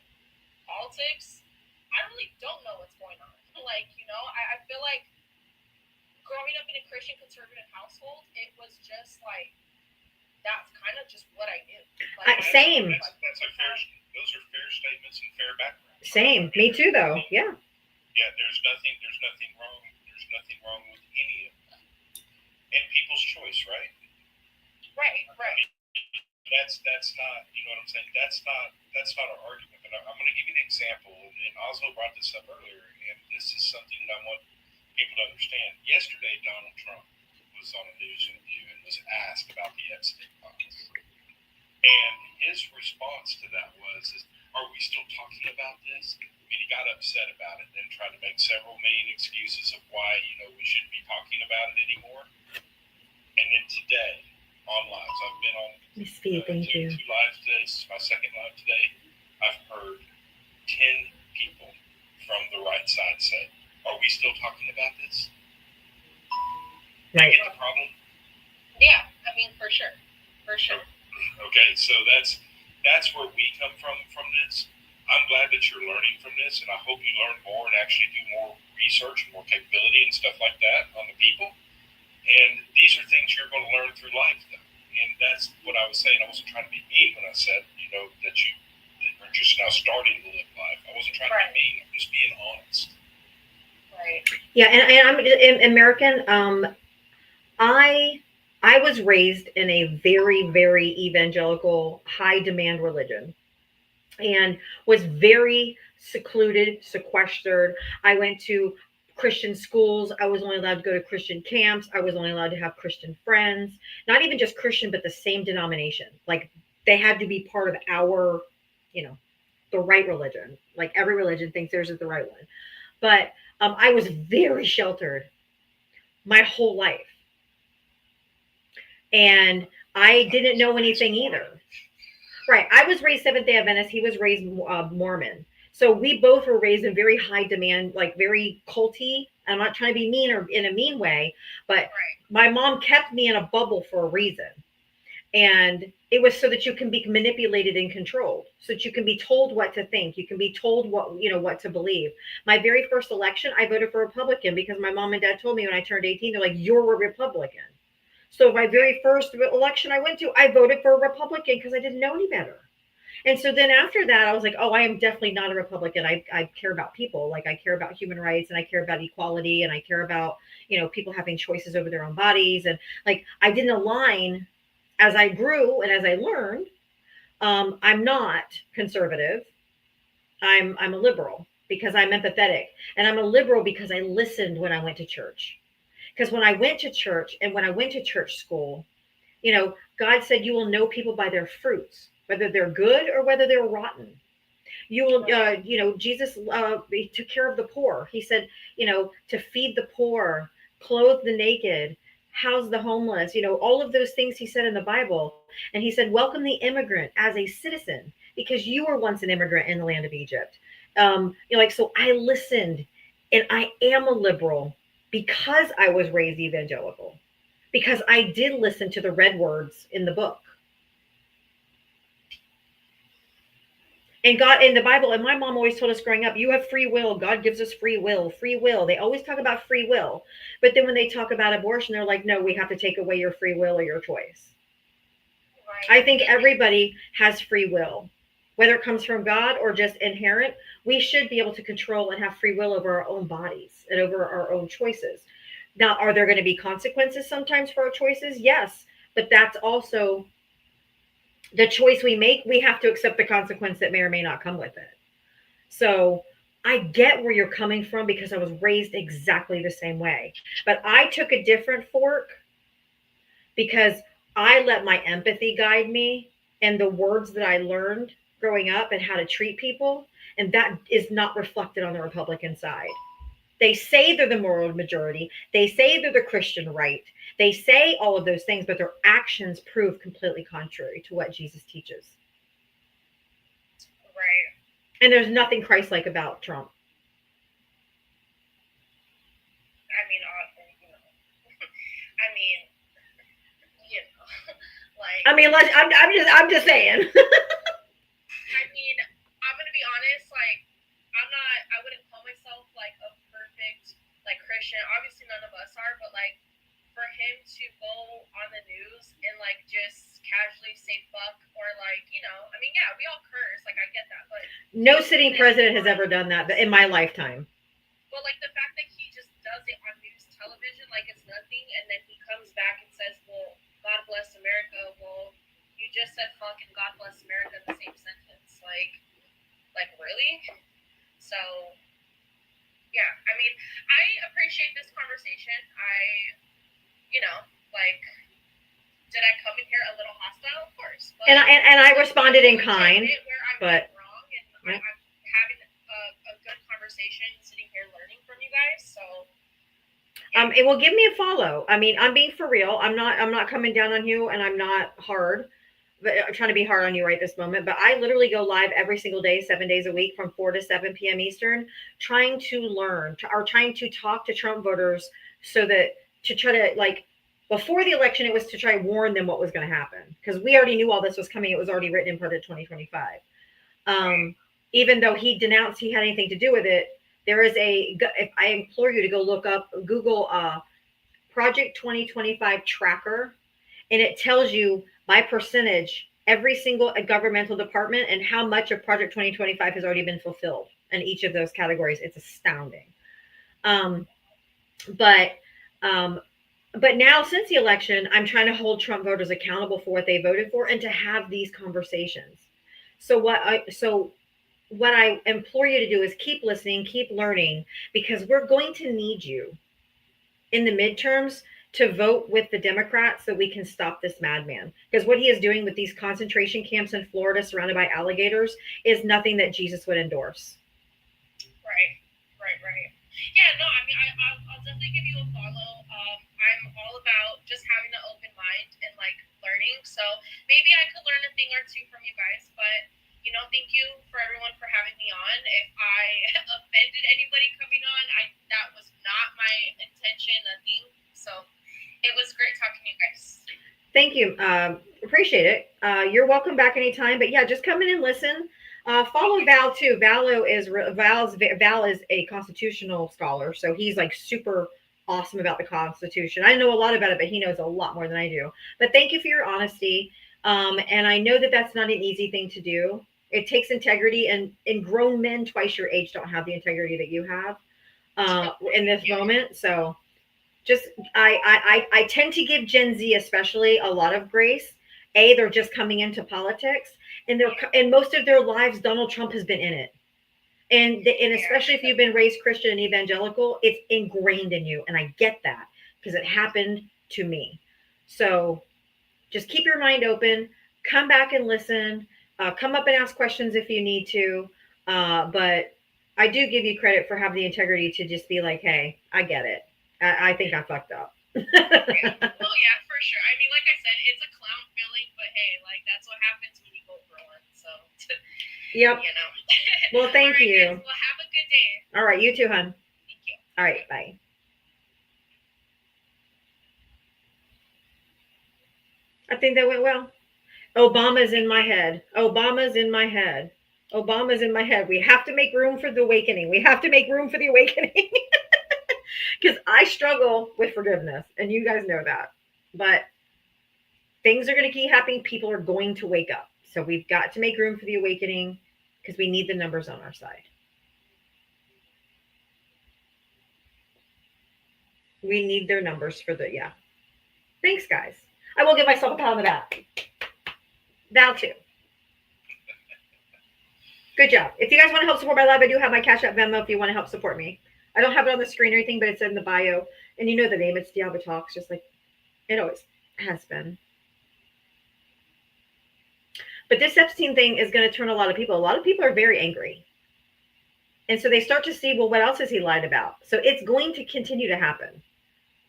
Speaker 4: politics, I really don't know what's going on. Like, I feel like growing up in a Christian conservative household, it was just like, that's kind of just what I knew. Like,
Speaker 2: Same.
Speaker 6: That's a fair. Those are fair statements and fair background.
Speaker 2: Same. Me too, though. Yeah.
Speaker 6: Yeah, there's nothing wrong. There's nothing wrong with any of that. And people's choice, right?
Speaker 4: Right.
Speaker 6: That's not, you know what I'm saying? That's not our argument. But I'm going to give you an example, and Oslo brought this up earlier, and this is something that I want people to understand. Yesterday, Donald Trump was on a news interview and was asked about the Epstein files, and his response to that was, "Are we still talking about this?" I mean, he got upset about it, then tried to make several million excuses of why we shouldn't be talking about it anymore. And then today, on lives, I've been on
Speaker 2: Miss Fee, thank you.
Speaker 6: 2 lives today. This is my second live today. I've heard 10 people from the right side say, "Are we still talking about this?"
Speaker 2: Right.
Speaker 6: You get the problem?
Speaker 4: Yeah, I mean, for sure.
Speaker 6: Okay, so that's where we come from this. I'm glad that you're learning from this, and I hope you learn more and actually do more research and more capability and stuff like that on the people. And these are things you're going to learn through life, though. And that's what I was saying. I wasn't trying to be mean when I said, that you're just now starting to live life. I wasn't trying to be mean. I'm just being honest.
Speaker 4: Right.
Speaker 2: Yeah, and I'm an American. I was raised in a very, very evangelical, high demand religion, and was very secluded, sequestered. I went to Christian schools. I was only allowed to go to Christian camps. I was only allowed to have Christian friends, not even just Christian, but the same denomination. Like, they had to be part of our, the right religion. Like, every religion thinks theirs is the right one. But I was very sheltered my whole life. And I didn't know anything either. Right. I was raised Seventh-day Adventist. He was raised Mormon. So we both were raised in very high demand, like very culty. I'm not trying to be mean or in a mean way, but my mom kept me in a bubble for a reason. And it was so that you can be manipulated and controlled, so that you can be told what to think. You can be told what to believe. My very first election, I voted for Republican because my mom and dad told me when I turned 18, they're like, "You're a Republican." So my very first election I went to, I voted for a Republican because I didn't know any better. And so then after that, I was like, oh, I am definitely not a Republican. I care about people. Like, I care about human rights, and I care about equality, and I care about, people having choices over their own bodies. And like, I didn't align as I grew and as I learned. I'm not conservative. I'm a liberal. because I'm empathetic, and I'm a liberal because I listened when I went to church. Because when I went to church and when I went to church school, God said you will know people by their fruits, whether they're good or whether they're rotten. You will, Jesus he took care of the poor. He said, to feed the poor, clothe the naked, house the homeless, all of those things he said in the Bible. And he said, welcome the immigrant as a citizen because you were once an immigrant in the land of Egypt. So I listened, and I am a liberal because I was raised evangelical, because I did listen to the red words in the book. And God in the Bible, and my mom always told us growing up, you have free will. God gives us free will, free will. They always talk about free will. But then when they talk about abortion, they're like, no, we have to take away your free will or your choice.
Speaker 4: Right.
Speaker 2: I think everybody has free will, whether it comes from God or just inherent. We should be able to control and have free will over our own bodies and over our own choices. Now, are there going to be consequences sometimes for our choices? Yes. But that's also the choice we make. We have to accept the consequence that may or may not come with it. So I get where you're coming from because I was raised exactly the same way. But I took a different fork because I let my empathy guide me and the words that I learned growing up and how to treat people. And that is not reflected on the Republican side. They say they're the moral majority. They say they're the Christian right. They say all of those things, but their actions prove completely contrary to what Jesus teaches.
Speaker 4: Right.
Speaker 2: And there's nothing Christ-like about Trump.
Speaker 4: I mean, like.
Speaker 2: I'm just saying.
Speaker 4: I mean, I'm gonna be honest. Like, I wouldn't call myself like a perfect like Christian. Obviously, none of us are. But like, for him to go on the news and like just casually say fuck or like, I mean, yeah, we all curse. Like, I get that, but
Speaker 2: No sitting president has ever done that in my lifetime.
Speaker 4: Well, like the fact that he just does it on news television like it's nothing, and then he comes back and says, "Well, God bless America." Well, you just said "fuck" and "God bless America" in the same sentence. Like really? So, yeah. I mean, I appreciate this conversation. Like, did I come in here a little hostile? Of course. But
Speaker 2: And I responded in kind,
Speaker 4: where I
Speaker 2: but
Speaker 4: went wrong, and I'm having a good conversation, sitting here learning from you guys. So.
Speaker 2: It will give me a follow. I mean, I'm being for real. I'm not coming down on you, and I'm not hard. But I'm trying to be hard on you right this moment. But I literally go live every single day, 7 days a week, from 4 to 7 p.m. Eastern, trying to learn or trying to talk to Trump voters so that to try to like before the election, it was to try to warn them what was going to happen because we already knew all this was coming. It was already written in part of 2025. Even though he denounced he had anything to do with it, there is if I implore you to go look up Google Project 2025 tracker, and it tells you by percentage every single governmental department and how much of Project 2025 has already been fulfilled in each of those categories. It's astounding. But now since the election, I'm trying to hold Trump voters accountable for what they voted for and to have these conversations. So what I implore you to do is keep listening, keep learning, because we're going to need you in the midterms to vote with the Democrats so we can stop this madman. Because what he is doing with these concentration camps in Florida surrounded by alligators is nothing that Jesus would endorse.
Speaker 4: Right. Yeah, no, I mean, I'll definitely give you a follow. I'm all about just having an open mind and like learning. So maybe I could learn a thing or two from you guys, but thank you for everyone for having me on. If I offended anybody coming on, that was not my intention, nothing. So it was great talking to you guys.
Speaker 2: Thank you. Appreciate it. You're welcome back anytime. But yeah, just come in and listen. Follow Val too. Val is a constitutional scholar, so he's like super awesome about the Constitution. I know a lot about it, but he knows a lot more than I do. But thank you for your honesty. And I know that that's not an easy thing to do. It takes integrity, and grown men twice your age don't have the integrity that you have in this moment. So just I tend to give Gen Z especially a lot of grace. They're just coming into politics, and most of their lives Donald Trump has been in it. And especially if you've been raised Christian and evangelical, it's ingrained in you. And I get that because it happened to me. So just keep your mind open, come back and listen, come up and ask questions if you need to. But I do give you credit for having the integrity to just be like, hey, I get it. I think I fucked up.
Speaker 4: Yeah. Oh yeah, for sure. I mean, like I said, it's a clown feeling, but hey, like that's what happens when you go growing. So,
Speaker 2: Yep.
Speaker 4: you know.
Speaker 2: Well, thank
Speaker 4: All right,
Speaker 2: you.
Speaker 4: guys, well, have a good day.
Speaker 2: All right, you too, hon.
Speaker 4: Thank you.
Speaker 2: All right, bye. I think that went well. Obama's in my head. Obama's in my head. Obama's in my head. We have to make room for the awakening. We have to make room for the awakening. Because I struggle with forgiveness, and you guys know that. But things are going to keep happening. People are going to wake up. So we've got to make room for the awakening because we need the numbers on our side. We need their numbers for the, yeah. Thanks, guys. I will give myself a pat on the back. Thou too. Good job. If you guys want to help support my live, I do have my Cash App Venmo if you want to help support me. I don't have it on the screen or anything, but it's in the bio. And you know the name. It's Diavatalks, just like it always has been. But this Epstein thing is going to turn a lot of people. A lot of people are very angry. And so they start to see, well, what else has he lied about? So it's going to continue to happen.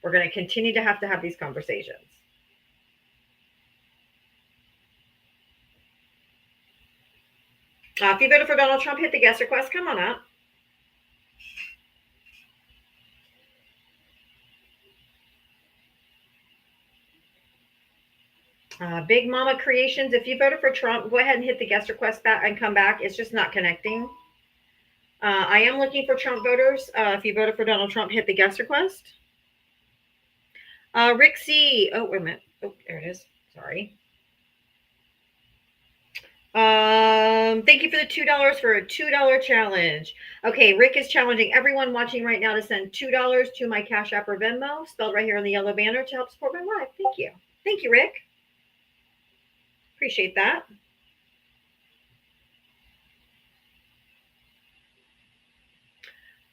Speaker 2: We're going to continue to have these conversations. If you voted for Donald Trump, hit the guest request. Come on up. Big Mama Creations, if you voted for Trump, go ahead and hit the guest request back and come back. It's just not connecting. I am looking for Trump voters. If you voted for Donald Trump, hit the guest request. Rick C. Oh, wait a minute. Oh, there it is. Sorry. Thank you for the $2 for a $2 challenge. Okay, Rick is challenging everyone watching right now to send $2 to my Cash App or Venmo, spelled right here on the yellow banner, to help support my live. Thank you. Thank you, Rick. Appreciate that.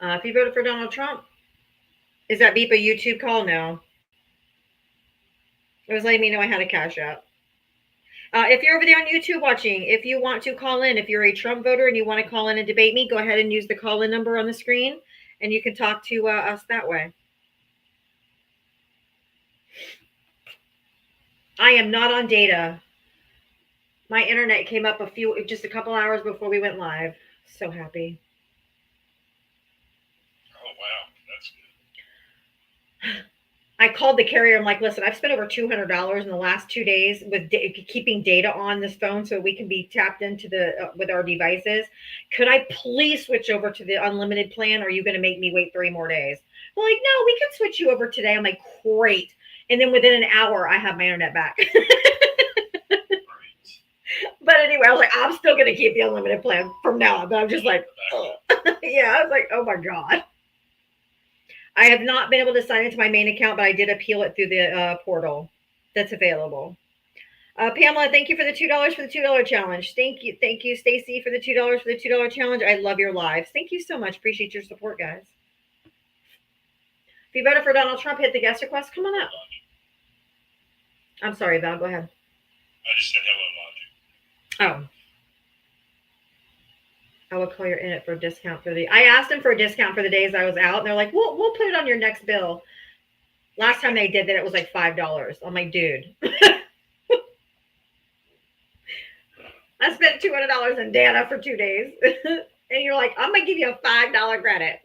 Speaker 2: If you voted for Donald Trump, is that beep a YouTube call? No. It was letting me know I had a Cash App. If you're over there on YouTube watching, if you want to call in, if you're a Trump voter and you want to call in and debate me, go ahead and use the call-in number on the screen, and you can talk to us that way. I am not on data. My internet came up just a couple hours before we went live. So happy.
Speaker 6: Oh, wow. That's good.
Speaker 2: I called the carrier. I'm like, listen, I've spent over $200 in the last 2 days with keeping data on this phone so we can be tapped into with our devices. Could I please switch over to the unlimited plan? Or are you going to make me wait 3 more days? They're like, no, we can switch you over today. I'm like, great. And then within an hour, I have my internet back. But anyway, I was like, I'm still going to keep the unlimited plan from now on. But I'm just like, oh. Yeah, I was like, oh my God. I have not been able to sign into my main account, but I did appeal it through the portal that's available. Pamela, thank you for the $2 for the $2 challenge. Thank you, Stacy, for the $2 for the $2 challenge. I love your lives. Thank you so much. Appreciate your support, guys. If you voted for Donald Trump, hit the guest request. Come on up. I'm sorry, Val. Go ahead.
Speaker 6: I just said hello, Logic.
Speaker 2: Oh. I will call your in it for a discount for I asked them for a discount for the days I was out, and they're like, we'll put it on your next bill. Last time they did that, it was like $5. I'm like, dude. I spent $200 in data for 2 days. And you're like, I'm going to give you a $5 credit.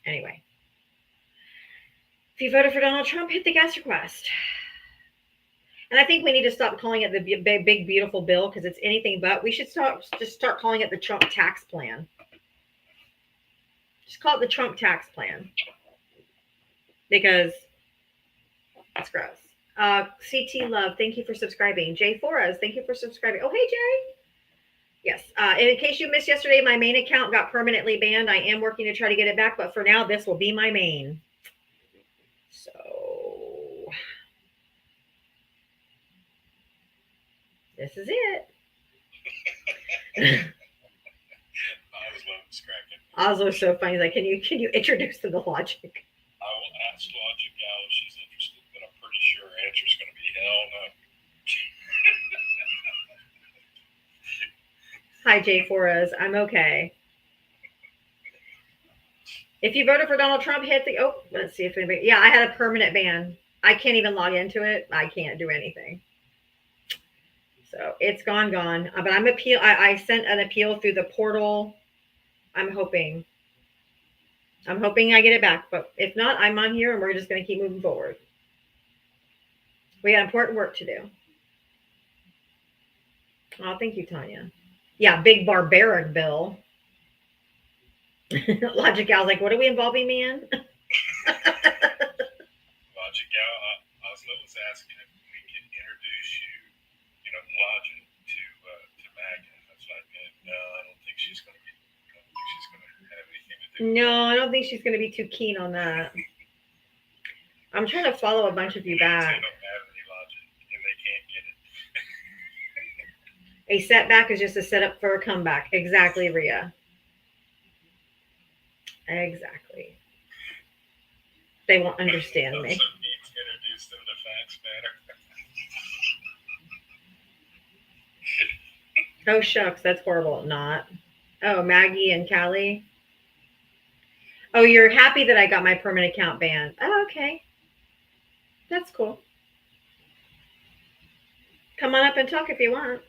Speaker 2: Anyway. If you voted for Donald Trump, hit the guest request. And I think we need to stop calling it the big, beautiful bill because it's anything but. We should just start calling it the Trump tax plan. Just call it the Trump tax plan. Because it's gross. CT Love, thank you for subscribing. Jay Forres, thank you for subscribing. Oh, hey, Jay. Yes. In case you missed yesterday, my main account got permanently banned. I am working to try to get it back, but for now, this will be my main. So this is it. Oslo's so funny. He's like, can you introduce them to Logic?
Speaker 6: I will ask Logic Gal if she's interested, but I'm pretty sure her answer is going to be hell no.
Speaker 2: Hi, Jay Flores. I'm okay. If you voted for Donald Trump, hit the let's see if anybody. Yeah, I had a permanent ban. I can't even log into it. I can't do anything. So it's gone. But I'm appeal. I sent an appeal through the portal. I'm hoping I get it back. But if not, I'm on here and we're just going to keep moving forward. We got important work to do. Oh, thank you, Tanya. Yeah, big barbaric bill. Logic Gal's like, what are we involving me in?
Speaker 6: Logic Gal, Oslo was asking if we can introduce you know, Logic to MAGA. That's like, no, I don't think she's going to have anything to do with
Speaker 2: No, I don't think she's going to be too keen on that. I'm trying to follow a bunch of you back.
Speaker 6: They don't have any logic, and they can't get it.
Speaker 2: A setback is just a setup for a comeback. Exactly, Rhea. Exactly. They won't understand me.
Speaker 6: Also needs to introduce them to facts better.
Speaker 2: Oh, shucks. That's horrible. Not. Oh, Maggie and Callie. Oh, you're happy that I got my permanent account banned. Oh, okay. That's cool. Come on up and talk if you want.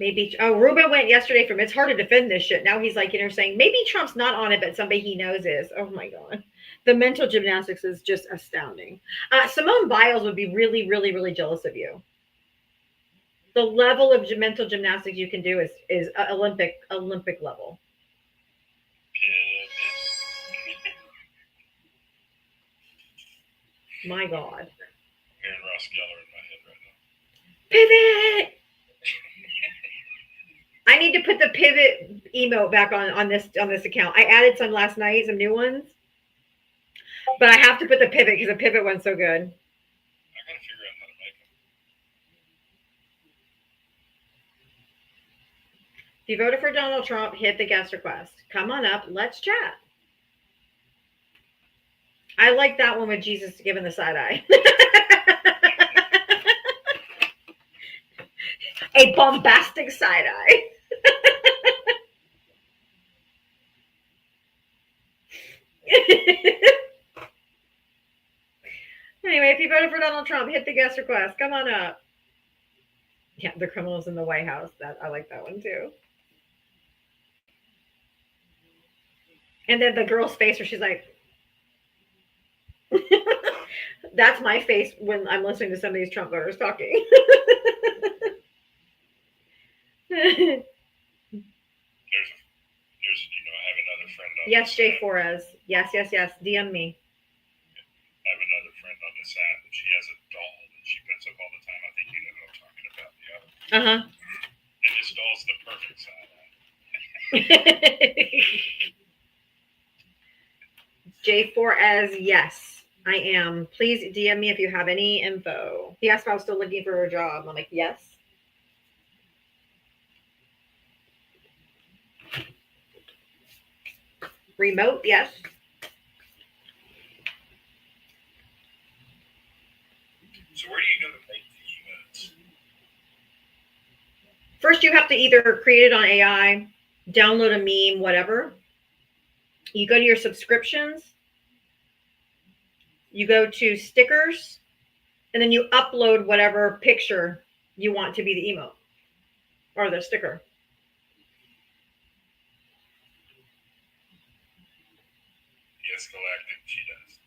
Speaker 2: Maybe, Ruben went yesterday from it's hard to defend this shit. Now he's like, saying maybe Trump's not on it, but somebody he knows is. Oh my God. The mental gymnastics is just astounding. Simone Biles would be really, really, really jealous of you. The level of mental gymnastics you can do is Olympic level. My God.
Speaker 6: I'm hearing Ross Geller in my head right now.
Speaker 2: Pivot. I need to put the pivot emote back on this account. I added some last night, some new ones, but I have to put the pivot because the pivot one's so good.
Speaker 6: I gotta figure out how to make them.
Speaker 2: If you voted for Donald Trump, hit the guest request. Come on up, let's chat. I like that one with Jesus giving the side eye. A bombastic side eye. Anyway, if you voted for Donald Trump, hit the guest request. Come on up. Yeah, the criminals in the White House. I like that one too. And then the girl's face where she's like, that's my face when I'm listening to some of these Trump voters talking.
Speaker 6: There's I have another friend on
Speaker 2: Yes,
Speaker 6: this
Speaker 2: Jay
Speaker 6: app.
Speaker 2: Flores. Yes. DM me.
Speaker 6: I have another friend on this app, and she has a doll that she puts up all the time. I think you know what I'm talking about. Yeah. And this doll's the perfect side.
Speaker 2: J4 yes, I am. Please DM me if you have any info. He asked if I was still looking for a job. I'm like, yes. Remote, yes.
Speaker 6: So where do you go to make the emotes?
Speaker 2: First, you have to either create it on AI, download a meme, whatever. You go to your subscriptions. You go to stickers, and then you upload whatever picture you want to be the emote or the sticker.
Speaker 6: Yes, Galactic, she does.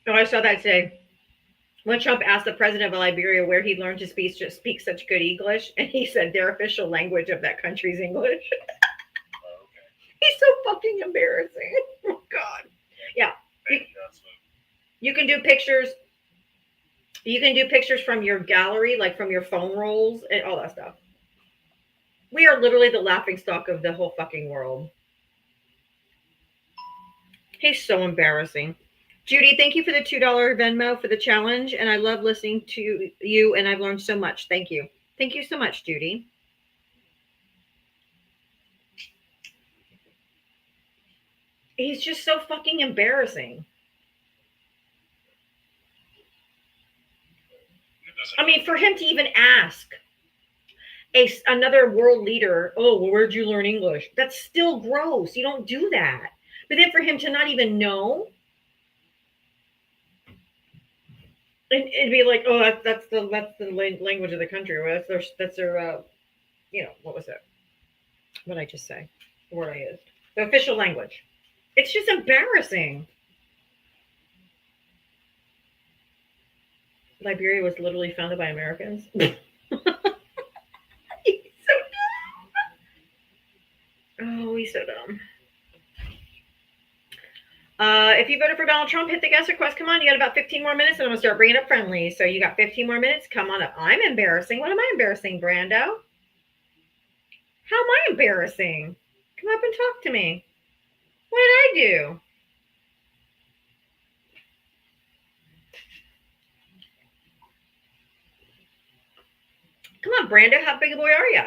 Speaker 2: Oh, I saw that today. When Trump asked the president of Liberia where he learned to speak such good English, and he said their official language of that country's English.
Speaker 6: Oh, okay.
Speaker 2: He's so fucking embarrassing. Oh, God. Yeah.
Speaker 6: Thank you, Oslo.
Speaker 2: You can do pictures. You can do pictures from your gallery, like from your phone rolls and all that stuff. We are literally the laughingstock of the whole fucking world. He's so embarrassing. Judy, thank you for the $2 Venmo for the challenge. And I love listening to you, and I've learned so much. Thank you. Thank you so much, Judy. He's just so fucking embarrassing. I mean, for him to even ask another world leader, oh, well, where'd you learn English? That's still gross. You don't do that. But then for him to not even know, and it'd be like, oh, that's the language of the country, or that's their what was it? What did I just say? The word I used, the official language. It's just embarrassing. Liberia was literally founded by Americans. He's so dumb. Oh, he's so dumb. If you voted for Donald Trump, hit the guest request. Come on, you got about 15 more minutes, and I'm gonna start bringing up friendlies. So you got 15 more minutes. Come on up. I'm embarrassing. What am I embarrassing, Brando? How am I embarrassing? Come up and talk to me. What did I do? Come on, Brando. How big a boy are you?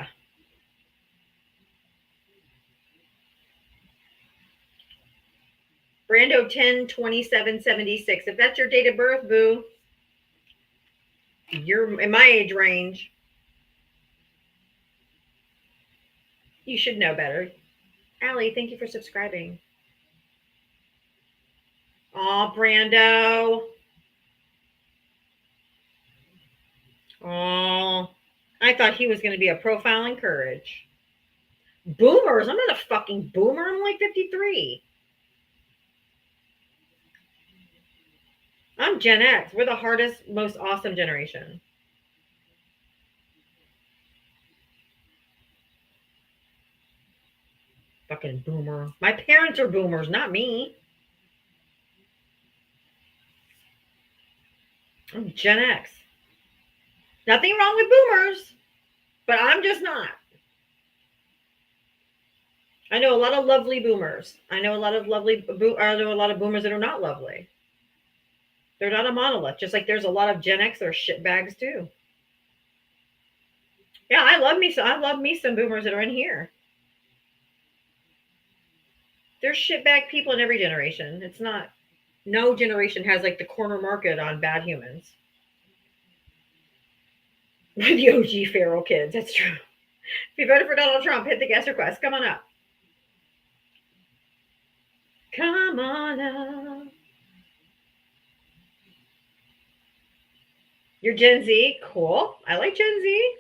Speaker 2: Brando 10/27/76. If that's your date of birth, boo, you're in my age range. You should know better. Allie, thank you for subscribing. Aw, Brando. Aw. I thought he was going to be a profile in courage. Boomers. I'm not a fucking boomer. I'm like 53. I'm Gen X. We're the hardest, most awesome generation. Fucking boomer. My parents are boomers, not me. I'm Gen X. Nothing wrong with boomers, but I'm just not. I know a lot of lovely boomers. I know a lot of boomers that are not lovely. They're not a monolith. Just like there's a lot of Gen X that are shitbags too. Yeah, I love me some boomers that are in here. There's shitbag people in every generation. It's not. No generation has like the corner market on bad humans. The OG feral kids. That's true. If you voted for Donald Trump, hit the guest request. Come on up. Come on up. You're Gen Z. Cool. I like Gen Z.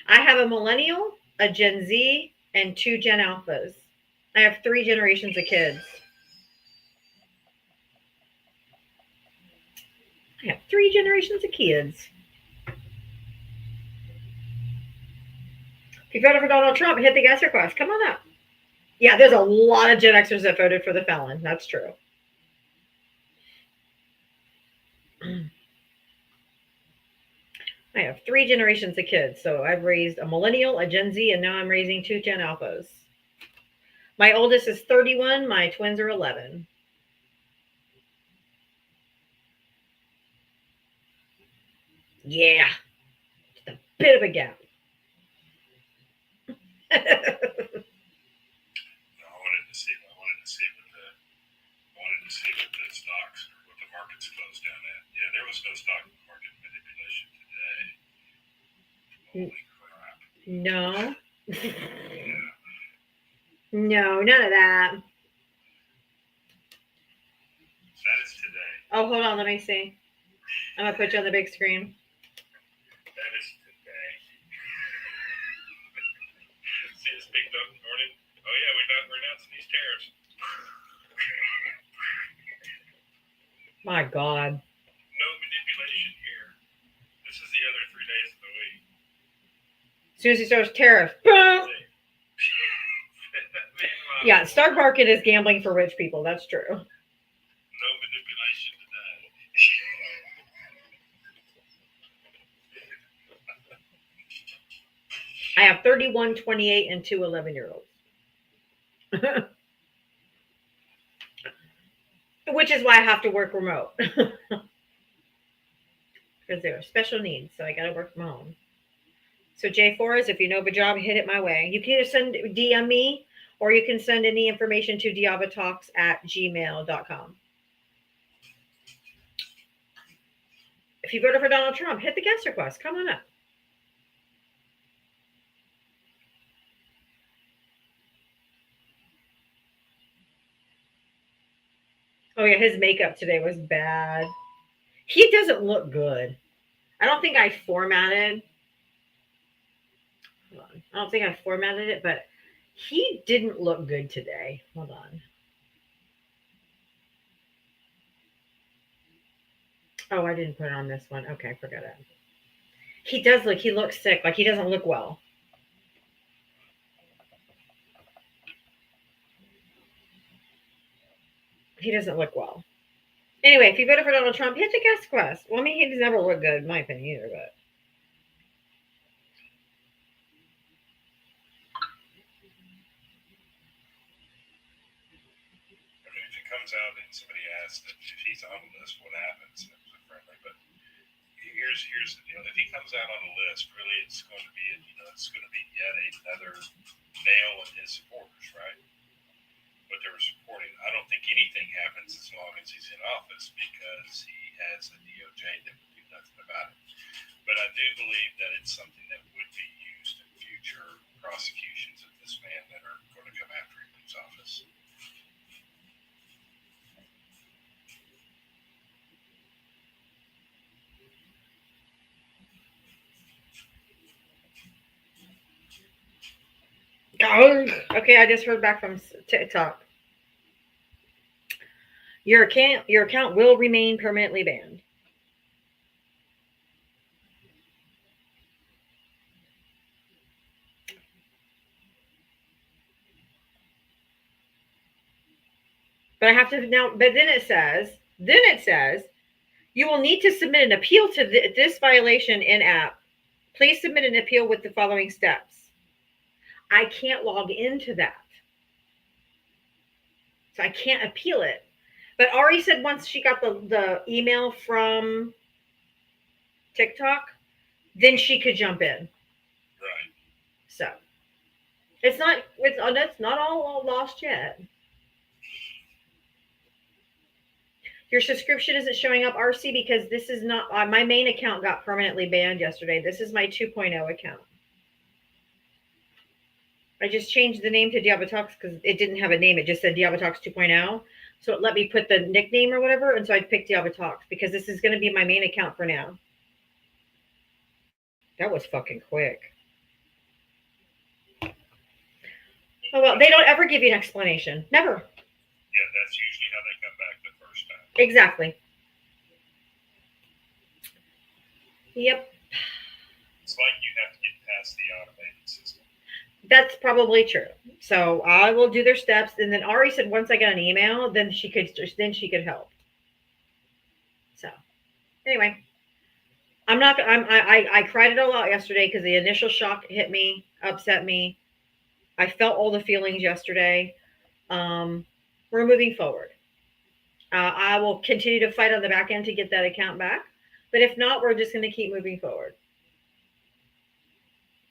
Speaker 2: I have a millennial, a Gen Z, and 2 Gen Alphas. I have 3 generations of kids. I have 3 generations of kids. If you voted for Donald Trump, hit the guest request. Come on up. Yeah, there's a lot of Gen Xers that voted for the felon. That's true. I have 3 generations of kids. So I've raised a millennial, a Gen Z, and now I'm raising 2 Gen Alphas. My oldest is 31. My twins are 11. Yeah. Just a bit of a gap.
Speaker 6: I wanted to see what the stocks or what the markets closed down at. Yeah, there was no stock market manipulation today. Holy crap.
Speaker 2: No.
Speaker 6: Yeah.
Speaker 2: No, none of that.
Speaker 6: That is today.
Speaker 2: Oh, hold on. Let me see. I'm going to put you on the big screen.
Speaker 6: That is today. See this big dump morning? Oh yeah, we're announcing these tariffs.
Speaker 2: My God.
Speaker 6: No manipulation here. This is the other 3 days of the week.
Speaker 2: As soon as he starts tariffs, boom. Yeah, stock market is gambling for rich people. That's true.
Speaker 6: No manipulation today.
Speaker 2: I have 31, 28, and 2 11-year-olds. Which is why I have to work remote. Because they're special needs, so I got to work from home. So J4 is, if you know of a job, hit it my way. You can either DM me, or you can send any information to diavatalks@gmail.com. If you voted for Donald Trump, hit the guest request. Come on up. Oh yeah, his makeup today was bad. He doesn't look good. I don't think I formatted. Hold on. I don't think I formatted it, but he didn't look good today. Hold on. Oh, I didn't put it on this one. Okay, forget it. He does look, he looks sick. Like he doesn't look well. He doesn't look well. Anyway, if you voted for Donald Trump, hit the guest quest. Well, I mean, he does never look good, in my opinion, either, but.
Speaker 6: I mean, if it comes out and somebody asks if he's on the list, what happens? It was friendly, but here's the deal. If he comes out on the list, really, it's going to be it's going to be yet another nail in his supporters, right? But they were supporting. I don't think anything happens as long as he's in office because he has a DOJ that would do nothing about it. But I do believe that it's something that would be used in future prosecutions of this man that are going to come after he leaves office.
Speaker 2: Oh, okay, I just heard back from TikTok. Your account will remain permanently banned. But I have to now. But then it says, you will need to submit an appeal to this violation in app. Please submit an appeal with the following steps. I can't log into that, so I can't appeal it. But Ari said once she got the email from TikTok, then she could jump in.
Speaker 6: Right.
Speaker 2: So it's not all lost yet. Your subscription isn't showing up, RC, because this is not my main account got permanently banned yesterday. This is my 2.0 account. I just changed the name to Diavatalks because it didn't have a name. It just said Diavatalks 2.0. So it let me put the nickname or whatever. And so I picked Diavatalks because this is going to be my main account for now. That was fucking quick. Oh, well, they don't ever give you an explanation. Never.
Speaker 6: Yeah, that's usually how they come back the first time.
Speaker 2: Exactly. Yep.
Speaker 6: It's like you have to get past the automated system.
Speaker 2: That's probably true. So I will do their steps. And then Ari said once I got an email, then she could help. So anyway, I cried it all out yesterday because the initial shock hit me, upset me. I felt all the feelings yesterday. We're moving forward. I will continue to fight on the back end to get that account back. But if not, we're just going to keep moving forward.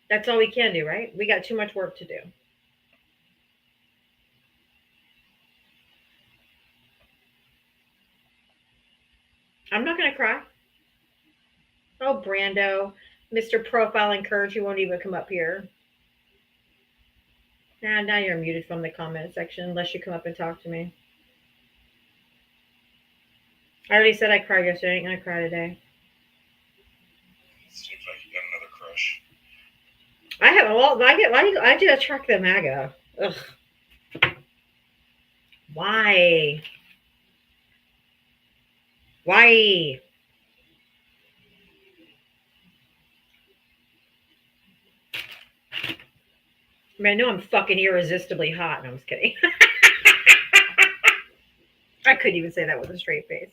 Speaker 2: That's all we can do, right? We got too much work to do. I'm not going to cry. Oh, Brando, Mr. Profile Encourage, you won't even come up here. Now you're muted from the comment section unless you come up and talk to me. I already said I cried yesterday. I ain't gonna cry today.
Speaker 6: It seems like you got another crush.
Speaker 2: I have. Well, I do attract the MAGA. Ugh. Why? Why? I mean, I know I'm fucking irresistibly hot. No, I'm just kidding. I couldn't even say that with a straight face.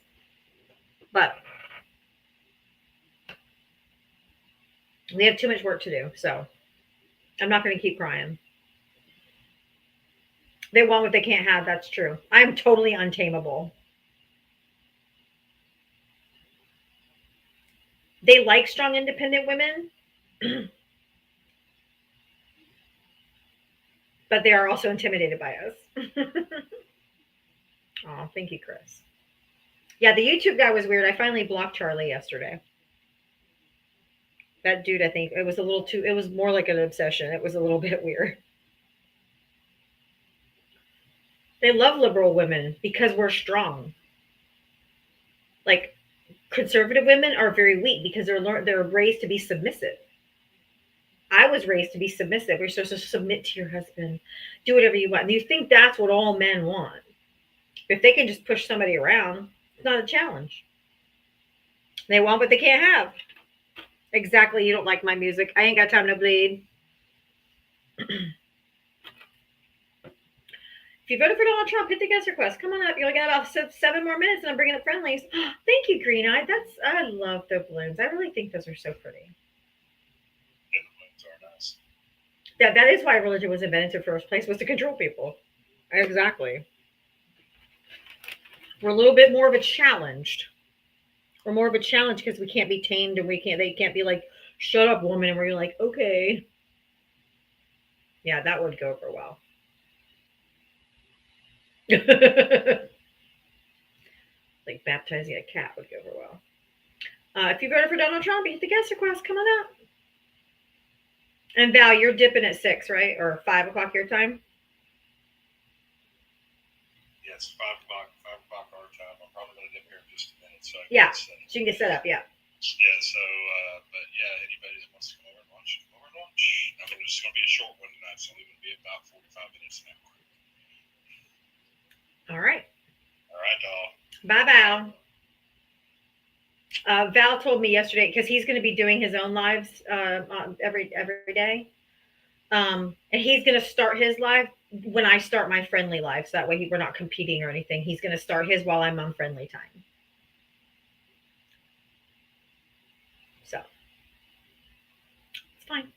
Speaker 2: But we have too much work to do, so I'm not going to keep crying. They want what they can't have. That's true. I'm totally untamable. They like strong, independent women. but they are also intimidated by us. Oh, thank you, Chris. Yeah, the YouTube guy was weird. I finally blocked Charlie yesterday. That dude, I think it was a little too, it was more like an obsession. It was a little bit weird. They love liberal women because we're strong. Like conservative women are very weak because they're raised to be submissive. I was raised to be submissive. You're supposed to submit to your husband, do whatever you want. And you think that's what all men want. If they can just push somebody around, it's not a challenge. They want what they can't have. Exactly. You don't like my music. I ain't got time to bleed. If you voted for Donald Trump, hit the guest request. Come on up. You're looking at about 7 more minutes, and I'm bringing up friendlies. Thank you, Green Eye. I love the balloons. I really think those are so pretty.
Speaker 6: Yeah, the balloons are nice.
Speaker 2: Yeah, that is why religion was invented in the first place, was to control people. Exactly. We're a little bit more of a challenge. We're more of a challenge because we can't be tamed, and they can't be like, shut up, woman, and we're like, okay. Yeah, that would go over well. Like baptizing a cat would go over well. If you voted for Donald Trump, you hit the guest request. Come on up. And Val, you're dipping at 6, right? Or 5 o'clock your time?
Speaker 6: Yes, 5 o'clock our time. I'm probably going to dip here in just a minute. So
Speaker 2: Yeah, so you can get set up, yeah.
Speaker 6: Yeah, so, but yeah, anybody that wants to come over and watch, come over and watch. I mean, it's going to be a short one tonight. It's only going to be about 45 minutes an hour.
Speaker 2: All right.
Speaker 6: All right, doll.
Speaker 2: Bye, Val. Val told me yesterday, because he's going to be doing his own lives every day. And he's going to start his live when I start my friendly live. So that way we're not competing or anything. He's going to start his while I'm on friendly time. So it's fine.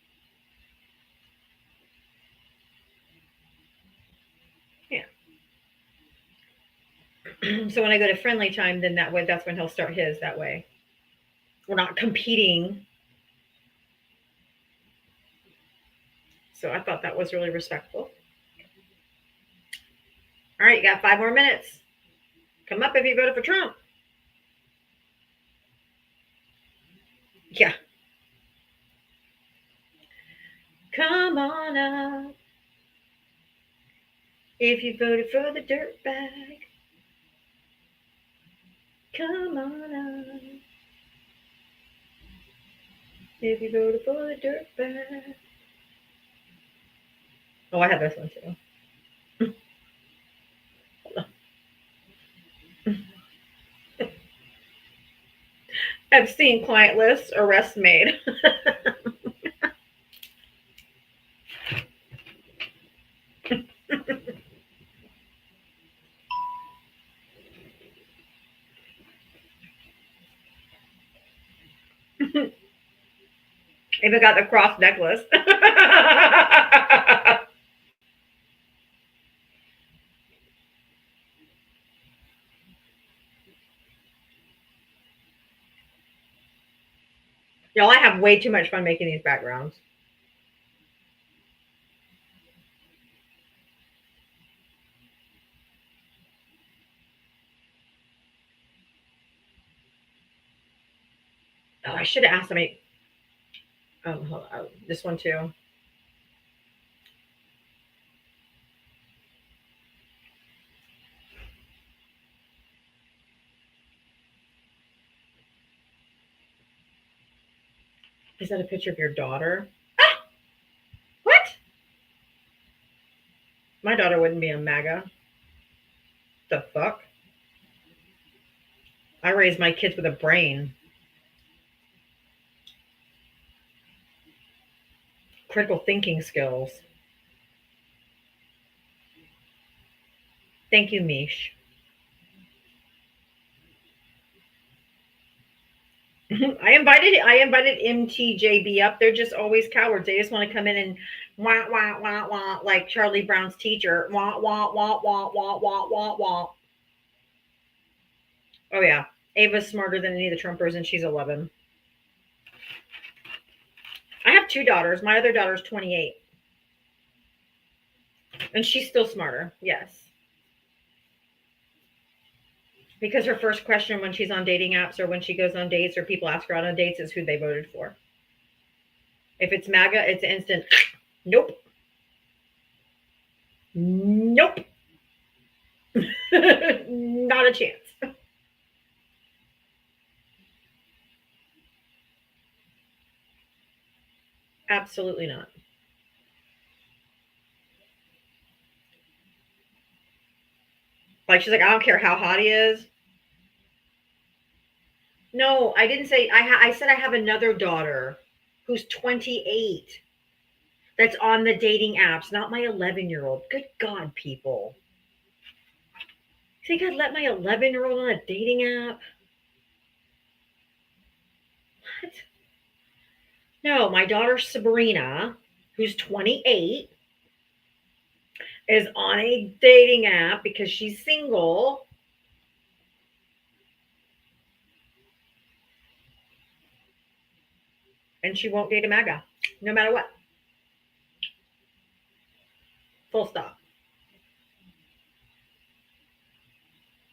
Speaker 2: Yeah. So when I go to friendly time, then that's when he'll start his. That way we're not competing. So I thought that was really respectful. All right, you got 5 more minutes. Come up if you voted for Trump. Yeah. Come on up if you voted for the dirtbag. Come on up if you voted for the dirtbag. Oh, I have this one too. Epstein client list, arrest made. Even got the cross necklace. Y'all, I have way too much fun making these backgrounds. Oh, I should have asked them. Hold on. This one too. Is that a picture of your daughter? Ah! What? My daughter wouldn't be a MAGA. The fuck? I raised my kids with a brain. Critical thinking skills. Thank you, Mish. I invited MTJB up. They're just always cowards. They just want to come in and wah wah wah wah like Charlie Brown's teacher. Wah wah wah wah wah wah wah wah. Oh yeah, Ava's smarter than any of the Trumpers, and she's 11. I have 2 daughters. My other daughter's 28. And she's still smarter. Yes. Because her first question when she's on dating apps or when she goes on dates or people ask her out on dates is who they voted for. If it's MAGA, it's instant. Nope. Nope. Not a chance. Absolutely not. Like she's like, I don't care how hot he is. No, I didn't say. I said I have another daughter who's 28 that's on the dating apps, not my 11-year-old. Good God, people. You think I'd let my 11-year-old on a dating app? What? No, my daughter Sabrina, who's 28, is on a dating app because she's single. And she won't date a MAGA, no matter what. Full stop.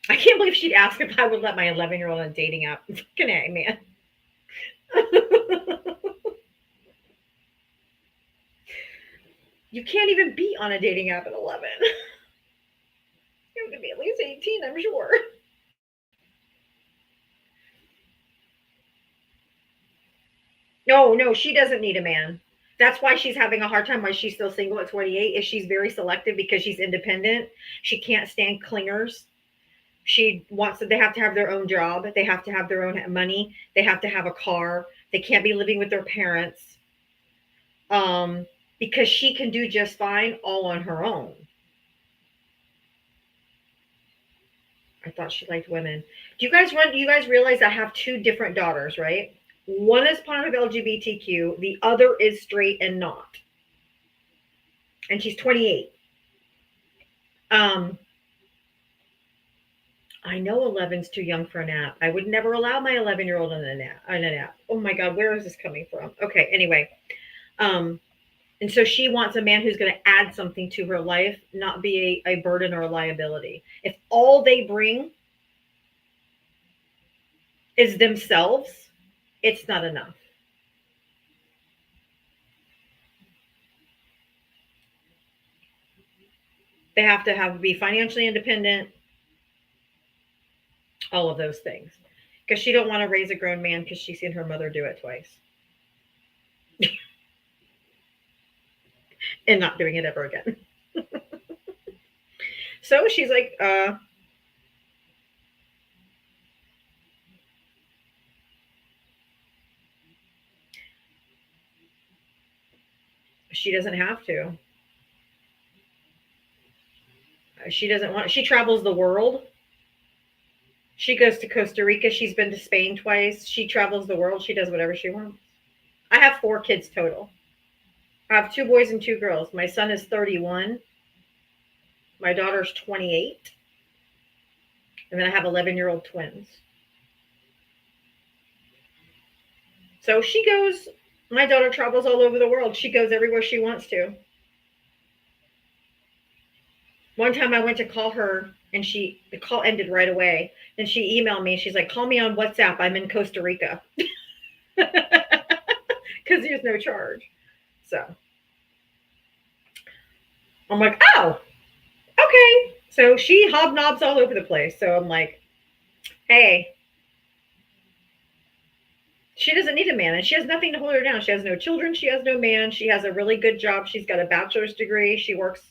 Speaker 2: I can't believe she'd ask if I would let my 11-year-old on a dating app. Fucking A, man. You can't even be on a dating app at 11. You could be at least 18, I'm sure. No, she doesn't need a man. That's why she's having a hard time. Why she's still single at 28 is she's very selective because she's independent. She can't stand clingers. She wants that they have to have their own job. They have to have their own money. They have to have a car. They can't be living with their parents. Because she can do just fine all on her own. I thought she liked women. Do you guys realize I have two different daughters, right? One is part of LGBTQ, the other is straight and not. And she's 28. I know 11's too young for an app. I would never allow my 11-year-old on an app. Oh my God, where is this coming from? Okay, anyway. And so she wants a man who's going to add something to her life, not be a burden or a liability. If all they bring is themselves, it's not enough. They have to be financially independent, all of those things. Because she don't want to raise a grown man because she's seen her mother do it twice. And not doing it ever again. So she's like, she doesn't have to. She doesn't want, she travels the world. She goes to Costa Rica. She's been to Spain twice. She travels the world. She does whatever she wants. I have 4 kids total. I have 2 boys and 2 girls. My son is 31. My daughter's 28. And then I have 11-year-old twins. So she goes, my daughter travels all over the world. She goes everywhere she wants to. One time I went to call her and the call ended right away. And she emailed me. She's like, call me on WhatsApp. I'm in Costa Rica. Because there's no charge. So I'm like, oh, okay. So she hobnobs all over the place. So I'm like, hey, she doesn't need a man. And she has nothing to hold her down. She has no children. She has no man. She has a really good job. She's got a bachelor's degree. She works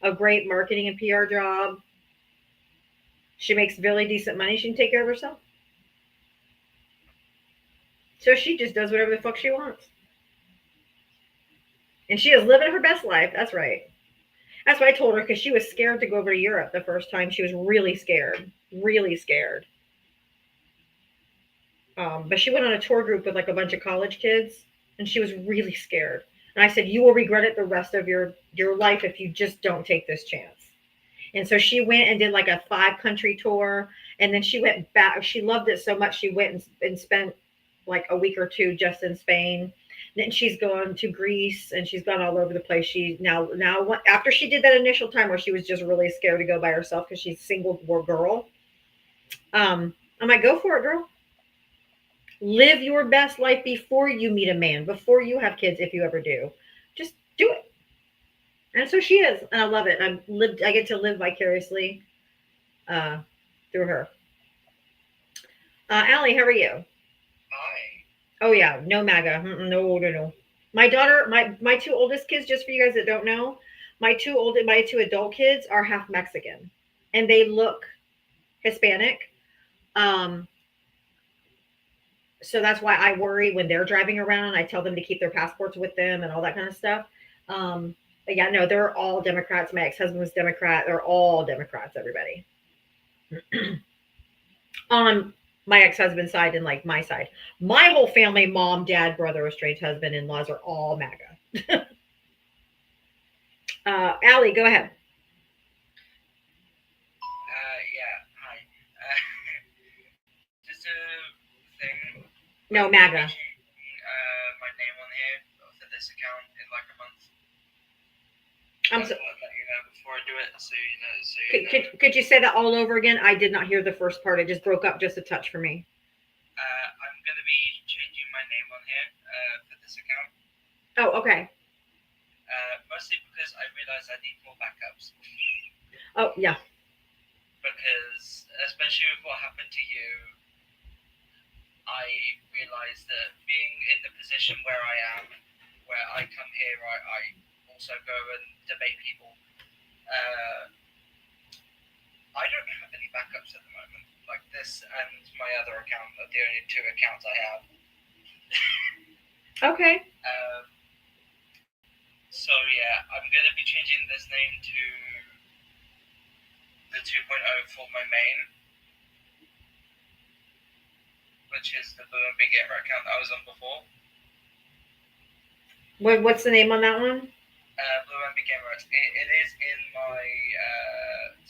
Speaker 2: a great marketing and PR job. She makes really decent money. She can take care of herself. So she just does whatever the fuck she wants. And she is living her best life. That's right. That's what I told her because she was scared to go over to Europe the first time. She was really scared. Really scared. But she went on a tour group with like a bunch of college kids. And she was really scared. And I said, you will regret it the rest of your life if you just don't take this chance. And so she went and did like a 5-country tour. And then she went back. She loved it so much. She went and spent like a week or 2 just in Spain. Then she's gone to Greece and she's gone all over the place. She now after she did that initial time where she was just really scared to go by herself because she's a single girl. I'm like, go for it, girl. Live your best life before you meet a man, before you have kids, if you ever do. Just do it. And so she is, and I love it. I get to live vicariously through her. Allie, how are you?
Speaker 9: Hi.
Speaker 2: Oh yeah, no MAGA. No. My daughter, my two oldest kids, just for you guys that don't know, my two adult kids are half Mexican, and they look Hispanic. So that's why I worry when they're driving around. I tell them to keep their passports with them and all that kind of stuff. But yeah, no, they're all Democrats. My ex-husband was Democrat. They're all Democrats, everybody. On my ex-husband's side and like my side. My whole family, mom, dad, brother, estranged husband, in-laws are all MAGA. Allie, go ahead.
Speaker 9: Yeah, hi. Just a thing.
Speaker 2: No, MAGA.
Speaker 9: My name on here for this account in like a month.
Speaker 2: I'm so,
Speaker 9: I'll let you know before I do it, so you know.
Speaker 2: could you say that all over again? I did not hear the first part. It just broke up just a touch for me.
Speaker 9: I'm going to be changing my name on here for this account.
Speaker 2: Oh, okay.
Speaker 9: Mostly because I realize I need more backups.
Speaker 2: Oh, yeah.
Speaker 9: Because, especially with what happened to you, I realized that being in the position where I am, where I come here, I also go and debate people. I don't have any backups at the moment. Like this and my other account are the only two accounts I have.
Speaker 2: Okay.
Speaker 9: So yeah, I'm going to be changing this name to the 2.0 for my main, which is the Blue and Big Gamer account that I was on before.
Speaker 2: What's the name on that one?
Speaker 9: Blue and Big Gamer. It is in my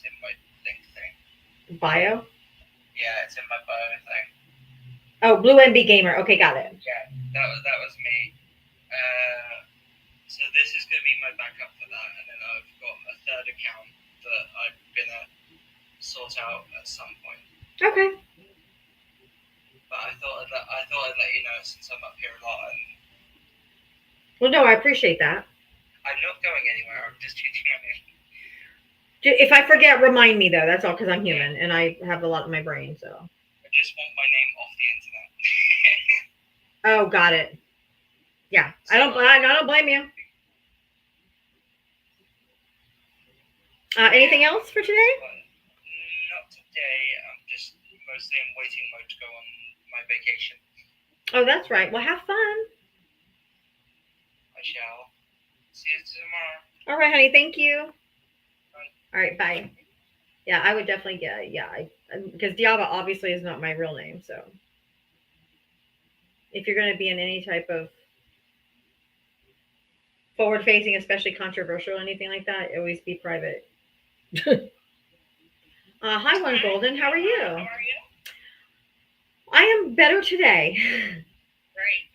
Speaker 9: thing.
Speaker 2: Bio?
Speaker 9: Yeah, it's in my bio thing.
Speaker 2: Oh, Blue MB Gamer. Okay, got it.
Speaker 9: Yeah, that was me. So this is going to be my backup for that, and then I've got a third account that I'm gonna sort out at some point.
Speaker 2: Okay.
Speaker 9: But I thought I'd let you know since I'm up here a lot, and
Speaker 2: Well, no, I appreciate that.
Speaker 9: I'm not going anywhere. I'm just changing my name.
Speaker 2: If I forget, remind me though. That's all, because I'm human and I have a lot in my brain. So.
Speaker 9: I just want my name off the internet.
Speaker 2: Oh, got it. Yeah, I don't blame you. Anything else for today?
Speaker 9: Not today. I'm just mostly in waiting mode to go on my vacation.
Speaker 2: Oh, that's right. Well, have fun.
Speaker 9: I shall. See you tomorrow.
Speaker 2: All right, honey. Thank you.
Speaker 9: Bye.
Speaker 2: All right, bye. Yeah, I would definitely get. Yeah, because Diava obviously is not my real name. So, if you're going to be in any type of forward-facing, especially controversial, anything like that, always be private. Hi, One Golden. How are you?
Speaker 4: How are you?
Speaker 2: I am better today.
Speaker 4: Great.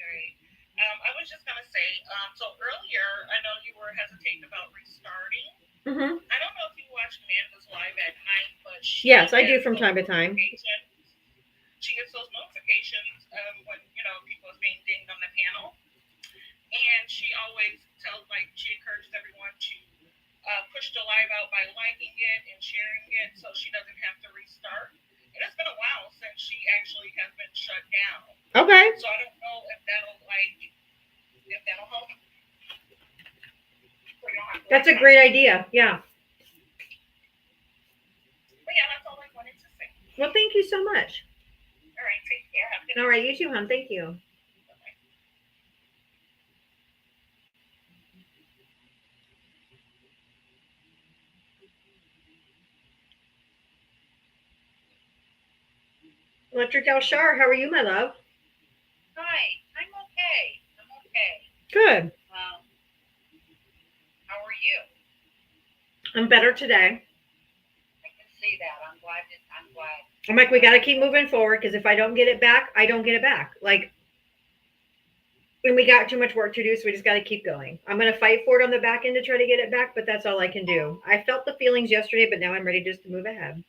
Speaker 4: I was just going to say, so earlier, I know you were hesitating about restarting.
Speaker 2: Mm-hmm.
Speaker 4: I don't know if you watch Amanda's live at night, but
Speaker 2: Yes, I do from time to time.
Speaker 4: She gets those notifications when, people are being dinged on the panel. And she always she encourages everyone to push the live out by liking it and sharing it so she doesn't have to restart. And it's been a while since she actually has been shut down.
Speaker 2: Okay.
Speaker 4: So I don't know if that'll help.
Speaker 2: That's a great idea. Yeah.
Speaker 4: But yeah, that's all I wanted to say.
Speaker 2: Well, thank you so much.
Speaker 4: All right, take care. Have a good
Speaker 2: All right, you too, hon. Thank you. Electric El Shar, how are you, my love?
Speaker 4: Hi, I'm okay.
Speaker 2: Good.
Speaker 4: How are you?
Speaker 2: I'm better today.
Speaker 4: I can see that. I'm glad.
Speaker 2: I'm like, we got to keep moving forward because if I don't get it back, I don't get it back. Like, And we got too much work to do, so we just got to keep going. I'm going to fight for it on the back end to try to get it back, but that's all I can do. I felt the feelings yesterday, but now I'm ready just to move ahead.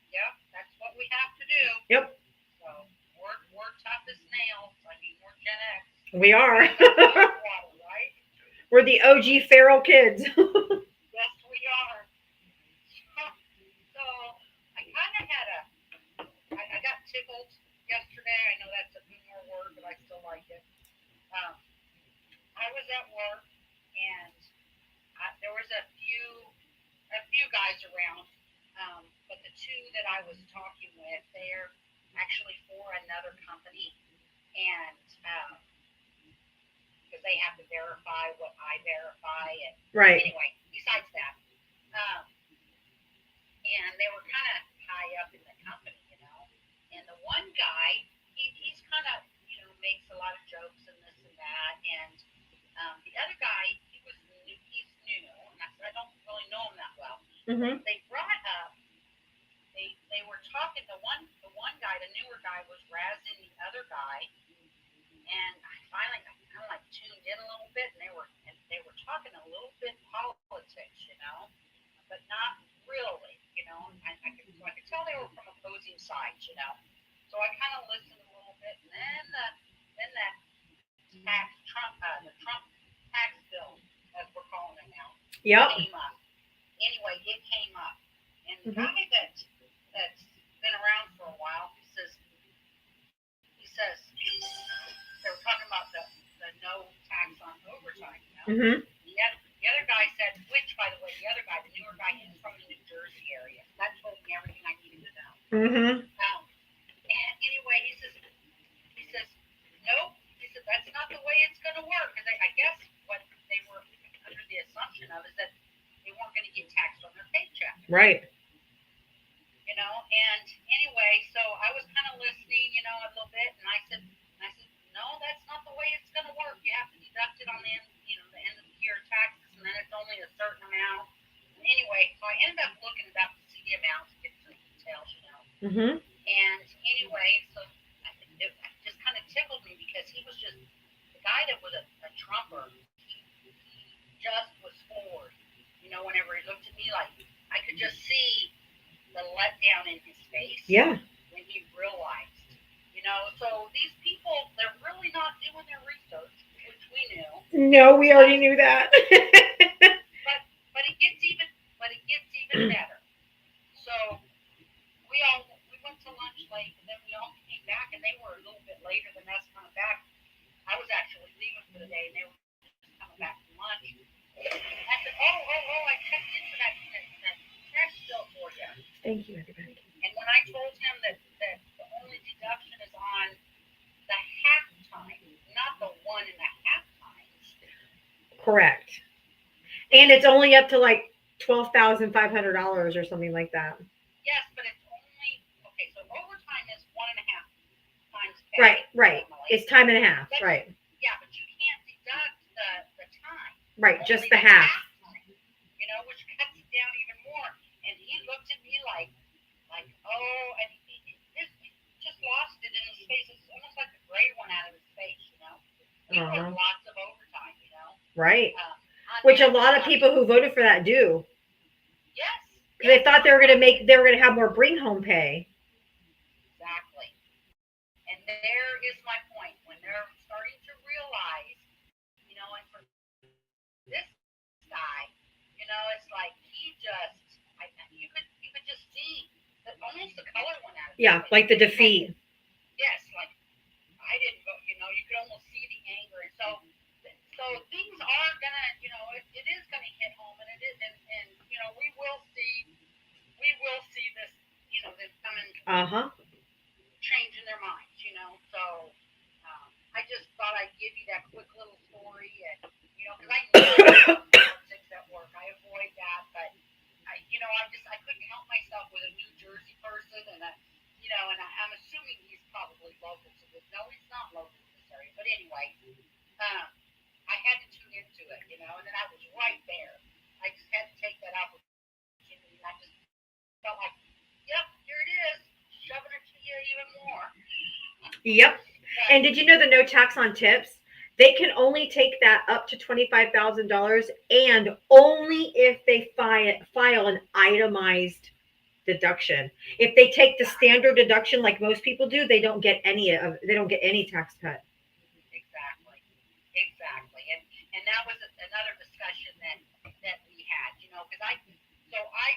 Speaker 8: Yep, that's what we have to do.
Speaker 2: Yep,
Speaker 8: So we're tough as nails. I mean, we're Gen X.
Speaker 2: we are.
Speaker 8: Water, right?
Speaker 2: We're the OG feral kids.
Speaker 8: Yes, we are. So I kind of had I got tickled yesterday. I know that's a boomer word, but I still like it. I was at work and there was a few guys around, but the two that I was talking with, they're actually for another company, and because they have to verify what I verify, and
Speaker 2: Right.
Speaker 8: anyway, besides that, and they were kind of high up in the company, you know. And the one guy, he's kind of, you know, makes a lot of jokes and this and that. And the other guy, he's new, and I don't really know him that well.
Speaker 2: Mm-hmm.
Speaker 8: They brought up, they were talking. The one guy, the newer guy, was razzing the other guy, and I finally kind of like tuned in a little bit, and they were talking a little bit politics, you know, but not really, you know. I could tell they were from opposing sides, you know. So I kind of listened a little bit, and then that the Trump tax bill, as we're calling it now,
Speaker 2: Yep.
Speaker 8: came up. Anyway, it came up, and the
Speaker 2: Mhm.
Speaker 8: guy that's been around for a while, he says they were talking about the no tax on overtime, you know.
Speaker 2: Mm-hmm.
Speaker 8: The other guy said, which, by the way, the other guy, the newer guy, is from the New Jersey area. That told me everything I needed to know.
Speaker 2: Mm-hmm.
Speaker 8: And anyway, he says, nope. He said, that's not the way it's going to work. Because I guess what they were under the assumption of is that they weren't going to get taxed on their paycheck.
Speaker 2: Right.
Speaker 8: You know, and anyway, so I was kind of listening, you know, a little bit, and I said, no, that's not the way it's going to work. You have to deduct it on the end, you know, the end of the year taxes, and then it's only a certain amount. And anyway, so I ended up looking about to see the amounts, get some details, you know.
Speaker 2: Mm-hmm.
Speaker 8: And anyway, so it just kind of tickled me because he was just the guy that was a Trumper. He just was forward, you know. Whenever he looked at me, like I could just see the letdown in his face.
Speaker 2: Yeah.
Speaker 8: When he realized, you know, so these people, they're really not doing their research, which we knew.
Speaker 2: No, we already knew that.
Speaker 8: But it gets even better. So we went to lunch late, and then we all came back, and they were a little bit later than us coming back. I was actually leaving for the day, and they were just coming back from lunch. I said, I checked into that tax bill for you.
Speaker 2: Thank you, everybody.
Speaker 8: And when I told him that the only deduction is on the half time, not the 1.5 times.
Speaker 2: Correct. And it's only up to like $12,500 or something like that.
Speaker 8: Yes, but it's only okay. So overtime is 1.5 times pay.
Speaker 2: Right.
Speaker 8: Normally.
Speaker 2: It's time and a half.
Speaker 8: But,
Speaker 2: right.
Speaker 8: Yeah, but you can't deduct the time.
Speaker 2: Right. Just
Speaker 8: Only
Speaker 2: the half.
Speaker 8: Time, you know, which cuts it down even more. And he looked at me like, oh, and he just lost it in his face. It's almost like the gray went out of his face, you know. He worked lots of overtime, you know.
Speaker 2: Right. Which a lot of people who voted for that do.
Speaker 8: Yes.
Speaker 2: Because they thought they were going to have more bring home pay.
Speaker 8: Exactly. And there is my point. When they're starting to realize, you know, and for this guy, you know, it's like he just, you could just see that almost the color went out of his
Speaker 2: Yeah,
Speaker 8: face.
Speaker 2: like the defeat.
Speaker 8: Yes, like I didn't vote, you know, you could almost see the anger. And so things are gonna, you know, it is gonna hit home, and it is, and you know, we will see this, you know, this coming, changing their minds, you know. So I just thought I'd give you that quick little story, and you know, because I know politics at work, I avoid that, but I couldn't help myself with a New Jersey person, and I'm assuming he's probably local to this. No, he's not local to this area, but anyway. I had to tune into it, you know, and then I was right there. I just had to take that opportunity, and I just felt like, yep, here it is, shoving it to you even more.
Speaker 2: Yep. And did you know the no tax on tips? They can only take that up to $25,000, and only if they file an itemized deduction. If they take the standard deduction like most people do, they don't get any tax cut.
Speaker 8: Exactly. And that was another discussion that we had, because I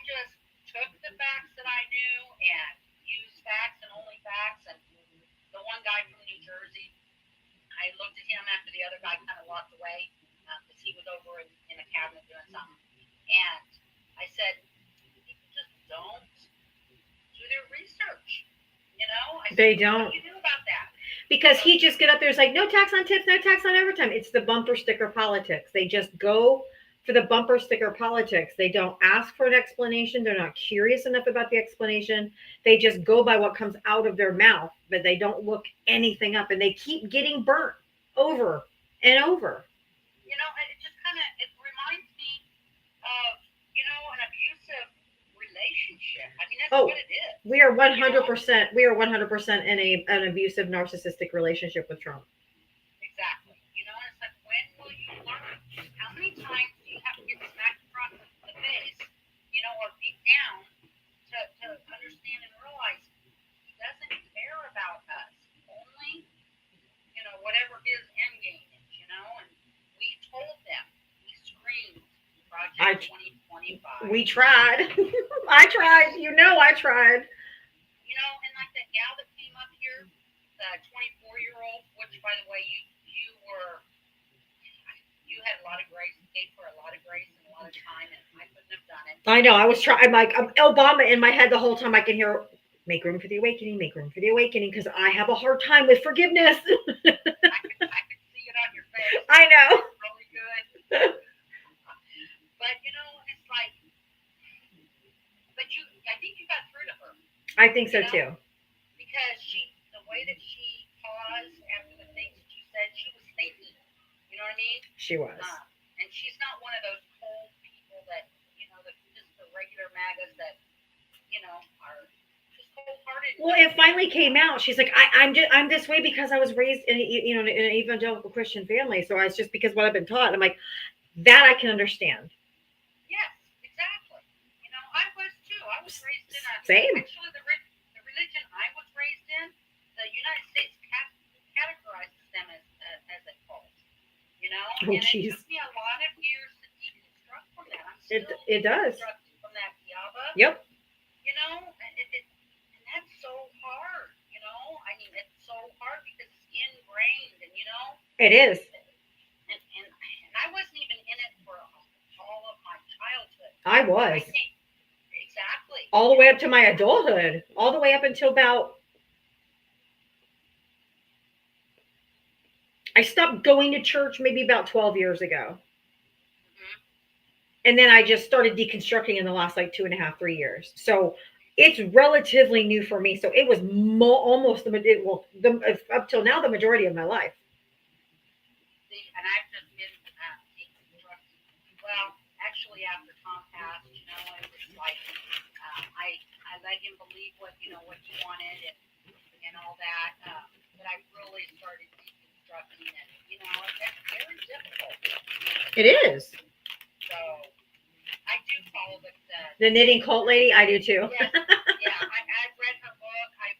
Speaker 8: just took the facts that I knew and used facts and only facts. And the one guy from New Jersey, I looked at him after the other guy kind of walked away because he was over in a cabinet doing something. And I said, people just don't do their research. I said,
Speaker 2: They don't.
Speaker 8: What do you do about that?
Speaker 2: Because he just get up there, it's like, no tax on tips, no tax on overtime. It's the bumper sticker politics. They just go for the bumper sticker politics. They don't ask for an explanation. They're not curious enough about the explanation. They just go by what comes out of their mouth, but they don't look anything up, and they keep getting burnt over and over.
Speaker 8: And it just it reminds me of, an abusive relationship. I mean, that's what it is.
Speaker 2: We are 100%. We are 100% in an abusive, narcissistic relationship with Trump.
Speaker 8: Exactly. It's like, when will you learn? How many times do you have to get smacked across the face, or beat down to understand and realize he doesn't care about us? Only, whatever his end game is, and we told them, we screamed, Project 2025.
Speaker 2: We tried. I tried. I tried.
Speaker 8: And like that gal that came up here, the 24-year-old, which, by the way, you had a lot of grace, paid for a lot of grace and a lot of time, and I couldn't have done it.
Speaker 2: I know. I was trying. I'm like, Obama in my head the whole time. I can hear, make room for the awakening, because I have a hard time with forgiveness.
Speaker 8: I could see it on your face.
Speaker 2: I know.
Speaker 8: It's really good. But, it's like, I think you got through to her.
Speaker 2: I think so too.
Speaker 8: Because the way that she paused after the things that you said, she was thinking. You know what I mean?
Speaker 2: She was.
Speaker 8: And she's not one of those cold people that, just the regular MAGAs that, are just cold-hearted.
Speaker 2: Well, it finally came out. She's like, I'm this way because I was raised in in an evangelical Christian family. So it's just because what I've been taught. I'm like, that I can understand.
Speaker 8: Yes, exactly. I was too. I was raised in
Speaker 2: Same.
Speaker 8: Actually, the religion I was raised in, the United States categorizes them as a cult.
Speaker 2: Oh,
Speaker 8: and
Speaker 2: geez.
Speaker 8: it took me a lot of years to deconstruct from that. I'm
Speaker 2: It
Speaker 8: still
Speaker 2: does.
Speaker 8: deconstructing from that Diava.
Speaker 2: Yep.
Speaker 8: And that's so hard. I mean, it's so hard because it's ingrained, and
Speaker 2: It is.
Speaker 8: And I wasn't even in it for all of my childhood.
Speaker 2: I was.
Speaker 8: Exactly.
Speaker 2: All the way up to my adulthood. All the way up until about. I stopped going to church maybe about 12 years ago.
Speaker 8: Mm-hmm.
Speaker 2: And then I just started deconstructing in the last 2.5, 3 years. So it's relatively new for me. So it was almost up till now, the majority of my life.
Speaker 8: See, and I've just been deconstructing. Well, actually, after Tom passed, it was like I let him believe what he wanted and all that. But I really started deconstructing it. It's very difficult.
Speaker 2: It is.
Speaker 8: So I do follow
Speaker 2: the knitting cult lady. I do too.
Speaker 8: Yeah, I've read her book. I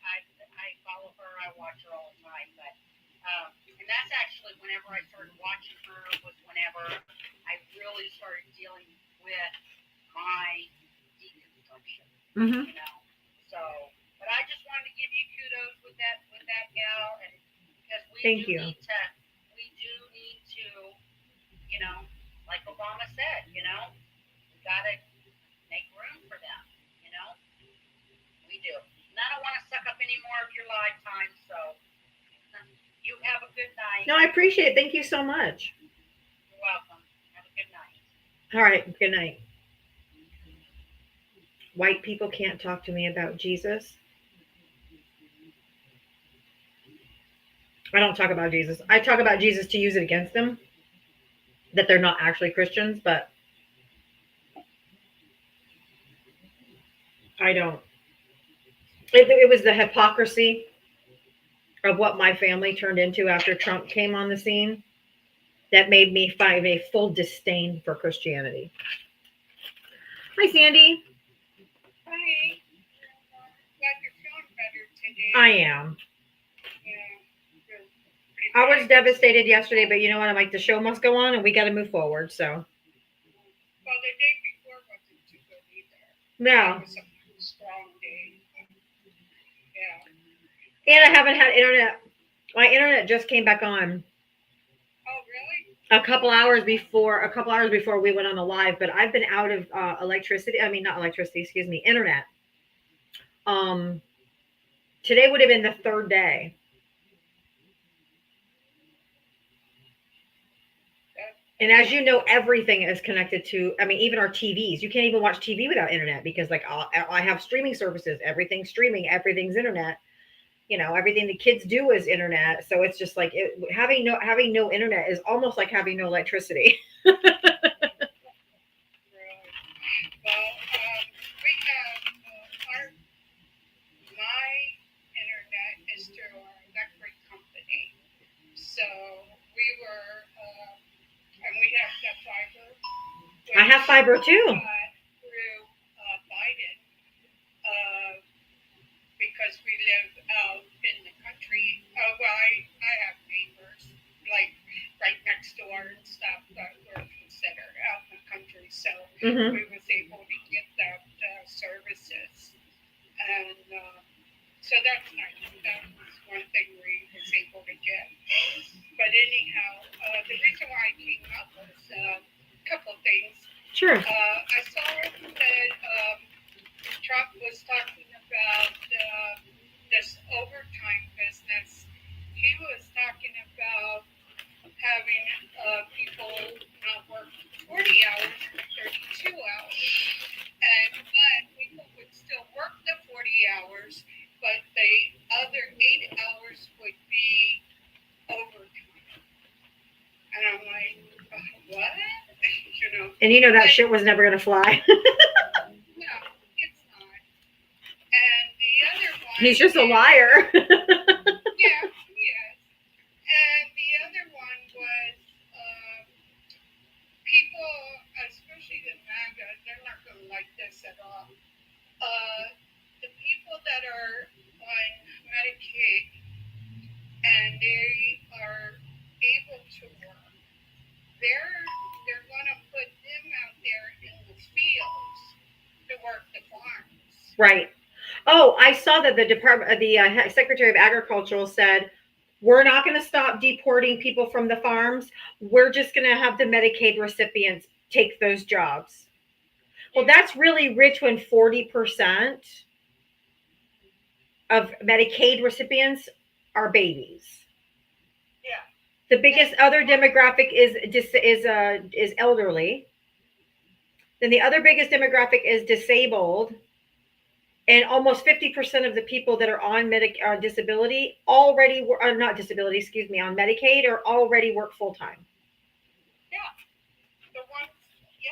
Speaker 8: follow her. I watch her all the time. But and that's actually whenever I started watching her was whenever I really started dealing with my deconstruction.
Speaker 2: Mm-hmm.
Speaker 8: So, but I just wanted to give you kudos with that gal, and because we
Speaker 2: Thank
Speaker 8: do
Speaker 2: you.
Speaker 8: need to, like Obama said, we gotta make room for them. We do. And I don't want to suck up any more of your lifetime, so you have a good night.
Speaker 2: No, I appreciate it. Thank you so much.
Speaker 8: You're welcome. Have a good night.
Speaker 2: All right. Good night. White people can't talk to me about Jesus. I don't talk about Jesus. I talk about Jesus to use it against them, that they're not actually Christians, but I don't. It was the hypocrisy of what my family turned into after Trump came on the scene. that made me find a full disdain for Christianity. Hi, Sandy.
Speaker 4: Hi. Glad you're feeling better today.
Speaker 2: I am.
Speaker 4: Yeah. Good.
Speaker 2: I was devastated yesterday, but you know what? I'm like, the show must go on and we got to move forward. So,
Speaker 4: Well, the day before wasn't too good either.
Speaker 2: yeah.
Speaker 4: It was a strong day. Yeah.
Speaker 2: And I haven't had internet. My internet just came back on
Speaker 4: Oh, really?
Speaker 2: a couple hours before we went on the live, but I've been out of electricity. I mean, not electricity, excuse me, internet. Today would have been the third day. And as you know, everything is connected to, I mean, even our TVs. You can't even watch TV without internet because, like, I have streaming services. Everything's streaming. Everything's internet. You know, everything the kids do is internet. So it's just like having no internet is almost like having no electricity.
Speaker 4: Really? Well, we have my internet is through our electric company. So we were, and we have the fiber.
Speaker 2: I have fiber too.
Speaker 4: Through Biden, because we live out in the country. Well, I have neighbors like right next door and stuff that were considered out in the country. So
Speaker 2: Mhm.
Speaker 4: we was able to get that services, and so that's nice. That was one thing we was able to get. But anyhow, the reason why I came up was a couple things.
Speaker 2: Sure.
Speaker 4: I saw that Trump was talking about this overtime business. He was talking about having people not work 40 hours or 32 hours. But people would still work the 40 hours, but the other 8 hours would be overtime. And I'm like, what? You know?
Speaker 2: And you know that shit was never going to fly.
Speaker 4: No, it's not. And the other one.
Speaker 2: He's just a liar.
Speaker 4: Yeah, he is. And the other one was people, especially the MAGA, they're not going to like this at all. The people that are on Medicaid and they are able to work, they're going to put them out there in the fields to work the farms.
Speaker 2: Right. Oh, I saw that the Secretary of Agriculture said, we're not going to stop deporting people from the farms. We're just going to have the Medicaid recipients take those jobs. Well, that's really rich when 40% of Medicaid recipients are babies.
Speaker 4: Yeah.
Speaker 2: The biggest other demographic is elderly. Then the other biggest demographic is disabled. And almost 50% of the people that are on disability already not disability, excuse me, on Medicaid or already work full time.
Speaker 4: Yeah, the ones, the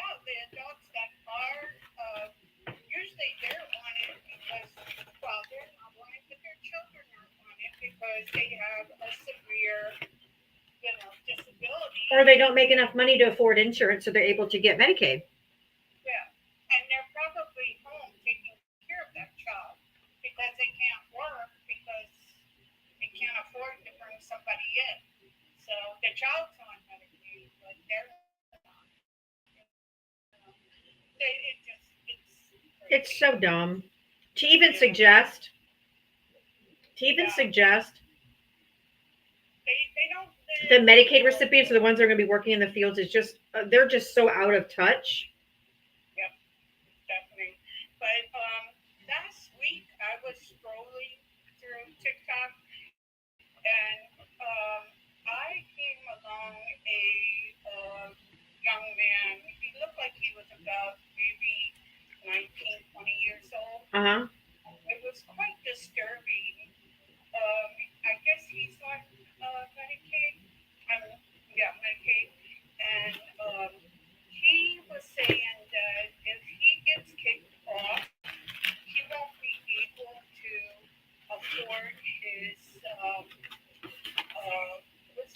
Speaker 4: adults that are usually they're on it because, well, they're not on it, but their children are on it because they have a severe, disability.
Speaker 2: Or they don't make enough money to afford insurance, so they're able to get Medicaid.
Speaker 4: Yeah, and they're probably home taking care of that child because they can't work because they can't afford to bring somebody in. So the child's on Medicaid, but they're not.
Speaker 2: It's so dumb to even suggest. They
Speaker 4: don't.
Speaker 2: The Medicaid recipients are the ones that are going to be working in the fields. Is just they're just so out of touch.
Speaker 4: Yep, definitely. But last week I was scrolling through TikTok and I came along a young man. He looked like he was about maybe 19, 20 years old. It was quite disturbing. I guess he's on Medicaid. Medicaid. And he was saying that if he gets kicked off, he won't be able to afford his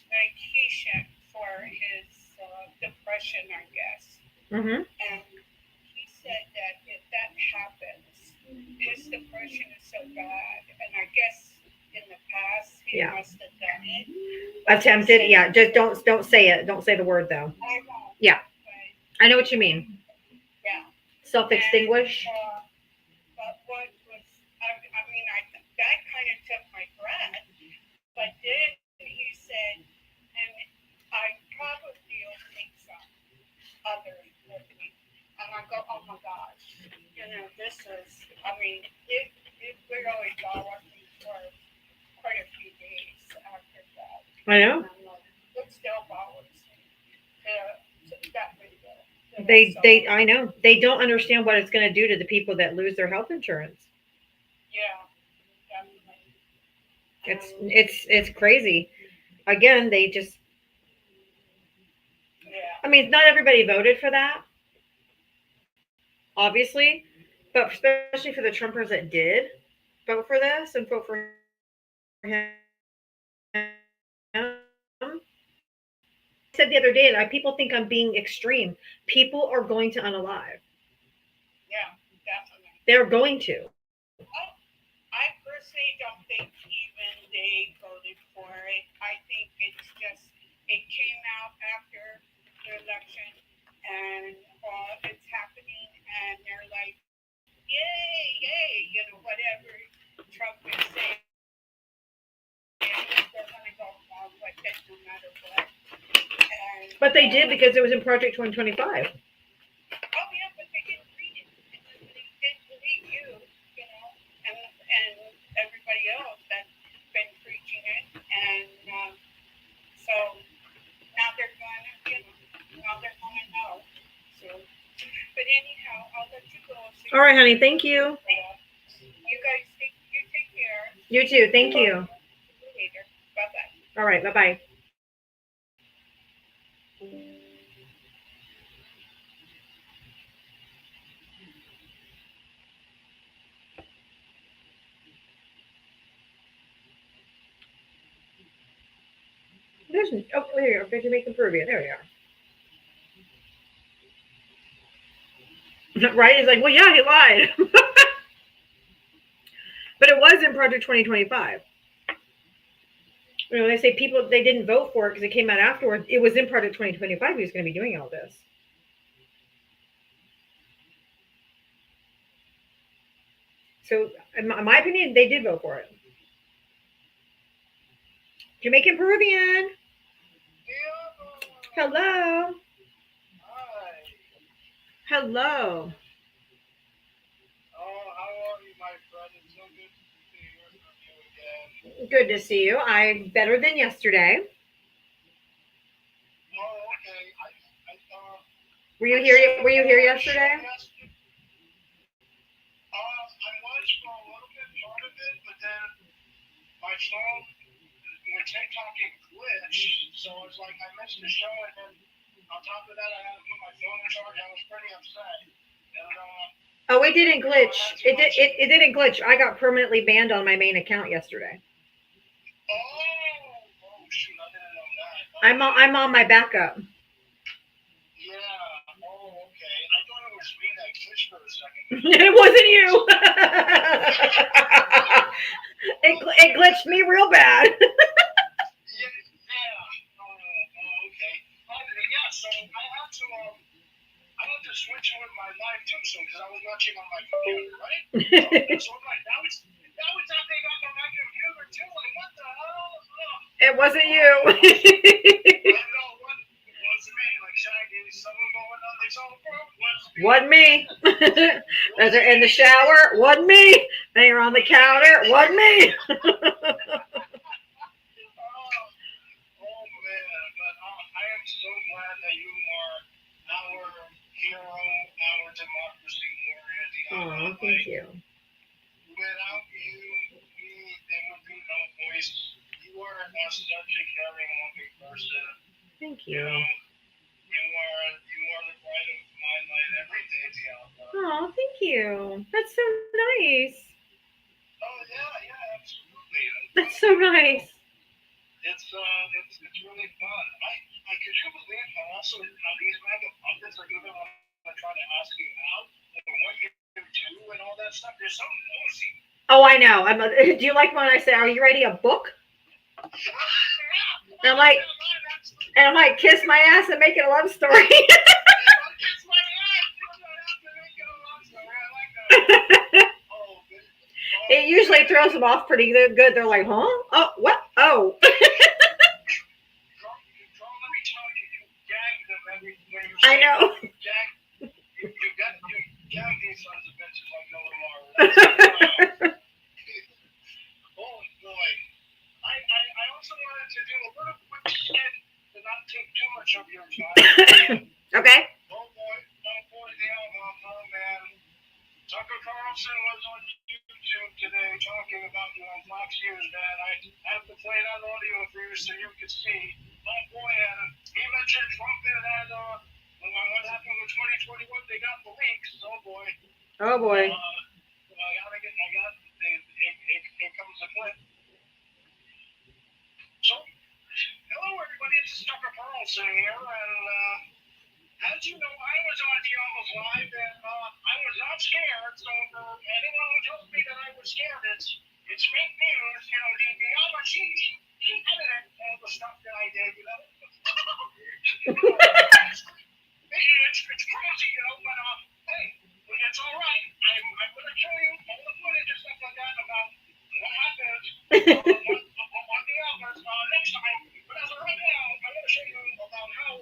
Speaker 4: medications.
Speaker 10: for his depression, I guess.
Speaker 2: Mm-hmm.
Speaker 10: And he said that if that happens, his depression is so bad, and I guess in the past he
Speaker 2: Yeah.
Speaker 10: must have done it.
Speaker 2: Attempted. Yeah. Just don't say it. Don't say the word though.
Speaker 10: I won't.
Speaker 2: Yeah.
Speaker 10: But
Speaker 2: I know what you mean.
Speaker 10: yeah.
Speaker 2: Self-extinguish.
Speaker 10: But what was, I mean, that kind of took my breath. But then he said, and I probably will take some others with me. And I go, oh my gosh, this is, I mean, it really bothered me for quite a few days after that.
Speaker 2: I know.
Speaker 10: And I'm like, it still bothers me. That video.
Speaker 2: I know. They don't understand what it's going to do to the people that lose their health insurance.
Speaker 10: Yeah, definitely.
Speaker 2: It's crazy. Again, they just.
Speaker 10: Yeah.
Speaker 2: I mean, not everybody voted for that, obviously, but especially for the Trumpers that did vote for this and vote for him. I said the other day that people think I'm being extreme. People are going to unalive.
Speaker 10: Yeah, definitely.
Speaker 2: They're going to.
Speaker 10: I personally don't think even they voted for it. I think it's just, it came out after the election and it's happening and they're like, yay, whatever Trump is saying, they're going to go along with it no matter what. And,
Speaker 2: But they did because it was in Project 2025.
Speaker 10: Oh, yeah, but they didn't read it. They didn't believe you, and everybody else that's been preaching it. And so now they're going to, now they're going to know. So, but anyhow, I'll let you go. So
Speaker 2: All right, honey. Thank you.
Speaker 10: You guys take care.
Speaker 2: You too. Thank you.
Speaker 10: See you later. Bye-bye.
Speaker 2: All right. Bye-bye. There's there you are. Did you make Peruvian? There you are. Right? It's like, well, yeah, he lied. But it was in Project 2025. They say people, they didn't vote for it because it came out afterwards. It was in Project 2025 he was going to be doing all this. So, in my opinion, they did vote for it. Jamaican Peruvian. Hello.
Speaker 5: Hi.
Speaker 2: Hello.
Speaker 5: Oh, how are you, my friend? It's so good to hear from you again.
Speaker 2: Good to see you. I'm better than yesterday.
Speaker 5: Oh, okay. I thought.
Speaker 2: Were you here? Were you here yesterday?
Speaker 5: I watched for a little bit, part of it, but then my phone, my TikTok, it glitched. So it's like I missed the show, and then on top of that, I had to put my phone in charge. I was pretty upset. And,
Speaker 2: Oh, it didn't glitch. It didn't glitch. I got permanently banned on my main account yesterday.
Speaker 5: Oh shoot! I didn't know that.
Speaker 2: I'm on my backup.
Speaker 5: Yeah. Oh, okay. I thought it was me that glitched for a second.
Speaker 2: It wasn't you. It glitched me real bad.
Speaker 5: Yeah. Oh, okay. Yeah. So I had to switch it with my live too, so because I was watching on my computer, right? So I'm like, now it's happening on my computer too. Like, what the hell? Oh.
Speaker 2: It wasn't you.
Speaker 5: I know what it wasn't me. Like Shaggy, someone going on this whole program.
Speaker 2: Wasn't me. Those are in the shower. Wasn't me. They are on the counter. Wasn't me.
Speaker 5: Oh man, but I am so glad that you are our hero, our democracy warrior.
Speaker 2: Oh, thank you.
Speaker 5: Without you, there would be no voice. You are such a caring, loving person.
Speaker 2: Thank you.
Speaker 5: You are the light of my light every day, Diavatalks.
Speaker 2: Oh, thank you. That's so nice.
Speaker 5: Oh yeah, absolutely.
Speaker 2: That's so nice.
Speaker 5: It's really fun. I could you believe how also how these mega puppets are even when I try to ask you out and what you do and all that stuff? They're so nosy.
Speaker 2: Oh, I know. Do you like when I say, "Are you ready a book?" And I'm like, kiss my ass and make it a love story. It usually throws them off pretty good. They're like, "Huh? Oh, what? Oh." I know.
Speaker 5: You gag these sons of bitches like no tomorrow. Oh boy. I also wanted to do a little quick skit to not take too much of your time.
Speaker 2: Okay.
Speaker 5: Oh boy, oh man. Tucker Carlson was on YouTube today talking about you on Fox News, man. I have to play that audio for you so you can see. Oh boy, he mentioned Trump and what happened with 2021, they got the leaks. Oh boy.
Speaker 2: Oh boy.
Speaker 5: Here comes the clip. So, hello everybody, this is Tucker Carlson here, and as you know, I was on Diavatalks Live, and I was not scared, so for anyone who tells me that I was scared, it's fake news, you know, Diava, she edited all the stuff that I did, you know. It's crazy, you know, but hey, it's all right. I'm going to show you all the footage and stuff like that about what happened on the others next time. But as of right now, I'm going to show you about how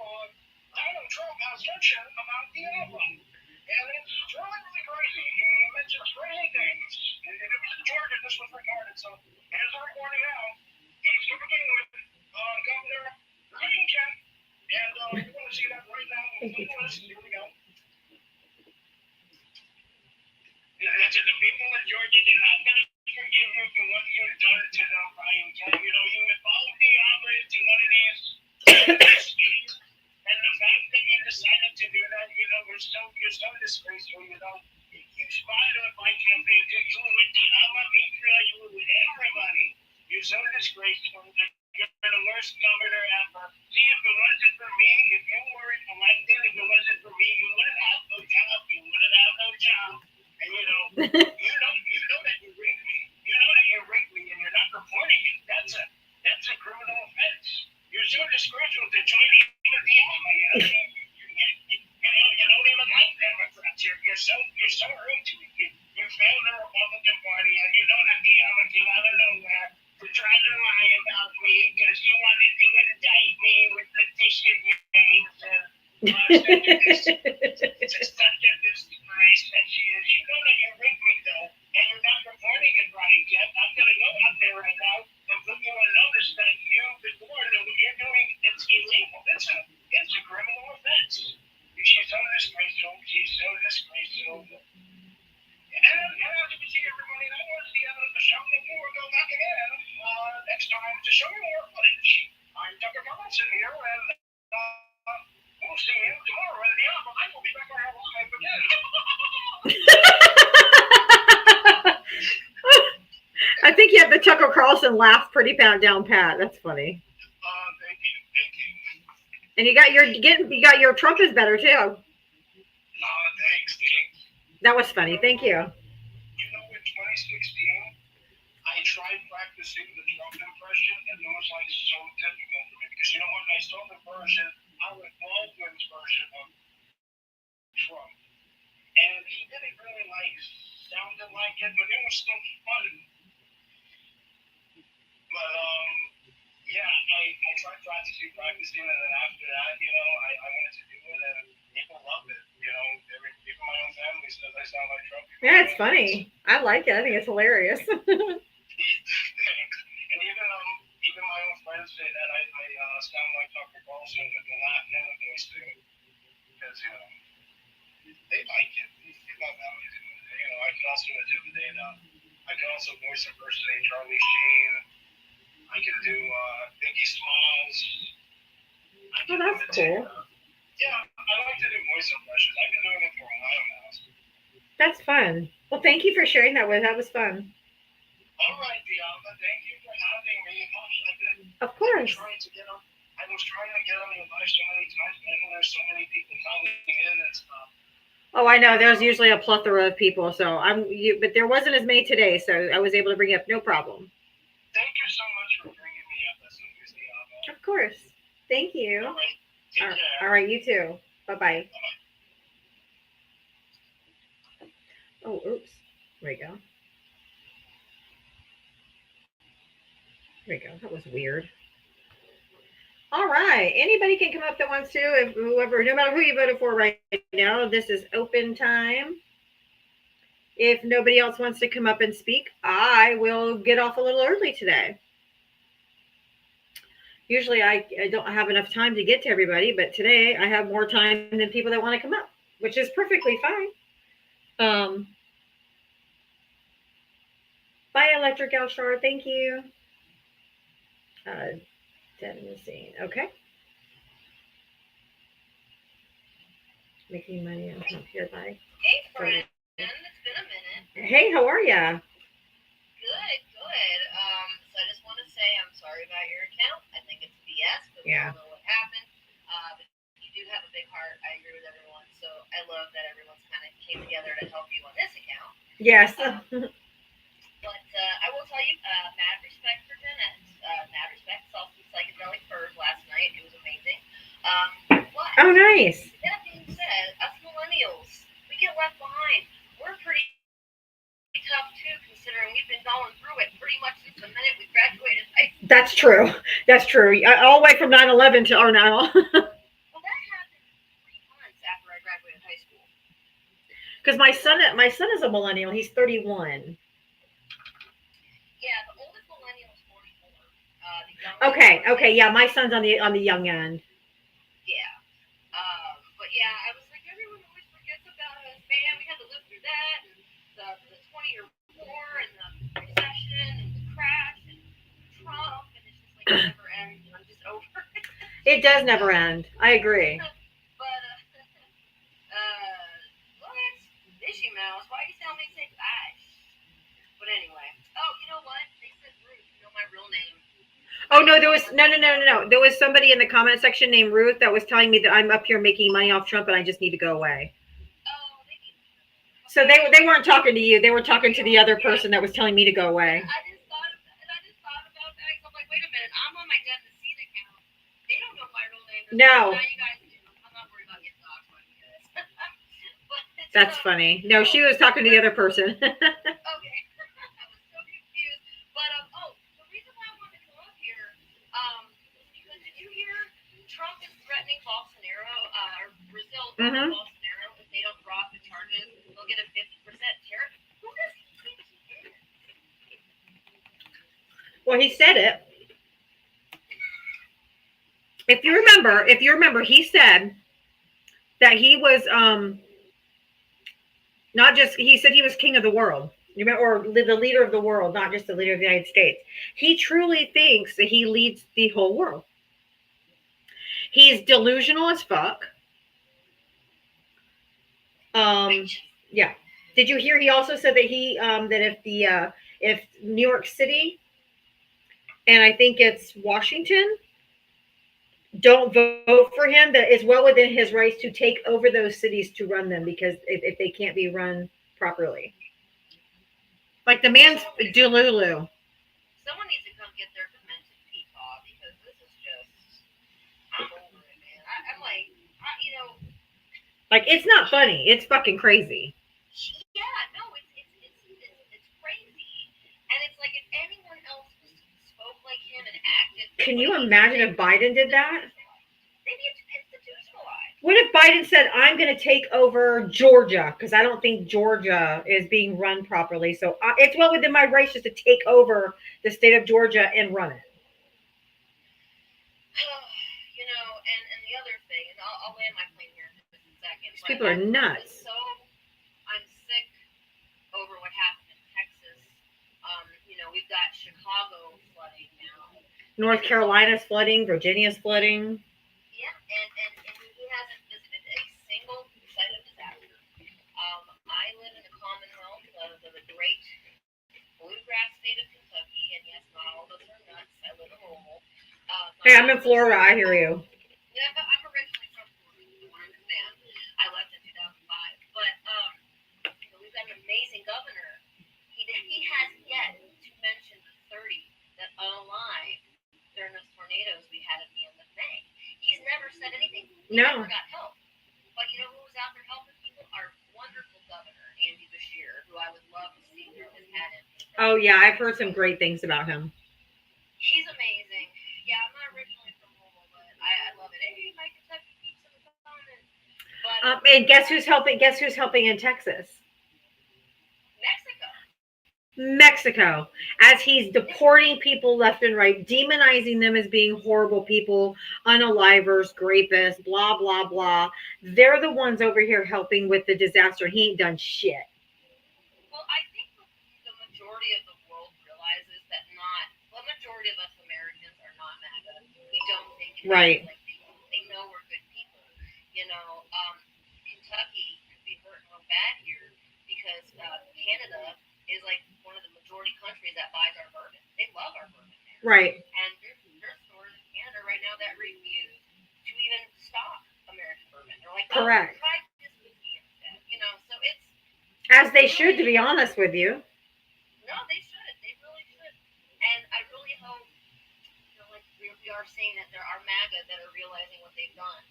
Speaker 5: Donald Trump has mentioned about the album. And it's really crazy. He mentions crazy things. And it was in Georgia, this was recorded, so it is recording now. He's speaking with Governor Clinton. And we're going to see that right now. Here we go. To the people of Georgia, they're not going to forgive you for what you've done to them, Brian. You know, you involved the others in one of these schemes, and the fact that you decided to do that, you know, you're so disgraceful, you know. You spied on my campaign, you were with the Media, you were with everybody. You're so disgraceful. You're the worst governor ever. See, if it wasn't for me, if you weren't elected, if it wasn't for me, you wouldn't have no job. You wouldn't have no job. And you know that you raped me. You know that you raped me, and you're not reporting it. That's a criminal offense. You're so disgraceful to join even the army. You don't even like Democrats. You're so rude to me. You failed the Republican Party, and you know that the army came out of nowhere to try to lie about me because you wanted to indict me with petition names and such a disgrace that she is. You know that you raped me though, and you're not reporting it right yet. I'm gonna go out there right now and put you on notice that you've been warned that what you're doing it's illegal. It's a criminal offense. She's so disgraceful. She's so disgraceful. And as you can see, everybody, that was the end of the show. And we will go back again next time to show you more footage. I'm Tucker Carlson here, and we'll see you tomorrow in the album. I will be back on live again.
Speaker 2: I think you have the Tucker Carlson laugh pretty down pat. That's funny.
Speaker 5: Thank you.
Speaker 2: And you got your Trump is better too.
Speaker 5: Thanks.
Speaker 2: That was funny. Thank you.
Speaker 5: You know, in 2016, I tried practicing the Trump impression, and it was like so difficult for me because you know what? I saw the version, Alec Baldwin's version of Trump, and he didn't really sounded like it, but it was still fun. But yeah, I tried practicing, and then after that, you know, I wanted to do it, and people love it. You know, even my own family says I sound like Trump.
Speaker 2: Yeah, it's funny. I like it. I think it's hilarious.
Speaker 5: And even my own friends say that I sound like Tucker Carlson with the Latin and the voice thing, because you know they like it. They love how I do it. You know, I can also intimidate. I can also voice impersonate Charlie Sheen. I can do Biggie Smalls.
Speaker 2: Oh, that's cool.
Speaker 5: Yeah, I like to do voice impressions. I've been doing it for a while now.
Speaker 2: That's fun. Well, thank you for sharing that with. That was fun.
Speaker 5: All right, Diava. Thank you for having me.
Speaker 2: Of course.
Speaker 5: I was was trying to get on the advice so many times, and there's so many people calling in and stuff.
Speaker 2: Oh, I know. There's usually a plethora of people, so but there wasn't as many today, so I was able to bring it up, no problem.
Speaker 5: Thank you so much for bringing me up as soon as the
Speaker 2: Of course. Thank you.
Speaker 5: All right. Take care.
Speaker 2: All right, you too. Bye-bye. Oh, oops. There we go. There we go. That was weird. All right. Anybody can come up that wants to. If whoever, no matter who you voted for right now, this is open time. If nobody else wants to come up and speak, I will get off a little early today. Usually I don't have enough time to get to everybody, but today I have more time than people that want to come up, which is perfectly fine. Bye, Electric Alshar. Thank you. Dead in the scene. Okay. Making money on top here. Bye.
Speaker 11: Hey, friend. It's been a minute.
Speaker 2: Hey, how are ya?
Speaker 11: Good, good. So I just want to say I'm sorry about your account. I think it's BS, but we
Speaker 2: Yeah.
Speaker 11: all know what happened. But you do have a big heart. I agree with everyone. So I love that everyone's kind of came together to help you on this account.
Speaker 2: Yes.
Speaker 11: But I will tell you, mad respect for Gen X. Mad respect. Saw some psychedelic furs last night. It was amazing. But
Speaker 2: Oh, nice.
Speaker 11: that being said, us millennials, we get left behind. We're pretty tough too, considering we've been going through it pretty much since the minute we graduated high school.
Speaker 2: That's true. That's true. All the way from 9/11 to or now.
Speaker 11: Well, that happened 3 months after I graduated high school.
Speaker 2: Because my son is a millennial. He's 31.
Speaker 11: Yeah, the oldest millennial is 44. The youngest
Speaker 2: Okay. Yeah, my son's on the young end.
Speaker 11: Yeah. But yeah, I was like, everyone always forgets about us. Man, we had to live through that, and the 20-year war, and the recession, and the crash, and Trump, and it's just like it never ends, and I'm just over it.
Speaker 2: It does never end. I agree.
Speaker 11: But, what? Fishy Mouse, why you tell me to say bye? But anyway, oh, you know what? They said Ruth, you know my real name.
Speaker 2: Oh no, there was no. There was somebody in the comment section named Ruth that was telling me that I'm up here making money off Trump and I just need to go away.
Speaker 11: Oh, they need to.
Speaker 2: So they weren't talking to you. They were talking to the other person that was telling me to go away.
Speaker 11: I just thought about that. I'm like, wait a minute, I'm on my Dead in the Scene account. They don't know my real name.
Speaker 2: No.
Speaker 11: Now you guys do. I'm not worried about getting doxxed by you guys. But
Speaker 2: That's funny. No, she was talking to the other person.
Speaker 11: Okay. I was so confused. But the reason why I wanted to come up here, because did you hear Trump is threatening Bolsonaro, or Brazil threatening Bolsonaro if they don't drop the charges, they'll get a 50% tariff. Who does he think he is?
Speaker 2: Well, he said it. If you remember, he said that he was not just, he said he was king of the world, or the leader of the world, not just the leader of the United States. He truly thinks that he leads the whole world. He's delusional as fuck. Yeah. Did you hear? He also said that that if New York City and I think it's Washington don't vote for him, that it's well within his rights to take over those cities to run them, because if they can't be run properly. Like the man's Delulu.
Speaker 11: Someone needs to come get their demented peepaw, because this is just, I'm over it, man. I'm like,
Speaker 2: like, it's not funny. It's fucking crazy.
Speaker 11: Yeah, no, it's crazy. And it's like, if anyone else spoke like him and acted.
Speaker 2: Can you imagine if Biden did that?
Speaker 11: They'd be institutionalized.
Speaker 2: What if Biden said, I'm going to take over Georgia, because I don't think Georgia is being run properly. So it's well within my rights just to take over the state of Georgia and run it.
Speaker 11: And the other thing, and I'll land my plane here in just a second.
Speaker 2: These people are nuts.
Speaker 11: I'm sick over what happened in Texas. We've got Chicago flooding now.
Speaker 2: North Carolina's flooding. Virginia's flooding.
Speaker 11: Yeah, and he hasn't visited a single site of disaster. I live in the Commonwealth of the great bluegrass state of Kentucky, and yes, not all of us are nuts. I live in Louisville.
Speaker 2: Hey, I'm in Florida. I hear you.
Speaker 11: Yeah, I'm originally from Florida. You don't understand. I left in 2005, but we've got an amazing governor. He has yet to mention the 30 that unaligned during those tornadoes we had at the end of May. He's never said anything. He
Speaker 2: No.
Speaker 11: never got help. But you know who was out there helping people? Our wonderful governor, Andy Bashir, who I would love to see throw his hat in.
Speaker 2: Oh yeah, I've heard some great things about him.
Speaker 11: He's amazing. Yeah, I'm not originally from Louisville, but I love it. Hey, my Kentucky peeps in the comments. But
Speaker 2: And guess who's helping? Guess who's helping in Texas?
Speaker 11: Mexico.
Speaker 2: Mexico, as he's deporting people left and right, demonizing them as being horrible people, unalivers, rapists, blah, blah, blah. They're the ones over here helping with the disaster. He ain't done shit.
Speaker 11: Well, I think the majority of the world realizes that the majority of us Americans are not MAGA. We don't think
Speaker 2: Right.
Speaker 11: like they know we're good people. You know, Kentucky could be hurting real bad here because Canada is like one of the majority countries that buys our bourbon. They love our bourbon there.
Speaker 2: Right.
Speaker 11: And there's stores in Canada right now that refuse to even stock American bourbon. They're like,
Speaker 2: Correct.
Speaker 11: try this whiskey instead. You know, so it's
Speaker 2: As they should, to be honest with you.
Speaker 11: no, they should. They really should. And I really hope, like we are seeing that there are MAGA that are realizing what they've done,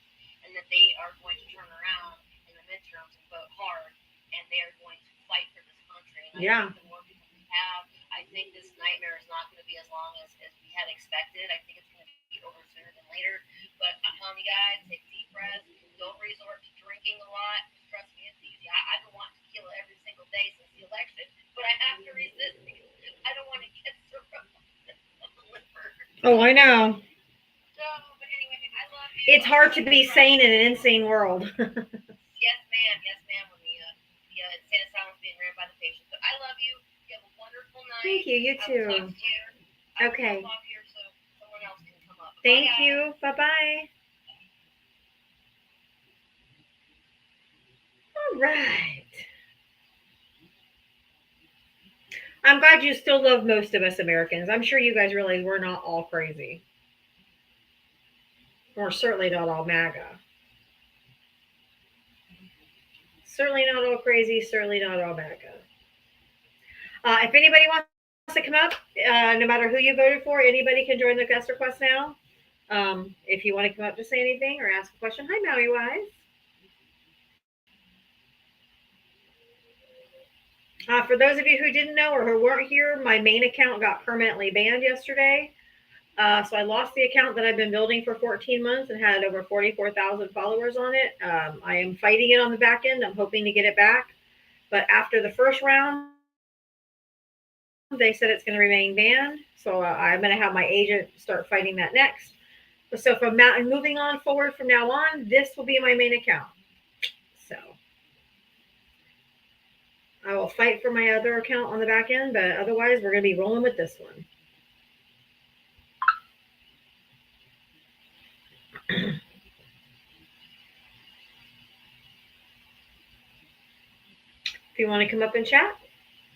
Speaker 11: and that they are going to turn around in the midterms and vote hard, and they are going to fight for this country. And I think the more people we have, I think this nightmare is not going to be as long as we had expected. I think it's going to be over sooner than later. But I'm telling you guys, take deep breaths. Don't resort to drinking a lot. Trust me, it's easy. I've been wanting tequila every single day since the election, but I have to resist because I don't want to get cirrhosis of the liver.
Speaker 2: Oh, I know.
Speaker 11: So, but anyway, I love you.
Speaker 2: It's hard to be sane in an insane world.
Speaker 11: Yes, ma'am. Yes, ma'am. When the insane asylum is being ran by the patients. But I love you. You have a wonderful night.
Speaker 2: Thank you. You
Speaker 11: I will
Speaker 2: too.
Speaker 11: talk to you. I will
Speaker 2: Okay.
Speaker 11: stop here so someone else can come up.
Speaker 2: Thank
Speaker 11: Bye,
Speaker 2: you. Bye-bye. All right. I'm glad you still love most of us Americans. I'm sure you guys realize we're not all crazy. Or certainly not all MAGA. Certainly not all crazy. Certainly not all MAGA. If anybody wants to come up, no matter who you voted for, anybody can join the guest request now. If you want to come up to say anything or ask a question. Hi, Maui Wise. For those of you who didn't know or who weren't here, my main account got permanently banned yesterday. So I lost the account that I've been building for 14 months and had over 44,000 followers on it. I am fighting it on the back end. I'm hoping to get it back. But after the first round, they said it's going to remain banned. So I'm going to have my agent start fighting that next. So from now and moving on forward from now on, this will be my main account. So I will fight for my other account on the back end, but otherwise we're going to be rolling with this one. If you want to come up and chat,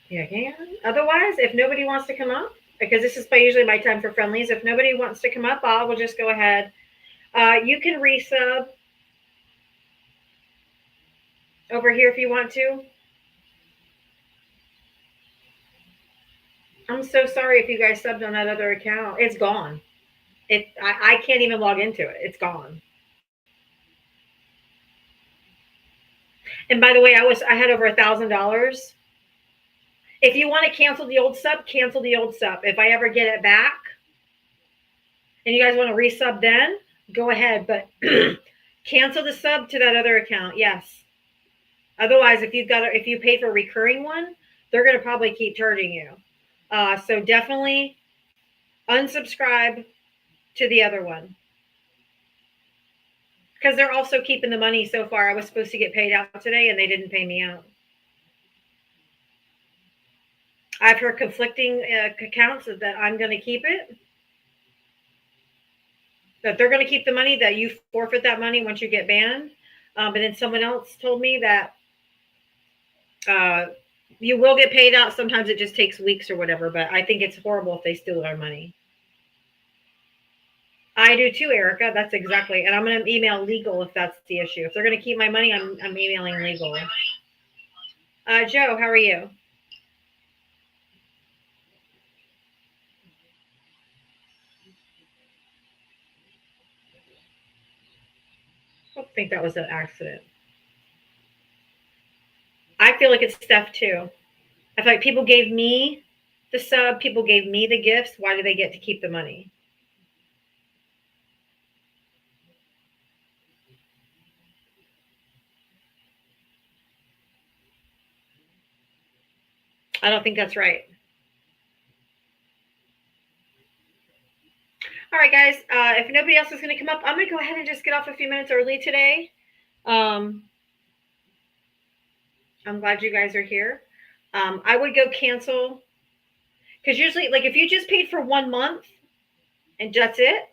Speaker 2: you can. Otherwise, if nobody wants to come up, because this is usually my time for friendlies, if nobody wants to come up, I will just go ahead. You can resub over here if you want to. I'm so sorry if you guys subbed on that other account. It's gone. I can't even log into it. It's gone. And by the way, I had over $1,000. If you want to cancel the old sub, cancel the old sub. If I ever get it back and you guys want to resub then, go ahead. But cancel the sub to that other account. Yes. Otherwise, if you pay for a recurring one, they're going to probably keep charging you. So definitely unsubscribe to the other one. Because they're also keeping the money so far. I was supposed to get paid out today and they didn't pay me out. I've heard conflicting accounts that I'm going to keep it. That they're going to keep the money, that you forfeit that money once you get banned. But then someone else told me that you will get paid out. Sometimes it just takes weeks or whatever. But I think it's horrible if they steal our money. I do too, Erica. That's exactly. And I'm going to email legal if that's the issue. If they're going to keep my money, I'm emailing legal. Joe, how are you? I don't think that was an accident. I feel like it's theft too. I feel like people gave me the sub, people gave me the gifts. Why do they get to keep the money? I don't think that's right. All right, guys. If nobody else is going to come up, I'm going to go ahead and just get off a few minutes early today. I'm glad you guys are here. I would go cancel because usually, like, if you just paid for 1 month and that's it,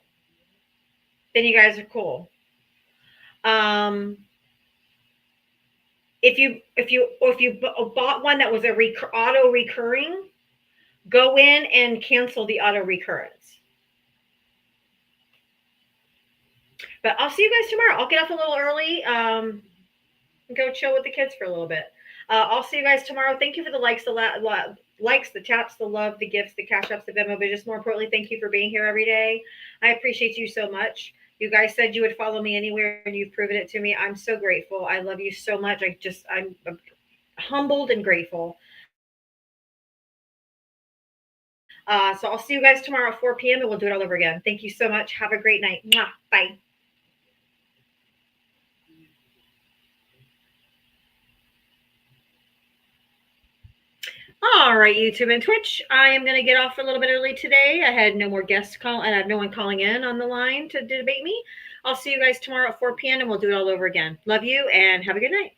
Speaker 2: then you guys are cool. If you bought one that was a auto recurring, go in and cancel the auto recurrence. But I'll see you guys tomorrow. I'll get off a little early. Go chill with the kids for a little bit. I'll see you guys tomorrow. Thank you for the likes, the taps, the love, the gifts, the cash ups, the Venmo, but just more importantly, thank you for being here every day. I appreciate you so much. You guys said you would follow me anywhere, and you've proven it to me. I'm so grateful. I love you so much. I'm humbled and grateful. So I'll see you guys tomorrow at 4 p.m. and we'll do it all over again. Thank you so much. Have a great night. Mwah. Bye. All right, YouTube and Twitch. I am going to get off a little bit early today. I had no more guests call, and I have no one calling in on the line to debate me. I'll see you guys tomorrow at 4 p.m. and we'll do it all over again. Love you and have a good night.